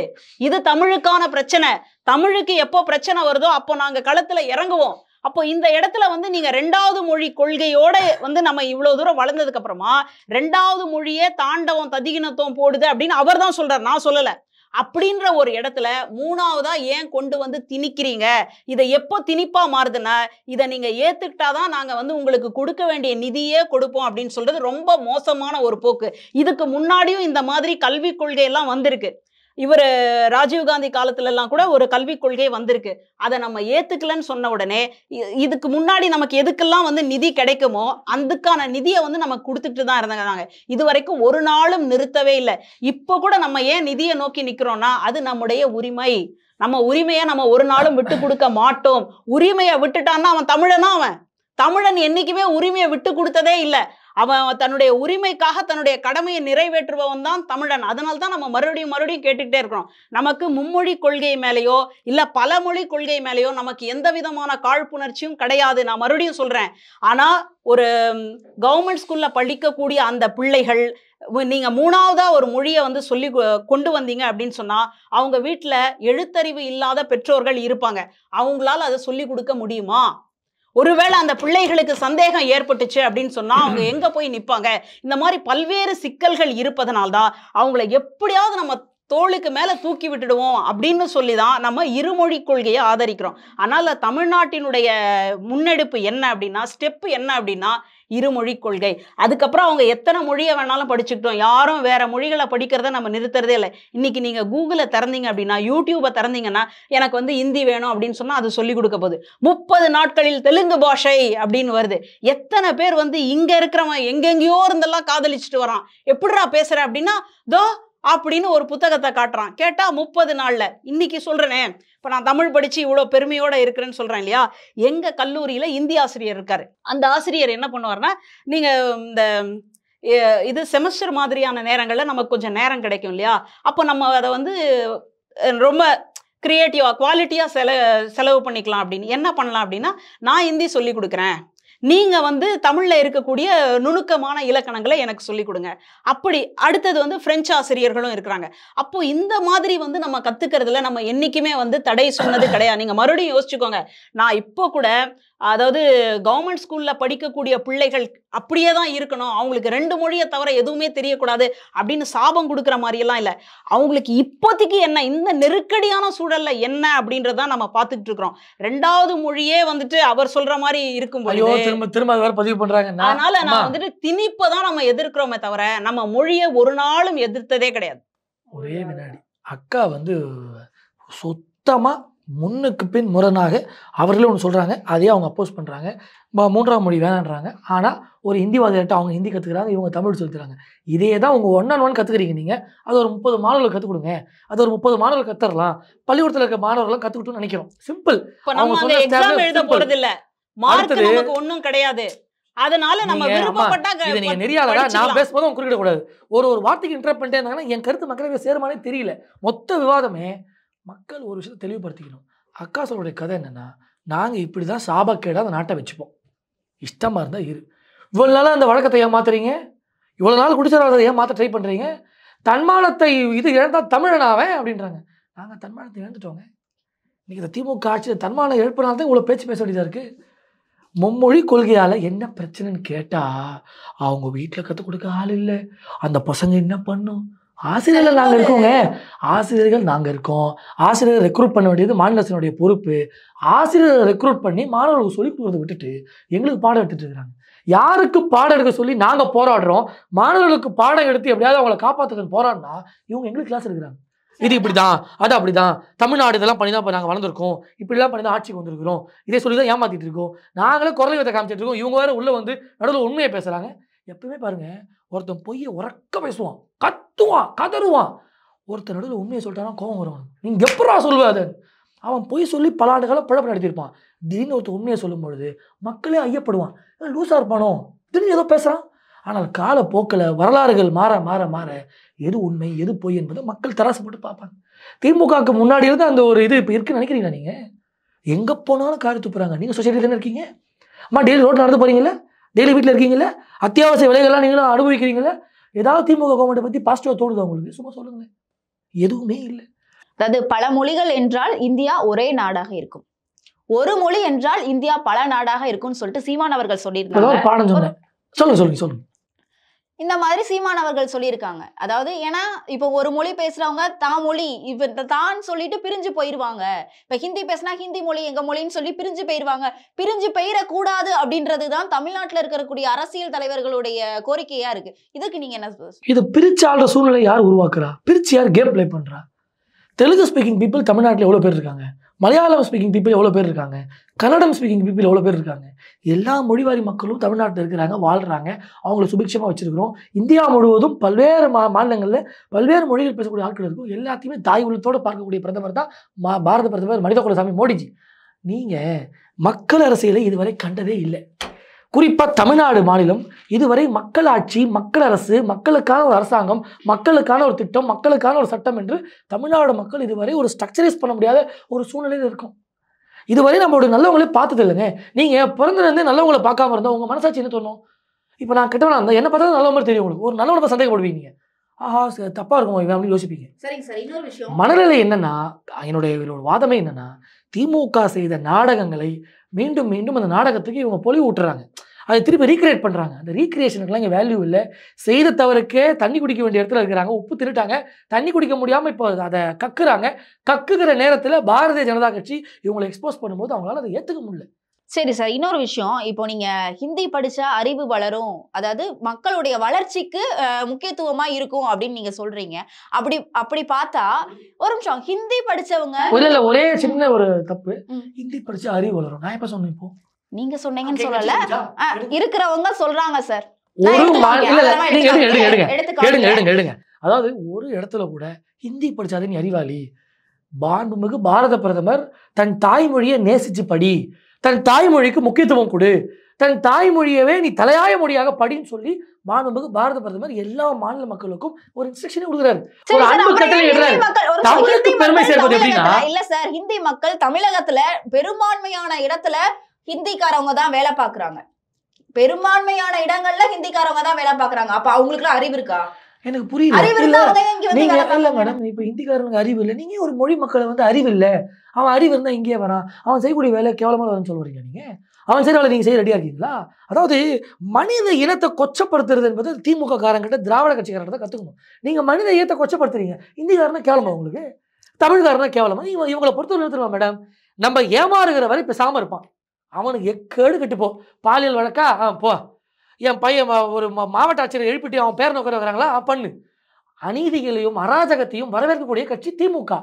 இது தமிழுக்கான பிரச்சனை. தமிழுக்கு எப்போ பிரச்சனை வருதோ அப்போ நாங்க களத்துல இறங்குவோம். அப்போ இந்த இடத்துல வந்து நீங்க 2வது மொழி கொள்கையோட வந்து நம்ம இவ்வளவு தூரம் வளர்ந்ததுக்கு அப்புறமா 2வது மொழியே தாண்டவம் ததிகினத்துவம் போடுது அப்படின்னு அவர் தான் சொல்றாரு, நான் சொல்லல. அப்படின்ற ஒரு இடத்துல 3வதா ஏன் கொண்டு வந்து திணிக்கிறீங்க? இதை எப்போ திணிப்பா மாறுதுன்னா, இதை நீங்க ஏத்துக்கிட்டாதான் நாங்க வந்து உங்களுக்கு கொடுக்க வேண்டிய நிதியே கொடுப்போம் அப்படின்னு சொல்றது ரொம்ப மோசமான ஒரு போக்கு. இதுக்கு முன்னாடியும் இந்த மாதிரி கல்விக் கொள்கையெல்லாம் வந்திருக்கு. இவர் ராஜீவ்காந்தி காலத்துல எல்லாம் கூட ஒரு கல்விக் கொள்கை வந்திருக்கு. அதை நம்ம ஏத்துக்கலன்னு சொன்ன உடனே இதுக்கு முன்னாடி நமக்கு எதுக்கெல்லாம் வந்து நிதி கிடைக்குமோ அதுக்கான நிதியை வந்து நமக்கு கொடுத்துட்டு தான் இருந்தாங்க. இது வரைக்கும் ஒரு நாளும் நிறுத்தவே இல்லை. இப்போ கூட நம்ம ஏன் நிதியை நோக்கி நிக்கிறோம்னா, அது நம்முடைய உரிமை. நம்ம உரிமையை நம்ம ஒரு நாளும் விட்டு கொடுக்க மாட்டோம். உரிமையை விட்டுட்டான்னா அவன் தமிழனா? அவன் தமிழன் என்னைக்குமே உரிமையை விட்டு கொடுத்ததே இல்லை. அவன் தன்னுடைய உரிமைக்காக தன்னுடைய கடமையை நிறைவேற்றுபவன் தான் தமிழன். அதனால தான் நம்ம மறுபடியும் கேட்டுக்கிட்டே இருக்கிறோம். நமக்கு மும்மொழி கொள்கை மேலேயோ இல்லை பல மொழி கொள்கை மேலேயோ நமக்கு எந்த விதமான காழ்ப்புணர்ச்சியும் கிடையாது. நான் மறுபடியும் சொல்றேன். ஆனா ஒரு கவர்மெண்ட் ஸ்கூல்ல படிக்கக்கூடிய அந்த பிள்ளைகள் நீங்க 3வதா ஒரு மொழியை வந்து சொல்லி கொண்டு வந்தீங்க அப்படின்னு சொன்னா, அவங்க வீட்டுல எழுத்தறிவு இல்லாத பெற்றோர்கள் இருப்பாங்க. அவங்களால அதை சொல்லி கொடுக்க முடியுமா? ஒருவேளை அந்த பிள்ளைகளுக்கு சந்தேகம் ஏற்பட்டுச்சு அப்படின்னு சொன்னா அவங்க எங்க போய் நிப்பாங்க? இந்த மாதிரி பல்வேறு சிக்கல்கள் இருப்பதனால்தான் அவங்கள எப்படியாவது நம்ம தோளுக்கு மேல தூக்கி விட்டுடுவோம் அப்படின்னு சொல்லி தான் நம்ம இருமொழி கொள்கையை ஆதரிக்கிறோம். அதனால தமிழ்நாட்டினுடைய முன்னெடுப்பு என்ன அப்படின்னா, ஸ்டெப் என்ன அப்படின்னா இருமொழி கொள்கை. அதுக்கப்புறம் அவங்க எத்தனை மொழியை வேணாலும் படிச்சுக்கிட்டோம், யாரும் வேற மொழிகளை படிக்கிறத நம்ம நிறுத்துறதே இல்லை. இன்னைக்கு நீங்க கூகுளை திறந்தீங்க அப்படின்னா, யூடியூபை திறந்தீங்கன்னா, எனக்கு வந்து ஹிந்தி வேணும் அப்படின்னு சொன்னா அது சொல்லி கொடுக்க போகுது. 30 நாட்களில் தெலுங்கு பாஷை அப்படின்னு வருது. எத்தனை பேர் வந்து இங்க இருக்கிறவன் எங்கெங்கயோ இருந்தெல்லாம் காதலிச்சுட்டு வரான், எப்படிடா பேசுற அப்படின்னா தோ அப்படின்னு ஒரு புத்தகத்தை காட்டுறான். கேட்டா 30 நாள்ல. இன்னைக்கு சொல்றேனே, இப்ப நான் தமிழ் படிச்சு இவ்வளவு பெருமையோட இருக்கிறேன்னு சொல்றேன் இல்லையா, எங்க கல்லூரியில இந்தி ஆசிரியர் இருக்காரு. அந்த ஆசிரியர் என்ன பண்ணுவார்னா, நீங்க இந்த இது செமஸ்டர் மாதிரியான நேரங்கள்ல நமக்கு கொஞ்சம் நேரம் கிடைக்கும் இல்லையா, அப்போ நம்ம அதை வந்து ரொம்ப கிரியேட்டிவா குவாலிட்டியா செலவு பண்ணிக்கலாம் அப்படின்னு என்ன பண்ணலாம் அப்படின்னா, நான் ஹிந்தி சொல்லி கொடுக்குறேன், நீங்க வந்து தமிழ்ல இருக்கக்கூடிய நுணுக்கமான இலக்கணங்களை எனக்கு சொல்லிக் கொடுங்க. அப்படி அடுத்தது வந்து பிரெஞ்சு ஆசிரியர்களும் இருக்கிறாங்க. அப்போ இந்த மாதிரி வந்து நம்ம கத்துக்கிறதுல நம்ம என்னைக்குமே வந்து தடை சொன்னது கிடையாது. நீங்க மறுபடியும் யோசிச்சுக்கோங்க. நான் இப்போ கூட அதாவது கவர்மெண்ட் ஸ்கூல்ல படிக்கக்கூடிய பிள்ளைகள் அப்படியே தான் இருக்கணும், அவங்களுக்கு 2 மொழியை தவிர எதுவுமே தெரியக்கூடாது அப்படின்னு சாபம் கொடுக்குற மாதிரி எல்லாம் இல்லை. அவங்களுக்கு இப்போதைக்கு என்ன, இந்த நெருக்கடியான சூழல்ல என்ன அப்படின்றதான் நம்ம பார்த்துட்டு இருக்கிறோம். 2வது மொழியே வந்துட்டு அவர் சொல்ற மாதிரி இருக்கும்போது திரும்ப பதிவு பண்றாங்க. அதனால நான் வந்துட்டு திணிப்பை தான் நம்ம எதிர்க்கிறோமே தவிர நம்ம மொழியை ஒரு நாளும் எதிர்த்ததே கிடையாது. ஒரே வினாடி, அக்கா வந்து சுத்தமா முன்னுக்கு பின் முரணாக அவர்களே ஒன்று சொல்கிறாங்க, அதே அவங்க அப்போஸ் பண்ணுறாங்க. 3ஆம் மொழி வேணான்றாங்க. ஆனால் ஒரு ஹிந்திவாதிகிட்ட அவங்க ஹிந்தி கற்றுக்குறாங்க, இவங்க தமிழ் சொல்லித்தராங்க. இதே தான் உங்கள் 1 on 1 கற்றுக்குறீங்க. நீங்கள் அது ஒரு 30 மாணவர்கள் கற்றுக் கொடுங்க, அது ஒரு 30 மாணவர்கள் கற்றுறலாம். பள்ளிக்கூடத்தில் இருக்க மாணவர்களும் கற்றுக்கிட்டோம்னு நினைக்கிறோம். சிம்பிள். இப்போ நம்ம அந்த எக்ஸாம் எழுத போகிறது இல்லை, மார்க் நமக்கு ஒன்றும் கிடையாது. அதனால நம்ம விருப்பப்பட்டா இதை நீங்க நெறியாளரா நான் பேசும்போது அவங்க குறிப்பிட கூடாது. ஒரு வார்த்தைக்கு இன்டரப்ட் பண்ணிட்டே இருந்தாங்கன்னா என் கருத்து மக்களவை சேருமானே தெரியல. மொத்த விவாதமே மக்கள் ஒரு விஷயத்தை தெளிவுபடுத்திக்கணும். அக்கா சொல்லுடைய கதை என்னன்னா, நாங்கள் இப்படி தான் சாபக்கேடாக அந்த நாட்டை வச்சுப்போம், இஷ்டமாக இருந்தால் இரு. இவ்வளோ நாளாக அந்த வழக்கத்தை ஏன் மாற்றுறீங்க? இவ்வளோ நாள் குடிச்சதை ஏன் மாற்ற ட்ரை பண்ணுறீங்க? தன்மானத்தை இது இழந்தால் தமிழனாவேன் அப்படின்றாங்க. நாங்கள் தன்மானத்தை இழந்துட்டோங்க. இன்றைக்கி இந்த திமுக ஆட்சியில் தன்மானம் எழுப்பினால்தான் இவ்வளோ பேச்சு பேச வேண்டியதாக இருக்குது. மும்மொழி கொள்கையால் என்ன பிரச்சனைன்னு கேட்டால் அவங்க வீட்டில் கற்றுக் கொடுக்க ஆள் இல்லை. அந்த பசங்க என்ன பண்ணும்? ஆசிரியர்கள் நாங்கள் இருக்கோங்க, ஆசிரியர்கள் நாங்கள் இருக்கோம். ஆசிரியரை ரெக்ரூட் பண்ண வேண்டியது மாநில அரசினுடைய பொறுப்பு. ஆசிரியரை ரெக்ரூட் பண்ணி மாணவர்களுக்கு சொல்லிக் கொடுக்கறதை விட்டுட்டு எங்களுக்கு பாடம் எடுத்துட்டு இருக்கிறாங்க. யாருக்கு பாடம் எடுக்க சொல்லி நாங்கள் போராடுறோம், மாணவர்களுக்கு பாடம் எடுத்து எப்படியாவது அவங்களை காப்பாற்றுறதுன்னு போராடினா இவங்க எங்களுக்கு கிளாஸ் எடுக்கிறாங்க. இது இப்படி தான், அது அப்படி தான், தமிழ்நாடு இதெல்லாம் பண்ணி தான் இப்போ நாங்கள் வளர்ந்துருக்கோம், இப்படிலாம் பண்ணி தான் ஆட்சிக்கு வந்திருக்கிறோம், இதே சொல்லி தான் ஏமாற்றிட்டு இருக்கோம், நாங்களே குரலை வைத்த காமிச்சிட்டு இருக்கோம். இவங்க வேறு உள்ளே வந்து நடுவில் உண்மையை பேசுகிறாங்க. எப்பவுமே பாருங்கள், ஒருத்தன் பொய்யை உறக்க பேசுவான், கத்துவான், கதறுவான். ஒருத்தன் நடுவில் உண்மையை சொல்லிட்டானா கோவம் வருவான். நீங்கள் எப்படா சொல்லுவ அதை? அவன் பொய் சொல்லி பல ஆண்டுகாலம் பிழப்பு நடத்தியிருப்பான். திடீர்னு ஒருத்தர் உண்மையை சொல்லும் பொழுது மக்களே ஐயப்படுவான், லூஸாக இருப்பானோ, திடீர்னு ஏதோ பேசுகிறான். ஆனால் காலப்போக்கில் வரலாறுகள் மாற மாற மாற எது உண்மை எது பொய் என்பதை மக்கள் தராசு போட்டு பார்ப்பாங்க. திமுகவுக்கு முன்னாடி இருந்து அந்த ஒரு இது இப்போ இருக்குன்னு நினைக்கிறீங்களா? நீங்கள் எங்கே போனாலும் காரி துப்புறாங்க. நீங்கள் சொசைட்டியில் தானே இருக்கீங்க. அம்மா டெய்லி ரோட்டில் நடந்து போகிறீங்களா? டெய்லி வீட்டில் இருக்கீங்களா? அத்தியாவசிய விலைகள்லாம் நீங்களும் அனுபவிக்கிறீங்களா? ஏதாவது திமுக கவர்மெண்ட்டை பற்றி பாசிட்டிவாக தோணுதா உங்களுக்கு? சும்மா சொல்லுங்களேன். எதுவுமே இல்லை. அதாவது பல மொழிகள் என்றால் இந்தியா ஒரே நாடாக இருக்கும், ஒரு மொழி என்றால் இந்தியா பல நாடாக இருக்கும்னு சொல்லிட்டு சீமான் அவர்கள் சொல்லியிருக்காங்க. பாடம் சொன்னேன். சொல்லுங்க. இந்த மாதிரி சீமான் அவர்கள் சொல்லியிருக்காங்க. அதாவது ஏன்னா இப்போ ஒரு மொழி பேசுறவங்க தான் மொழி இப்போ தான் சொல்லிட்டு பிரிஞ்சு போயிடுவாங்க. இப்போ ஹிந்தி பேசினா ஹிந்தி மொழி எங்க மொழின்னு சொல்லி பிரிஞ்சு போயிடுவாங்க. பிரிஞ்சு போயிடக்கூடாது அப்படின்றது தான் தமிழ்நாட்டில் இருக்கக்கூடிய அரசியல் தலைவர்களுடைய கோரிக்கையா இருக்கு. இதுக்கு நீங்க என்ன? இது பிரிச்சு ஆள்ற சூழ்நிலை யார் உருவாக்குறா? பிரிச்சு யார் கேம் பிளே பண்றா? தெலுங்கு ஸ்பீக்கிங் பீப்புள் தமிழ்நாட்டில் எவ்வளோ பேர் இருக்காங்க, மலையாளம் ஸ்பீக்கிங் பீப்புள் எவ்வளோ பேர் இருக்காங்க, கன்னடம் ஸ்பீக்கிங் பீப்புள் எவ்வளோ பேர் இருக்காங்க. எல்லா மொழிவாரி மக்களும் தமிழ்நாட்டில் இருக்கிறாங்க, வாழ்கிறாங்க, அவங்கள சுபிக்ஷமாக வச்சுருக்கிறோம். இந்தியா முழுவதும் பல்வேறு மாநிலங்களில் பல்வேறு மொழிகள் பேசக்கூடிய ஆட்கள் இருக்கும். எல்லாத்தையுமே தாய் உள்ளத்தோடு பார்க்கக்கூடிய பிரதமர் தான் பாரத பிரதமர் மனித குலசாமி மோடிஜி. நீங்கள் மக்கள் அரசியலை இதுவரை கண்டதே இல்லை. குறிப்பாக தமிழ்நாடு மாநிலம் இதுவரை மக்கள் ஆட்சி, மக்கள் அரசு, மக்களுக்கான ஒரு அரசாங்கம், மக்களுக்கான ஒரு திட்டம், மக்களுக்கான ஒரு சட்டம் என்று தமிழ்நாடு மக்கள் இதுவரை ஒரு ஸ்ட்ரக்சரைஸ் பண்ண முடியாத ஒரு சூழ்நிலையில் இருக்கும். இதுவரை நம்மளுடைய நல்லவங்களே பார்த்தது இல்லைங்க. நீங்கள் பிறந்தலேருந்தே நல்லவங்களை பார்க்காம இருந்தால் உங்கள் மனசாட்சி என்ன தோணும்? இப்போ நான் கெட்டவனா இருந்தால் என்ன பார்த்தா நல்ல மாதிரி தெரியும் உங்களுக்கு. ஒரு நல்லவனை சந்தேகப்படுவீங்க, ஆஹா தப்பாக இருக்கும் இவன் அப்படின்னு யோசிப்பீங்க. சரிங்க சார், இன்னொரு விஷயம் மனநிலை என்னன்னா, என்னுடைய வாதமே என்னன்னா, திமுக செய்த நாடகங்களை மீண்டும் மீண்டும் அந்த நாடகத்துக்கு இவங்க பொலிவு ஊட்டுறாங்க. அதை திருப்பி ரீக்ரியேட் பண்ணுறாங்க. அந்த ரீக்ரியேஷனுக்குலாம் இங்கே வேல்யூ இல்லை. செய்த தவறுக்கே தண்ணி குடிக்க வேண்டிய இடத்துல இருக்கிறாங்க. உப்பு திருட்டாங்க, தண்ணி குடிக்க முடியாமல் இப்போ அதை கக்குறாங்க. கக்குகிற நேரத்தில் பாரதிய ஜனதா கட்சி இவங்களை எக்ஸ்போஸ் பண்ணும்போது அவங்களால அதை ஏற்றுக்க முடியல. சரி சார், இன்னொரு விஷயம், இப்போ நீங்க ஹிந்தி படிச்சா அறிவு வளரும், அதாவது மக்களுடைய வளர்ச்சிக்கு முக்கியத்துவமா இருக்கும் அப்படின்னு நீங்க சொல்றீங்க. அப்படி பார்த்தா ஒரு நிமிஷம், ஹிந்தி படிச்சவங்க இல்ல ஒரே சின்ன ஒரு தப்பு, ஹிந்தி படிச்சா அறிவு வளரும். நான் எப்ப சொன்னேன்? இப்போ நீங்க சொன்னீங்கன்னு சொல்லல, இருக்கிறவங்க சொல்றாங்க சார். எடுங்க. அதாவது ஒரு இடத்துல கூட ஹிந்தி படிச்சாதே நீ அறிவாளி. மாண்புமிகு பாரத பிரதமர் தன் தாய்மொழியை நேசிச்சு படி, தன் தாய்மொழிக்கு முக்கியத்துவம் கொடு, தன் தாய்மொழியவே நீ தலையாய மொழியாக படின்னு சொல்லி மாண்புமிகு பாரத பிரதமர் எல்லா மாநில மக்களுக்கும் ஒரு இன்ஸ்ட்ரக்ஷன் கொடுக்குறாரு. ஒரு அன்பு கட்டளை இடுறாரு. தமிழுக்கு பெருமை சேர்ப்பது எப்படின்னா, இல்ல சார், ஹிந்தி மக்கள் தமிழகத்துல பெரும்பான்மையான இடத்துல ஹிந்திக்காரவங்க தான் வேலை பாக்குறாங்க. பெரும்பான்மையான இடங்கள்ல ஹிந்திக்காரவங்க தான் வேலை பாக்குறாங்க. அப்ப அவங்களுக்கு அறிவு இருக்கா? எனக்கு புரியல. நீங்க இல்ல மேடம், இப்ப ஹிந்திக்காரனுக்கு அறிவு இல்லை, நீங்க ஒரு மொழி மக்களை வந்து அறிவு இல்லை, அவன் அறிவு இருந்தா இங்கேயே வரான், அவன் செய்யக்கூடிய வேலை கேவலமா வரும்னு சொல்றீங்க நீங்க. அவன் செய்ய வேலை நீங்க செய்ய ரெடியா இருக்கீங்களா? அதாவது மனித இனத்தை கொச்சப்படுத்துறது என்பது திமுக காரங்கிட்ட திராவிட கட்சிக்காரங்கிட்ட கத்துக்கணும். நீங்க மனித இனத்தை கொச்சப்படுத்துறீங்க. ஹிந்திக்காரனா கேவலமா உங்களுக்கு, தமிழ்காரனா கேவலமா? இவங்களை பொறுத்தவரை நிறுத்துருவா மேடம். நம்ம ஏமாறுகிற வரை பேசாம இருப்பான். அவனுக்கு எக்கேடு கட்டுப்போ. பாலியல் வழக்கா போ, என் பையன் ஒரு மாவட்ட ஆட்சியர் எழுப்பிட்டு அவன் பேர் நோக்க வைக்கிறாங்களா பண்ணு. அநீதிகளையும் அராஜகத்தையும் வரவேற்கக்கூடிய கட்சி திமுக.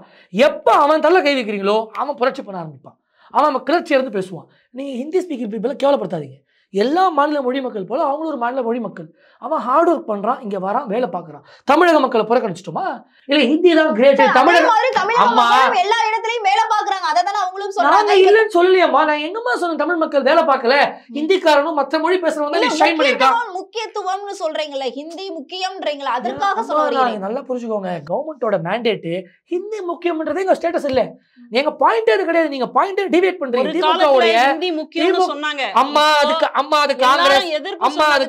எப்போ அவன் தள்ள கை வைக்கிறீங்களோ அவன் புரட்சி பண்ண ஆரம்பிப்பான். அவன் கிளர்ச்சி இருந்து பேசுவான். நீங்கள் ஹிந்தி ஸ்பீக்கிங் பீப்புளை கேவலப்படுத்தாதீங்க. எல்லா மாநில மொழி மக்கள் போல அவங்களும் ஒரு மாநில மொழி மக்கள். அவன் ஹார்ட் ஒர்க் பண்றான், இங்க வரான், வேலை பார்க்கறான். தமிழக மக்களை புறக்கணிச்சிட்டோமா? இல்ல ஹிந்தி தான் கிரேட், தமிழக எல்லா இடத்துலயும் வேலை பார்க்கறாங்க. அததானே அவங்களும் சொல்றாங்க. நான் இல்லன்னு சொல்லலையேம்மா, நான் எங்கம்மா சொன்னேன் தமிழ் மக்கள் வேலை பார்க்கல? ஹிந்திக்காரனும் மற்ற மொழி பேசுறவங்க நீ ஷைன் பண்ணிருக்கான். முக்கியத்துவம்னு சொல்றீங்கல்ல, ஹிந்தி முக்கியம்ன்றீங்களா, அதற்காக சொல்றீங்க. நல்லா புரிஞ்சுக்கோங்க, கவர்மெண்டோட மேண்டேட் ஹிந்தி முக்கியம்ன்றதே எங்க ஸ்டேட்டஸ் இல்ல. எங்க பாயிண்ட் அது கிடையாது. நீங்க பாயிண்ட் டிவைட் பண்றீங்க. திமுகவுடைய ஹிந்தி முக்கியம்னு சொன்னாங்க. அம்மா அது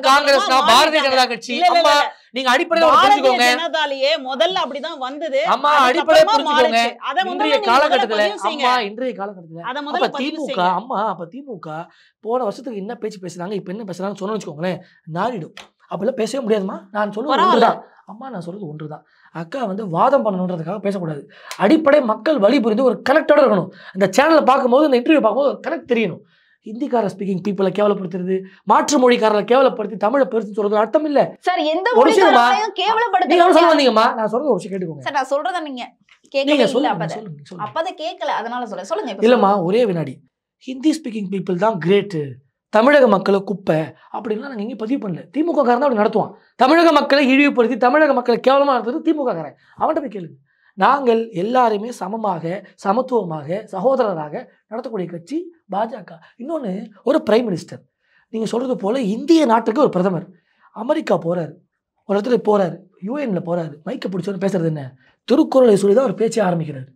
காங்கிரஸ், நான் பாரதிய ஜனதா கட்சி. அம்மா நீங்க அடிப்படையில புரிஞ்சுக்கோங்க. ஜனதாலயே முதல்ல அப்படிதான் வந்தது. அம்மா அடிப்படையில புரிஞ்சுக்கோங்க. இன்றைய காலகட்டத்துல அப்ப திமுக அப்ப திமுக போன வருஷத்துக்கு என்ன பேச்சு பேசுறாங்க, இப்ப என்ன பேசுறாங்கன்னு சொன்னு வச்சுக்கோங்களேன், நாரிடும். அப்பெல்லாம் பேசவே முடியாதுமா. நான் சொல்லுவது ஒன்றுதான் அம்மா, நான் சொல்றது ஒன்றுதான். அக்கா வந்து வாதம் பண்ணணுன்றதுக்காக பேசக்கூடாது. அடிப்படை மக்கள் வழி புரிந்து ஒரு கனெக்டோட இருக்கணும். இந்த சேனலை பார்க்கும்போது, இந்த இன்டர்வியூ பார்க்கும்போது ஒரு கனெக்ட் தெரியணும். ஹிந்திக்கார ஸ்பீக்கிங் பீப்புளை கேவலப்படுத்துறது, மாற்று மொழிக்காரர்களை கேவலப்படுத்தி தமிழை பெருசு சொல்றது அர்த்தம் இல்ல. சார் எந்த மொழிக்காரரையும் கேவலப்படுத்தி நீங்க சொல்ல வந்தீங்கம்மா, நான் சொல்றது ஒரு விஷயம் கேட்டுக்கோங்க. சார் நான் சொல்றத நீங்க கேட்கவே இல்ல. அப்பத கேட்கல, அதனால சொல்லுங்க. இல்லம்மா, ஒரே வினாடி. ஹிந்தி ஸ்பீக்கிங் பீப்புள் தான் கிரேட், தமிழக மக்களை குப்பை அப்படின்லாம் நாங்கள் எங்கேயும் பதிவு பண்ணல. திமுக காரன் தான் அப்படி நடத்துவான். தமிழக மக்களை இழிவுபடுத்தி தமிழக மக்களை கேவலமாக நடத்துறது திமுக காரன். அவன்கிட்ட போய் கேளுங்க. நாங்கள் எல்லாருமே சமமாக, சமத்துவமாக, சகோதரராக நடத்தக்கூடிய கட்சி பாஜக. இன்னொன்று, ஒரு பிரைம் மினிஸ்டர் நீங்கள் சொல்கிறது போல் இந்திய நாட்டுக்கு ஒரு பிரதமர் அமெரிக்கா போகிறாரு, ஒரு இடத்துல போகிறாரு, யூஎன்ல போகிறாரு, மைக்கை பிடிச்சோன்னு பேசுறது என்ன? திருக்குறளை சொல்லி தான் ஒரு பேச்சை ஆரம்பிக்கிறார்.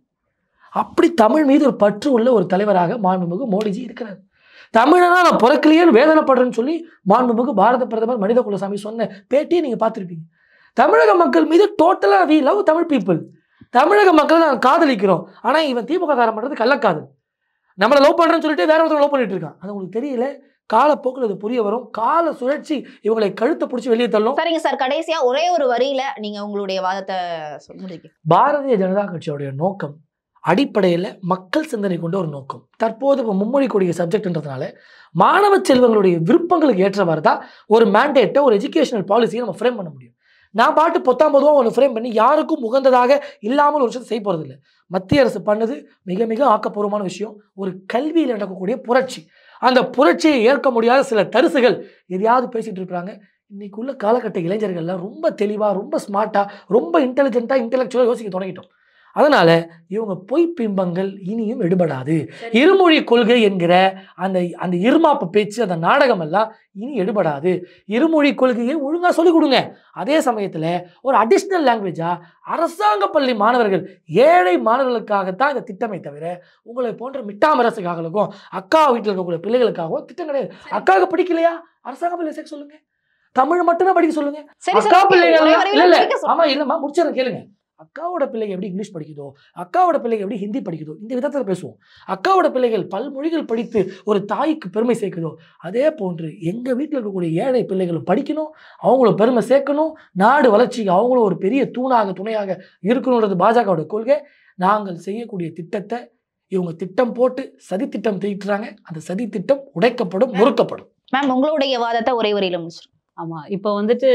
அப்படி தமிழ் மீது ஒரு பற்று உள்ள ஒரு தலைவராக மாண்புமிகு மோடிஜி இருக்கிறார். தமிழனா நான் பிறக்கலையேன்னு வேதனைப்படுறேன்னு சொல்லி மாண்புமிகு பாரத பிரதமர் மனித குலசாமி சொன்ன பேட்டியை நீங்கள் பார்த்துருப்பீங்க. தமிழக மக்கள் மீது டோட்டலாக வி லவ் தமிழ் பீப்புள். தமிழக மக்களை நாங்கள் காதலிக்கிறோம். ஆனால் இவன் திமுக காரன் பண்ணுறது கள்ளக்காதல். நம்மளை லவ் பண்ணுறேன்னு சொல்லிட்டு வேற ஒருத்தவங்க லவ் பண்ணிட்டு இருக்கான். அது உங்களுக்கு தெரியல. காலப்போக்கில் அது புரிய வரும். கால சுழற்சி இவங்களை கழுத்தை பிடிச்சி வெளியே தள்ளும். சரிங்க சார், கடைசியா ஒரே ஒரு வரியில நீங்க உங்களுடைய வாதத்தை சொல்லுங்க. பாரதிய ஜனதா கட்சியோடைய நோக்கம் அடிப்படையில் மக்கள் சிந்தனை கொண்ட ஒரு நோக்கம். தற்போது இப்போ மும்மொழி கொள்கை சப்ஜெக்ட்ன்றதுனால மாணவ செல்வங்களுடைய விருப்பங்களுக்கு ஏற்றவாறு தான் ஒரு மேண்டேட்டை, ஒரு எஜுகேஷனல் பாலிசியை நம்ம ஃப்ரேம் பண்ண முடியும். நான் பாட்டு 19 ஒன்று ஃப்ரேம் பண்ணி யாருக்கும் உகந்ததாக இல்லாமல் ஒரு விஷயத்தை செய்ய போகிறது இல்லை. மத்திய அரசு பண்ணது மிக மிக ஆக்கப்பூர்வமான விஷயம். ஒரு கல்வியில் நடக்கக்கூடிய புரட்சி. அந்த புரட்சியை ஏற்க முடியாத சில தரிசுகள் எதையாவது பேசிகிட்டு இருக்கிறாங்க. இன்னைக்கு உள்ள காலகட்ட இளைஞர்கள்லாம் ரொம்ப தெளிவாக, ரொம்ப ஸ்மார்ட்டாக, ரொம்ப இன்டெலிஜென்ட்டாக, இன்டெலெக்சுவலாக யோசிக்க தொடங்கிட்டோம். அதனால இவங்க பொய் பிம்பங்கள் இனியும் எடுபடாது. இருமொழி கொள்கை என்கிற அந்த இருமாப்பு பேச்சு, அந்த நாடகம் எல்லாம் இனி எடுபடாது. இருமொழி கொள்கையை ஒழுங்காக சொல்லிக் கொடுங்க. அதே சமயத்தில் ஒரு அடிஷ்னல் லாங்குவேஜா அரசாங்க பள்ளி மாணவர்கள், ஏழை மாணவர்களுக்காகத்தான் இந்த திட்டமே தவிர உங்களை போன்ற மிட்டாமரசுக்காகவும் அக்கா வீட்டில் இருக்கக்கூடிய பிள்ளைகளுக்காகவும் திட்டம் கிடையாது. அக்காவுக்கு பிடிக்கலையா அரசாங்க பள்ளி சேர்க்க சொல்லுங்க, தமிழ் மட்டும்தான் படிக்க சொல்லுங்க. அக்கா பிள்ளைகள் இல்ல ஆமா இல்லம்மா முடிச்சிடறேன் கேளுங்க. அக்காவோட பிள்ளைங்க எப்படி இங்கிலீஷ் படிக்குதோ, அக்காவோட பிள்ளைங்க எப்படி ஹிந்தி படிக்குதோ, இந்த விதத்தில் பேசுவோம். அக்காவோட பிள்ளைகள் பல்மொழிகள் படித்து ஒரு தாய்க்கு பெருமை சேர்க்குதோ, அதே போன்று எங்கள் வீட்டில் இருக்கக்கூடிய ஏழை பிள்ளைகளும் படிக்கணும், அவங்களும் பெருமை சேர்க்கணும், நாடு வளர்ச்சிக்கு அவங்களும் ஒரு பெரிய துணையாக இருக்கணுன்றது பாஜகவோட கொள்கை. நாங்கள் செய்யக்கூடிய திட்டத்தை இவங்க திட்டம் போட்டு சதி திட்டம் தீட்டுறாங்க. அந்த சதி திட்டம் உடைக்கப்படும், நொறுக்கப்படும். மேம், உங்களுடைய வாதத்தை ஒரே வரியில முடிச்சிடும். ஆமா, இப்போ வந்துட்டு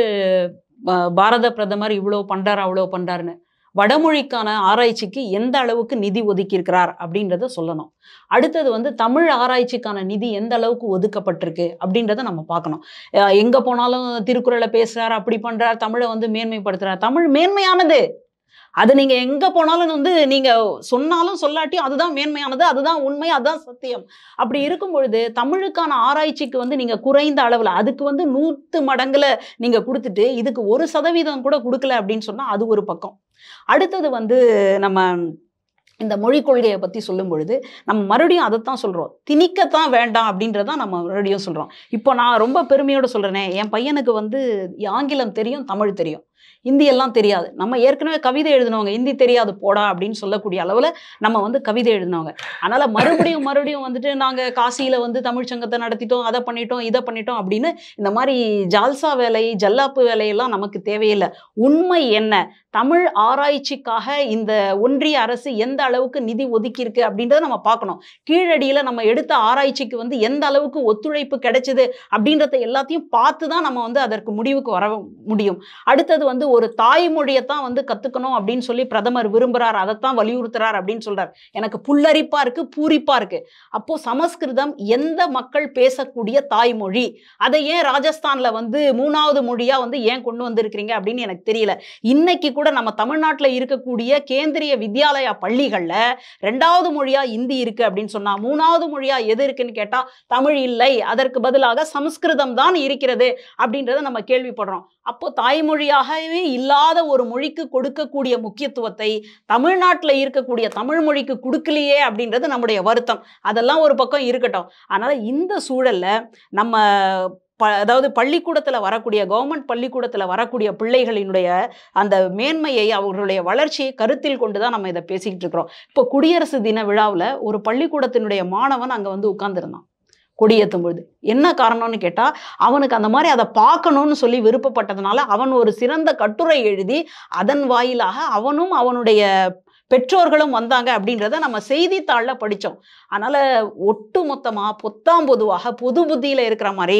பாரத பிரதமர் இவ்வளோ பண்றாரு அவ்வளோ பண்றாருன்னு வடமொழிக்கான ஆராய்ச்சிக்கு எந்த அளவுக்கு நிதி ஒதுக்கி இருக்கிறார் அப்படின்றத சொல்லணும். அடுத்தது வந்து தமிழ் ஆராய்ச்சிக்கான நிதி எந்த அளவுக்கு ஒதுக்கப்பட்டிருக்கு அப்படின்றத நம்ம பார்க்கணும். எங்க போனாலும் திருக்குறளை பேசுறாரு, அப்படி பண்றாரு, தமிழை வந்து மேன்மைப்படுத்துறாரு. தமிழ் மேன்மையானது, அது நீங்க எங்க போனாலும் வந்து நீங்க சொன்னாலும் சொல்லாட்டியும் அதுதான் மேன்மையானது, அதுதான் உண்மை, அதுதான் சத்தியம். அப்படி இருக்கும் பொழுது தமிழுக்கான ஆராய்ச்சிக்கு வந்து நீங்க குறைந்த அளவுல, அதுக்கு வந்து 100 மடங்குல நீங்க கொடுத்துட்டு இதுக்கு 1% கூட கொடுக்கல அப்படின்னு சொன்னா அது ஒரு பக்கம். அடுத்தது வந்து நம்ம இந்த மொழிக் கொள்கையை பற்றி சொல்லும் பொழுது நம்ம மறுபடியும் அதைத்தான் சொல்கிறோம், திணிக்கத்தான் வேண்டாம் அப்படின்றதான் நம்ம மறுபடியும் சொல்கிறோம். இப்போ நான் ரொம்ப பெருமையோடு சொல்கிறேனே, என் பையனுக்கு வந்து ஆங்கிலம் தெரியும், தமிழ் தெரியும், ஹிந்தி எல்லாம் தெரியாது. நம்ம ஏற்கனவே கவிதை எழுதினவங்க, ஹிந்தி தெரியாது போடா அப்படின்னு சொல்லக்கூடிய அளவில் நம்ம வந்து கவிதை எழுதினவங்க. அதனால் மறுபடியும் வந்துட்டு நாங்கள் காசியில் வந்து தமிழ் சங்கத்தை நடத்திட்டோம், அதை பண்ணிட்டோம், இதை பண்ணிட்டோம் அப்படின்னு இந்த மாதிரி ஜால்சா வேலை, ஜல்லாப்பு வேலையெல்லாம் நமக்கு தேவையில்லை. உண்மை என்ன, தமிழ் ஆராய்ச்சிக்காக இந்த ஒன்றிய அரசு எந்த அளவுக்கு நிதி ஒதுக்கியிருக்கு அப்படின்றத நம்ம பார்க்கணும். கீழடியில் நம்ம எடுத்த ஆராய்ச்சிக்கு வந்து எந்த அளவுக்கு ஒத்துழைப்பு கிடைச்சது அப்படின்றத எல்லாத்தையும் பார்த்து தான் நம்ம வந்து அதற்கு முடிவுக்கு வர முடியும். அடுத்தது வந்து ஒரு தாய்மொழியைத்தான் வந்து கத்துக்கணும் அப்படின்னு சொல்லி பிரதமர் விரும்புறார், அதைத்தான் வலியுறுத்துறார் அப்படின்னு சொல்றார். எனக்கு புல்லரிப்பா இருக்கு, பூரிப்பா இருக்கு. அப்போ சமஸ்கிருதம் எந்த மக்கள் பேசக்கூடிய தாய்மொழி, அதை ஏன் ராஜஸ்தான்ல வந்து 3வது மொழியா வந்து ஏன் கொண்டு வந்திருக்கிறீங்க அப்படின்னு எனக்கு தெரியல. இன்னைக்கு கூட நம்ம தமிழ்நாட்டில் இருக்கக்கூடிய கேந்திரிய வித்யாலயா பள்ளிகள்ல 2வது மொழியா இந்தி இருக்கு அப்படின்னு சொன்னா 3வது மொழியா எது இருக்குன்னு கேட்டா தமிழ் இல்லை, அதற்கு பதிலாக சமஸ்கிருதம் தான் இருக்கிறது அப்படின்றத நம்ம கேள்விப்படுறோம். அப்போ தாய்மொழியாகவே இல்லாத ஒரு மொழிக்கு கொடுக்கக்கூடிய முக்கியத்துவத்தை தமிழ்நாட்டில் இருக்கக்கூடிய தமிழ் மொழிக்கு கொடுக்கலையே அப்படின்றது நம்முடைய வருத்தம். அதெல்லாம் ஒரு பக்கம் இருக்கட்டும். அதனால இந்த சூழல்ல நம்ம அதாவது பள்ளிக்கூடத்தில் வரக்கூடிய கவர்மெண்ட் பள்ளிக்கூடத்தில் வரக்கூடிய பிள்ளைகளினுடைய அந்த மேன்மையை, அவர்களுடைய வளர்ச்சியை கருத்தில் கொண்டு தான் நம்ம இதை பேசிக்கிட்டு இருக்கிறோம். இப்போ குடியரசு தின விழாவில் ஒரு பள்ளிக்கூடத்தினுடைய மாணவன் அங்கே வந்து உட்கார்ந்துருந்தான் கொடியேற்றும் பொழுது. என்ன காரணம்னு கேட்டால், அவனுக்கு அந்த மாதிரி அதை பார்க்கணும்னு சொல்லி விருப்பப்பட்டதுனால அவன் ஒரு சிறந்த கட்டுரை எழுதி அதன் வாயிலாக அவனும் அவனுடைய பெற்றோர்களும் வந்தாங்க அப்படின்றத நம்ம செய்தித்தாளில் படித்தோம். அதனால் ஒட்டு மொத்தமாக பொத்தாம்பொதுவாக பொது புத்தியில் இருக்கிற மாதிரி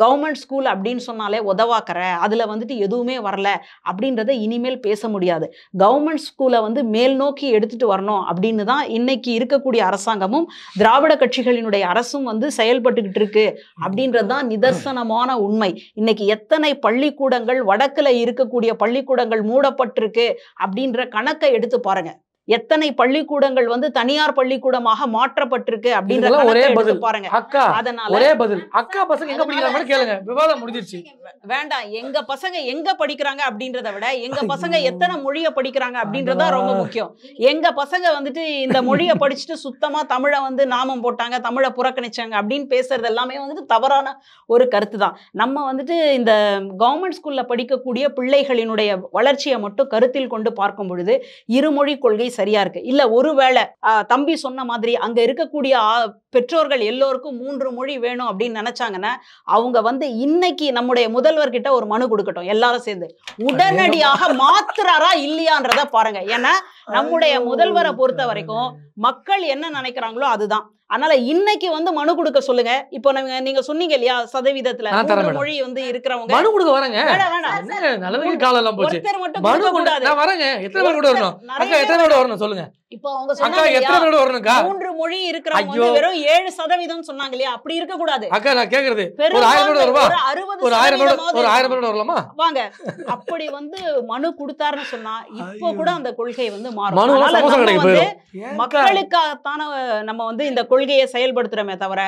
கவர்மெண்ட் ஸ்கூல் அப்படின்னு சொன்னாலே உதவாக்கற, அதில் வந்துட்டு எதுவுமே வரல அப்படின்றத இனிமேல் பேச முடியாது. கவர்மெண்ட் ஸ்கூலை வந்து மேல் நோக்கி எடுத்துகிட்டு வரணும் அப்படின்னு தான் இன்னைக்கு இருக்கக்கூடிய அரசாங்கமும் திராவிட கட்சிகளினுடைய அரசும் வந்து செயல்பட்டுக்கிட்டு இருக்கு அப்படின்றது தான் நிதர்சனமான உண்மை. இன்னைக்கு எத்தனை பள்ளிக்கூடங்கள் வடக்கில் இருக்கக்கூடிய பள்ளிக்கூடங்கள் மூடப்பட்டிருக்கு அப்படின்ற கணக்கை எடுத்து பாருங்க. எத்தனை பள்ளிக்கூடங்கள் வந்து தனியார் பள்ளிக்கூடமாக மாற்றப்பட்டிருக்கு அப்படின்ற ஒரே பதில் பாருங்க. அக்கா, அதனால ஒரே பதில், அக்கா பசங்க எங்க படிக்கிறாங்க கேளுங்க, விவாதம் முடிஞ்சிருச்சு. வேண்டாம், எங்க பசங்க எங்க படிக்கிறாங்க அப்படின்றத விட எங்க பசங்க எத்தனை மொழியை படிக்கிறாங்க அப்படின்றதா ரொம்ப முக்கியம். எங்க பசங்க வந்துட்டு இந்த மொழியை படிச்சுட்டு சுத்தமா தமிழை வந்து நாமம் போட்டாங்க, தமிழை புறக்கணிச்சாங்க அப்படின்னு பேசுறது எல்லாமே வந்துட்டு தவறான ஒரு கருத்து தான். நம்ம வந்துட்டு இந்த கவர்மெண்ட் ஸ்கூல்ல படிக்கக்கூடிய பிள்ளைகளினுடைய வளர்ச்சியை மட்டும் கருத்தில் கொண்டு பார்க்கும் பொழுது இருமொழி கொள்கை சரியா இருக்கு. இல்ல ஒருவேளை தம்பி சொன்ன மாதிரி அங்க இருக்கக்கூடிய பெற்றோர்கள் எல்லோருக்கும் 3 மொழி வேணும் அப்படின்னு நினைச்சாங்கன்னா அவங்க வந்து இன்னைக்கு நம்முடைய முதல்வர்கிட்ட ஒரு மனு கொடுக்கட்டும், எல்லாரும் சேர்ந்து உடனடியாக மாத்துறாரா இல்லையான்றத பாருங்க. ஏன்னா நம்முடைய முதல்வரை பொறுத்த வரைக்கும் மக்கள் என்ன நினைக்கிறாங்களோ அதுதான். அதனால இன்னைக்கு வந்து மனு கொடுக்க சொல்லுங்க. இப்போ நீங்க சொன்னீங்க இல்லையா சதவீதத்துல 3 மொழி வந்து இருக்கிறவங்க மனு கொடுக்க வரங்க. நல்லது காலம் எல்லாம் போச்சு. ஒருத்தர் மட்டும் மனு கொடுக்க கூடாது. நான் வரங்க. எத்தனை பேர் கூட வரணும்? அக்கா எத்தனை பேர் வரணும் சொல்லுங்க. இப்போ அவங்க அக்கா சொன்னாங்க எத்தனை பேர் வரணும்க்கா? 3 மொழி இருக்கிறவங்க வந்து வெறும் 7% சொன்னாங்க இல்லையா? அப்படி இருக்க கூடாது. அக்கா நான் கேக்குறது ஒரு 1000 பேர் வருவா? ஒரு 1000 பேர் வரலாமா? வாங்க. அப்படி வந்து மனு கொடுத்தாருன்னு சொன்னா இப்போ கூட அந்த கொள்கை வந்து மாறும். மனு அதனால சமோசா நம்ம கடைக்கு வந்து போயிடும். மக்களுக்காகத்தான நம்ம வந்து இந்த கொள்கையை செயல்படுத்துறோமே தவிர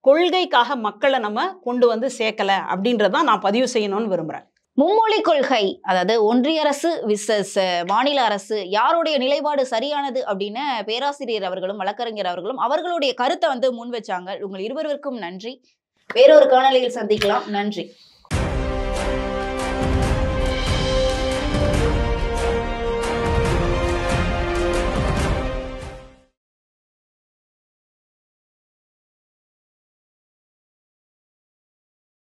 கொள்கைக்காக மக்களை நம்ம கொண்டு வந்து சேர்க்கல அப்படின்றதான் நான் பதிவு செய்யணும்னு விரும்புறேன். மும்மொழி கொள்கை, அதாவது ஒன்றிய அரசு விசஸ் மாநில அரசு, யாருடைய நிலைப்பாடு சரியானது அப்படின்னு பேராசிரியர் அவர்களும் வழக்கறிஞர் அவர்களும் அவர்களுடைய கருத்தை வந்து முன் வச்சாங்க. உங்கள் இருவருக்கும் நன்றி. வேறொரு காணொளியில் சந்திக்கலாம். நன்றி.